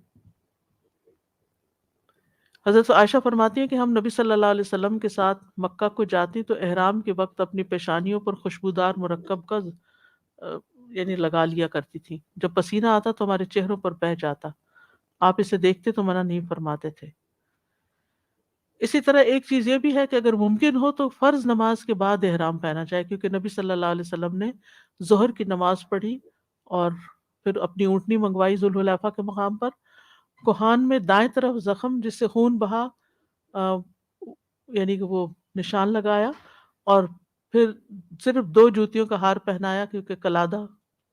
حضرت عائشہ فرماتی ہیں کہ ہم نبی صلی اللہ علیہ وسلم کے ساتھ مکہ کو جاتی تو احرام کے وقت اپنی پیشانیوں پر خوشبودار مرکب کا یعنی لگا لیا کرتی تھی، جب پسینہ آتا تو ہمارے چہروں پر بہہ جاتا، آپ اسے دیکھتے تو منع نہیں فرماتے تھے۔ اسی طرح ایک چیز یہ بھی ہے کہ اگر ممکن ہو تو فرض نماز کے بعد احرام پہنا جائے، کیونکہ نبی صلی اللہ علیہ وسلم نے ظہر کی نماز پڑھی اور پھر اپنی اونٹنی منگوائی ذوالحلیفہ کے مقام پر، کوہان میں دائیں طرف زخم جس سے خون بہا یعنی کہ وہ نشان لگایا، اور پھر صرف 2 جوتیوں کا ہار پہنایا کیونکہ قلادہ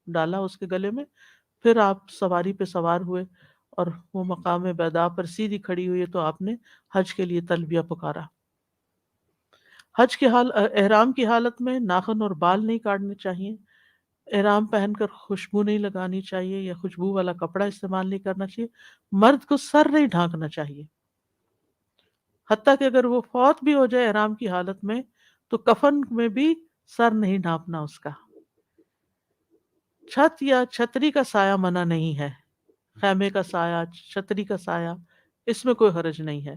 ڈالا اس کے گلے میں، پھر آپ سواری پہ سوار ہوئے اور وہ مقام بیضاء پر سیدھی کھڑی ہوئی تو آپ نے حج کے لیے تلبیہ پکارا۔ احرام کی حالت میں ناخن اور بال نہیں کاٹنے چاہیے، احرام پہن کر خوشبو نہیں لگانی چاہیے یا خوشبو والا کپڑا استعمال نہیں کرنا چاہیے، مرد کو سر نہیں ڈھانکنا چاہیے، حتیٰ کہ اگر وہ فوت بھی ہو جائے احرام کی حالت میں تو کفن میں بھی سر نہیں ڈھانپنا اس کا۔ چھت یا چھتری کا سایہ منع نہیں ہے، خیمے کا سایہ، چھتری کا سایہ، اس میں کوئی حرج نہیں ہے۔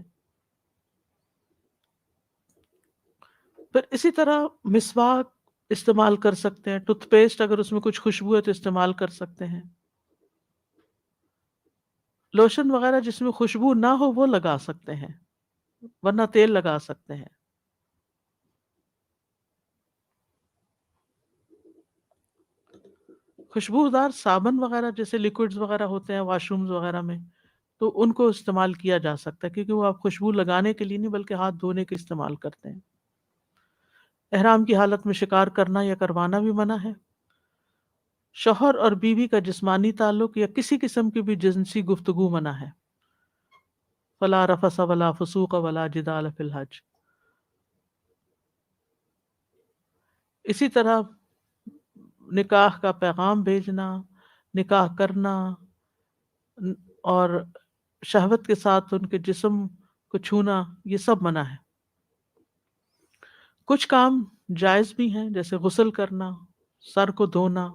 پھر اسی طرح مسواک استعمال کر سکتے ہیں، ٹوتھ پیسٹ اگر اس میں کچھ خوشبو ہے تو استعمال کر سکتے ہیں، لوشن وغیرہ جس میں خوشبو نہ ہو وہ لگا سکتے ہیں، ورنہ تیل لگا سکتے ہیں۔ خوشبودار صابن وغیرہ جیسے لیکوڈز وغیرہ ہوتے ہیں واش رومز وغیرہ میں، تو ان کو استعمال کیا جا سکتا ہے، کیونکہ وہ آپ خوشبو لگانے کے لیے نہیں بلکہ ہاتھ دھونے کے استعمال کرتے ہیں۔ احرام کی حالت میں شکار کرنا یا کروانا بھی منع ہے۔ شوہر اور بیوی کا جسمانی تعلق یا کسی قسم کی بھی جنسی گفتگو منع ہے۔ فلا رفث ولا فسوق ولا جدال فی الحج۔ اسی طرح نکاح کا پیغام بھیجنا، نکاح کرنا اور شہوت کے ساتھ ان کے جسم کو چھونا، یہ سب منع ہے۔ کچھ کام جائز بھی ہیں جیسے غسل کرنا، سر کو دھونا،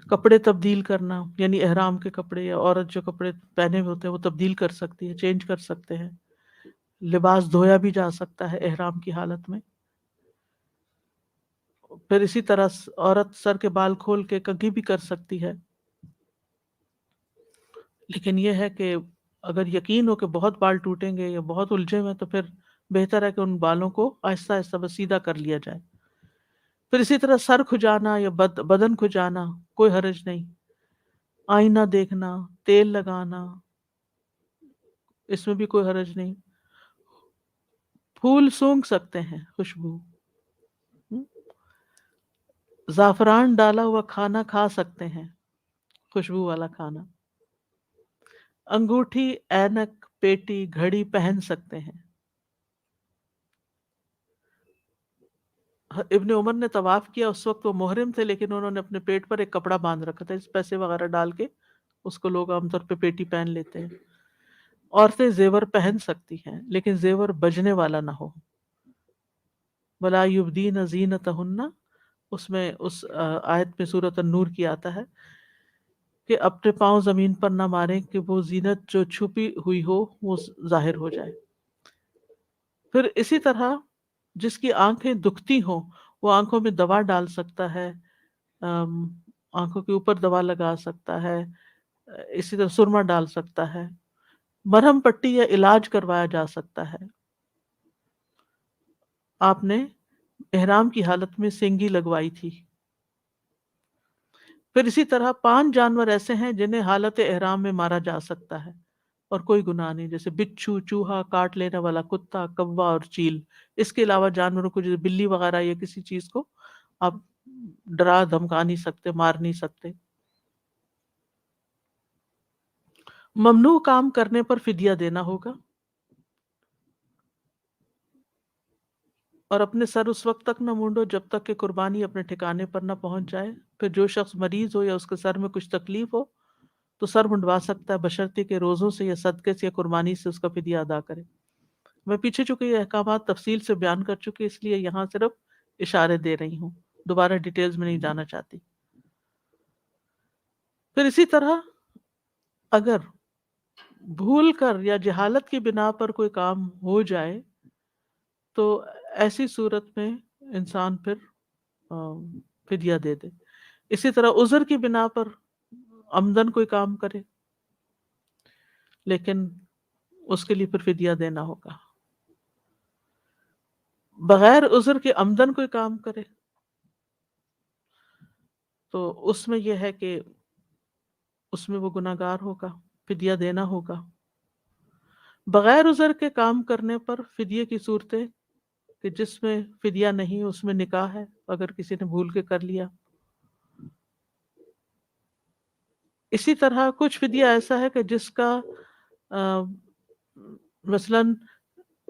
کپڑے تبدیل کرنا، یعنی احرام کے کپڑے یا عورت جو کپڑے پہنے ہوئے ہوتے ہیں وہ تبدیل کر سکتی ہے، چینج کر سکتے ہیں، لباس دھویا بھی جا سکتا ہے احرام کی حالت میں۔ پھر اسی طرح عورت سر کے بال کھول کے کنگھی بھی کر سکتی ہے، لیکن یہ ہے کہ اگر یقین ہو کہ بہت بال ٹوٹیں گے یا بہت الجھے ہوئے تو پھر بہتر ہے کہ ان بالوں کو آہستہ آہستہ بس سیدھا کر لیا جائے۔ پھر اسی طرح سر کھجانا یا بدن کھجانا کوئی حرج نہیں، آئینہ دیکھنا، تیل لگانا، اس میں بھی کوئی حرج نہیں، پھول سونگھ سکتے ہیں خوشبو، زعفران ڈالا ہوا کھانا کھا سکتے ہیں، خوشبو والا کھانا، انگوٹھی، اینک، پیٹی، گھڑی پہن سکتے ہیں۔ ابن عمر نے طواف کیا، اس وقت وہ محرم تھے لیکن انہوں نے اپنے پیٹ پر ایک کپڑا باندھ رکھا تھا، پیسے وغیرہ ڈال کے اس کو لوگ عام طور پہ پیٹی پہن لیتے ہیں۔ عورتیں زیور پہن سکتی ہیں لیکن زیور بجنے والا نہ ہو۔ وَلَا يُبْدِينَ زِينَتَهُنَّ، اس میں اس آیت میں سورۃ النور کی آتا ہے کہ اپنے پاؤں زمین پر نہ ماریں کہ وہ زینت جو چھپی ہوئی ہو وہ ظاہر ہو جائے۔ پھر اسی طرح جس کی آنکھیں دکھتی ہوں وہ آنکھوں میں دوا ڈال سکتا ہے، آنکھوں کے اوپر دوا لگا سکتا ہے، اسی طرح سرما ڈال سکتا ہے، مرہم پٹی یا علاج کروایا جا سکتا ہے۔ آپ نے احرام کی حالت میں سینگی لگوائی تھی، پھر اسی طرح 5 جانور ایسے ہیں جنہیں حالت احرام میں مارا جا سکتا ہے اور کوئی گناہ نہیں، جیسے بچھو، چوہا، کاٹ لینے والا کتا، کوا اور چیل۔ اس کے علاوہ جانوروں کو جیسے بلی وغیرہ یا کسی چیز کو آپ ڈرا دھمکا نہیں سکتے، مار نہیں سکتے۔ ممنوع کام کرنے پر فدیہ دینا ہوگا، اور اپنے سر اس وقت تک نہ مونڈو جب تک کہ قربانی اپنے ٹھکانے پر نہ پہنچ جائے۔ پھر جو شخص مریض ہو یا اس کے سر میں کچھ تکلیف ہو تو سر منڈوا سکتا ہے، بشرطے کہ روزوں سے یا صدقے سے یا قربانی سے اس کا فدیہ ادا کرے۔ میں پیچھے چونکہ یہ احکامات تفصیل سے بیان کر چکی، اس لیے یہاں صرف اشارے دے رہی ہوں، دوبارہ ڈیٹیلز میں نہیں جانا چاہتی۔ پھر اسی طرح اگر بھول کر یا جہالت کی بنا پر کوئی کام ہو جائے تو ایسی صورت میں انسان پھر فدیہ دے دے۔ اسی طرح عذر کی بنا پر عمدن کوئی کام کرے لیکن اس کے لیے پھر فدیہ دینا ہوگا۔ بغیر عذر کے عمدن کوئی کام کرے تو اس میں یہ ہے کہ اس میں وہ گناہگار ہوگا، فدیہ دینا ہوگا۔ بغیر عذر کے کام کرنے پر فدیے کی صورتیں کہ جس میں فدیہ نہیں، اس میں نکاح ہے، اگر کسی نے بھول کے کر لیا۔ اسی طرح کچھ فدیہ ایسا ہے کہ جس کا مثلاً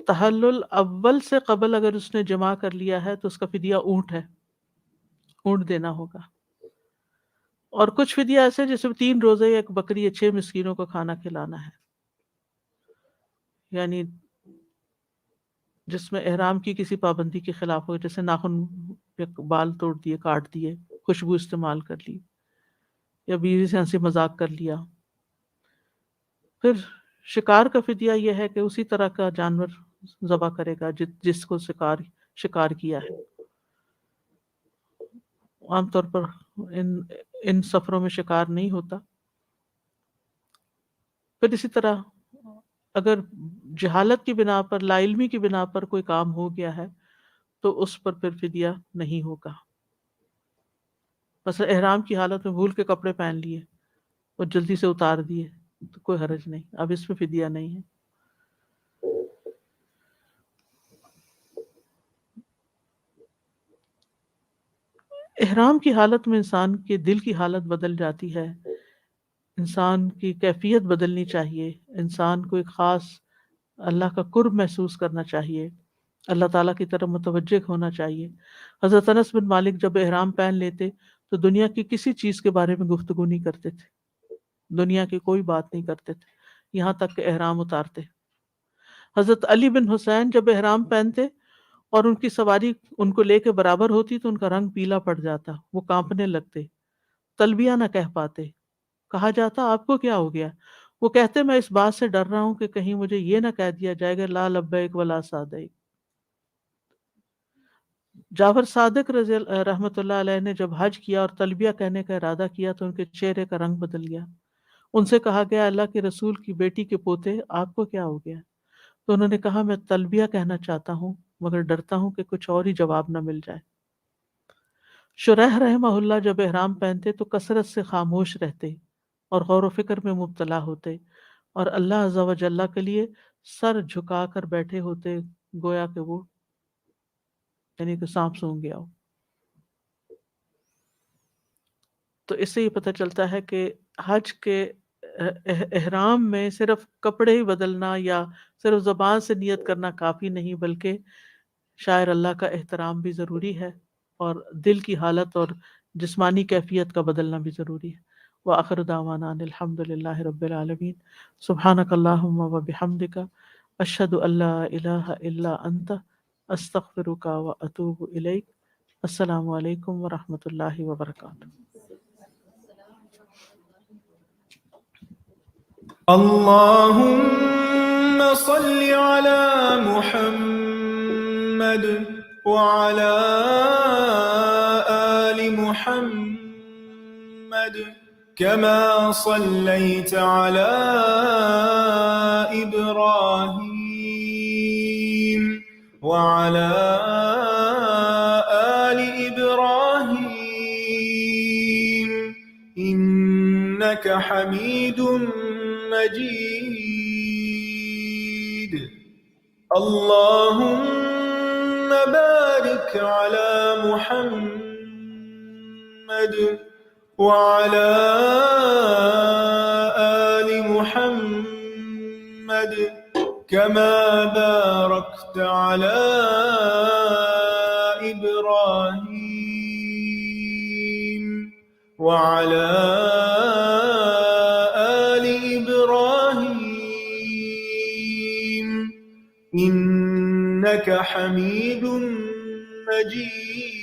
تحلل اول سے قبل اگر اس نے جمع کر لیا ہے تو اس کا فدیہ اونٹ ہے، اونٹ دینا ہوگا۔ اور کچھ فدیہ ایسے جیسے 3 روزے یا 1 بکری یا 6 مسکینوں کو کھانا کھلانا ہے، یعنی جس میں احرام کی کسی پابندی کے خلاف ہو، جیسے ناخن یا بال توڑ دیے، کاٹ دیے، خوشبو استعمال کر لی، یا بیوی سے ہنسی مذاق کر لیا۔ پھر شکار کا فدیہ یہ ہے کہ اسی طرح کا جانور ذبح کرے گا جس کو شکار کیا ہے۔ عام طور پر ان سفروں میں شکار نہیں ہوتا۔ پھر اسی طرح اگر جہالت کی بنا پر، لا علمی کی بنا پر کوئی کام ہو گیا ہے تو اس پر پھر فدیہ نہیں ہوگا۔ مثلا احرام کی حالت میں بھول کے کپڑے پہن لیے اور جلدی سے اتار دیے تو کوئی حرج نہیں، اب اس میں فدیہ نہیں ہے۔ احرام کی حالت میں انسان کے دل کی حالت بدل جاتی ہے، انسان کی کیفیت بدلنی چاہیے، انسان کو ایک خاص اللہ کا قرب محسوس کرنا چاہیے، اللہ تعالیٰ کی طرف متوجہ ہونا چاہیے۔ حضرت انس بن مالک جب احرام پہن لیتے تو دنیا کی کسی چیز کے بارے میں گفتگو نہیں کرتے تھے، دنیا کی کوئی بات نہیں کرتے تھے یہاں تک کہ احرام اتارتے۔ حضرت علی بن حسین جب احرام پہنتے اور ان کی سواری ان کو لے کے برابر ہوتی تو ان کا رنگ پیلا پڑ جاتا، وہ کانپنے لگتے، تلبیہ نہ کہہ پاتے۔ کہا جاتا آپ کو کیا ہو گیا؟ وہ کہتے میں اس بات سے ڈر رہا ہوں کہ کہیں مجھے یہ نہ کہہ دیا جائے گا لا لبیک ولا سعدیک۔ جعفر صادق رحمۃ اللہ علیہ نے جب حج کیا اور تلبیہ کہنے کا ارادہ کیا تو ان کے چہرے کا رنگ بدل گیا۔ ان سے کہا گیا اللہ کے رسول کی بیٹی کے پوتے آپ کو کیا ہو گیا؟ تو انہوں نے کہا میں تلبیہ کہنا چاہتا ہوں مگر ڈرتا ہوں کہ کچھ اور ہی جواب نہ مل جائے۔ شریح رحمہ اللہ جب احرام پہنتے تو کثرت سے خاموش رہتے اور غور و فکر میں مبتلا ہوتے اور اللہ عز و جل کے لیے سر جھکا کر بیٹھے ہوتے، گویا کہ وہ یعنی کہ سانپ سونگ گیا ہو۔ تو اس سے یہ پتہ چلتا ہے کہ حج کے احرام میں صرف کپڑے ہی بدلنا یا صرف زبان سے نیت کرنا کافی نہیں، بلکہ شاعر اللہ کا احترام بھی ضروری ہے اور دل کی حالت اور جسمانی کیفیت کا بدلنا بھی ضروری ہے۔ وآخر دعوانا ان الحمد للہ رب العالمین۔ سبحانک اللہم وبحمدک، اشہد ان لا الہ الا انت، استغفرک واتوب الیک۔ السلام علیکم ورحمۃ اللہ وبرکاتہ۔ اللهم صل على محمد وعلى آل محمد كما صليت على إبراهيم وعلى آل إبراهيم إنك حميد مجيد. اللهم بارك على محمد وعلى آل محمد كما باركت على إبراهيم وعلى آل إبراهيم إنك حميد مجيد.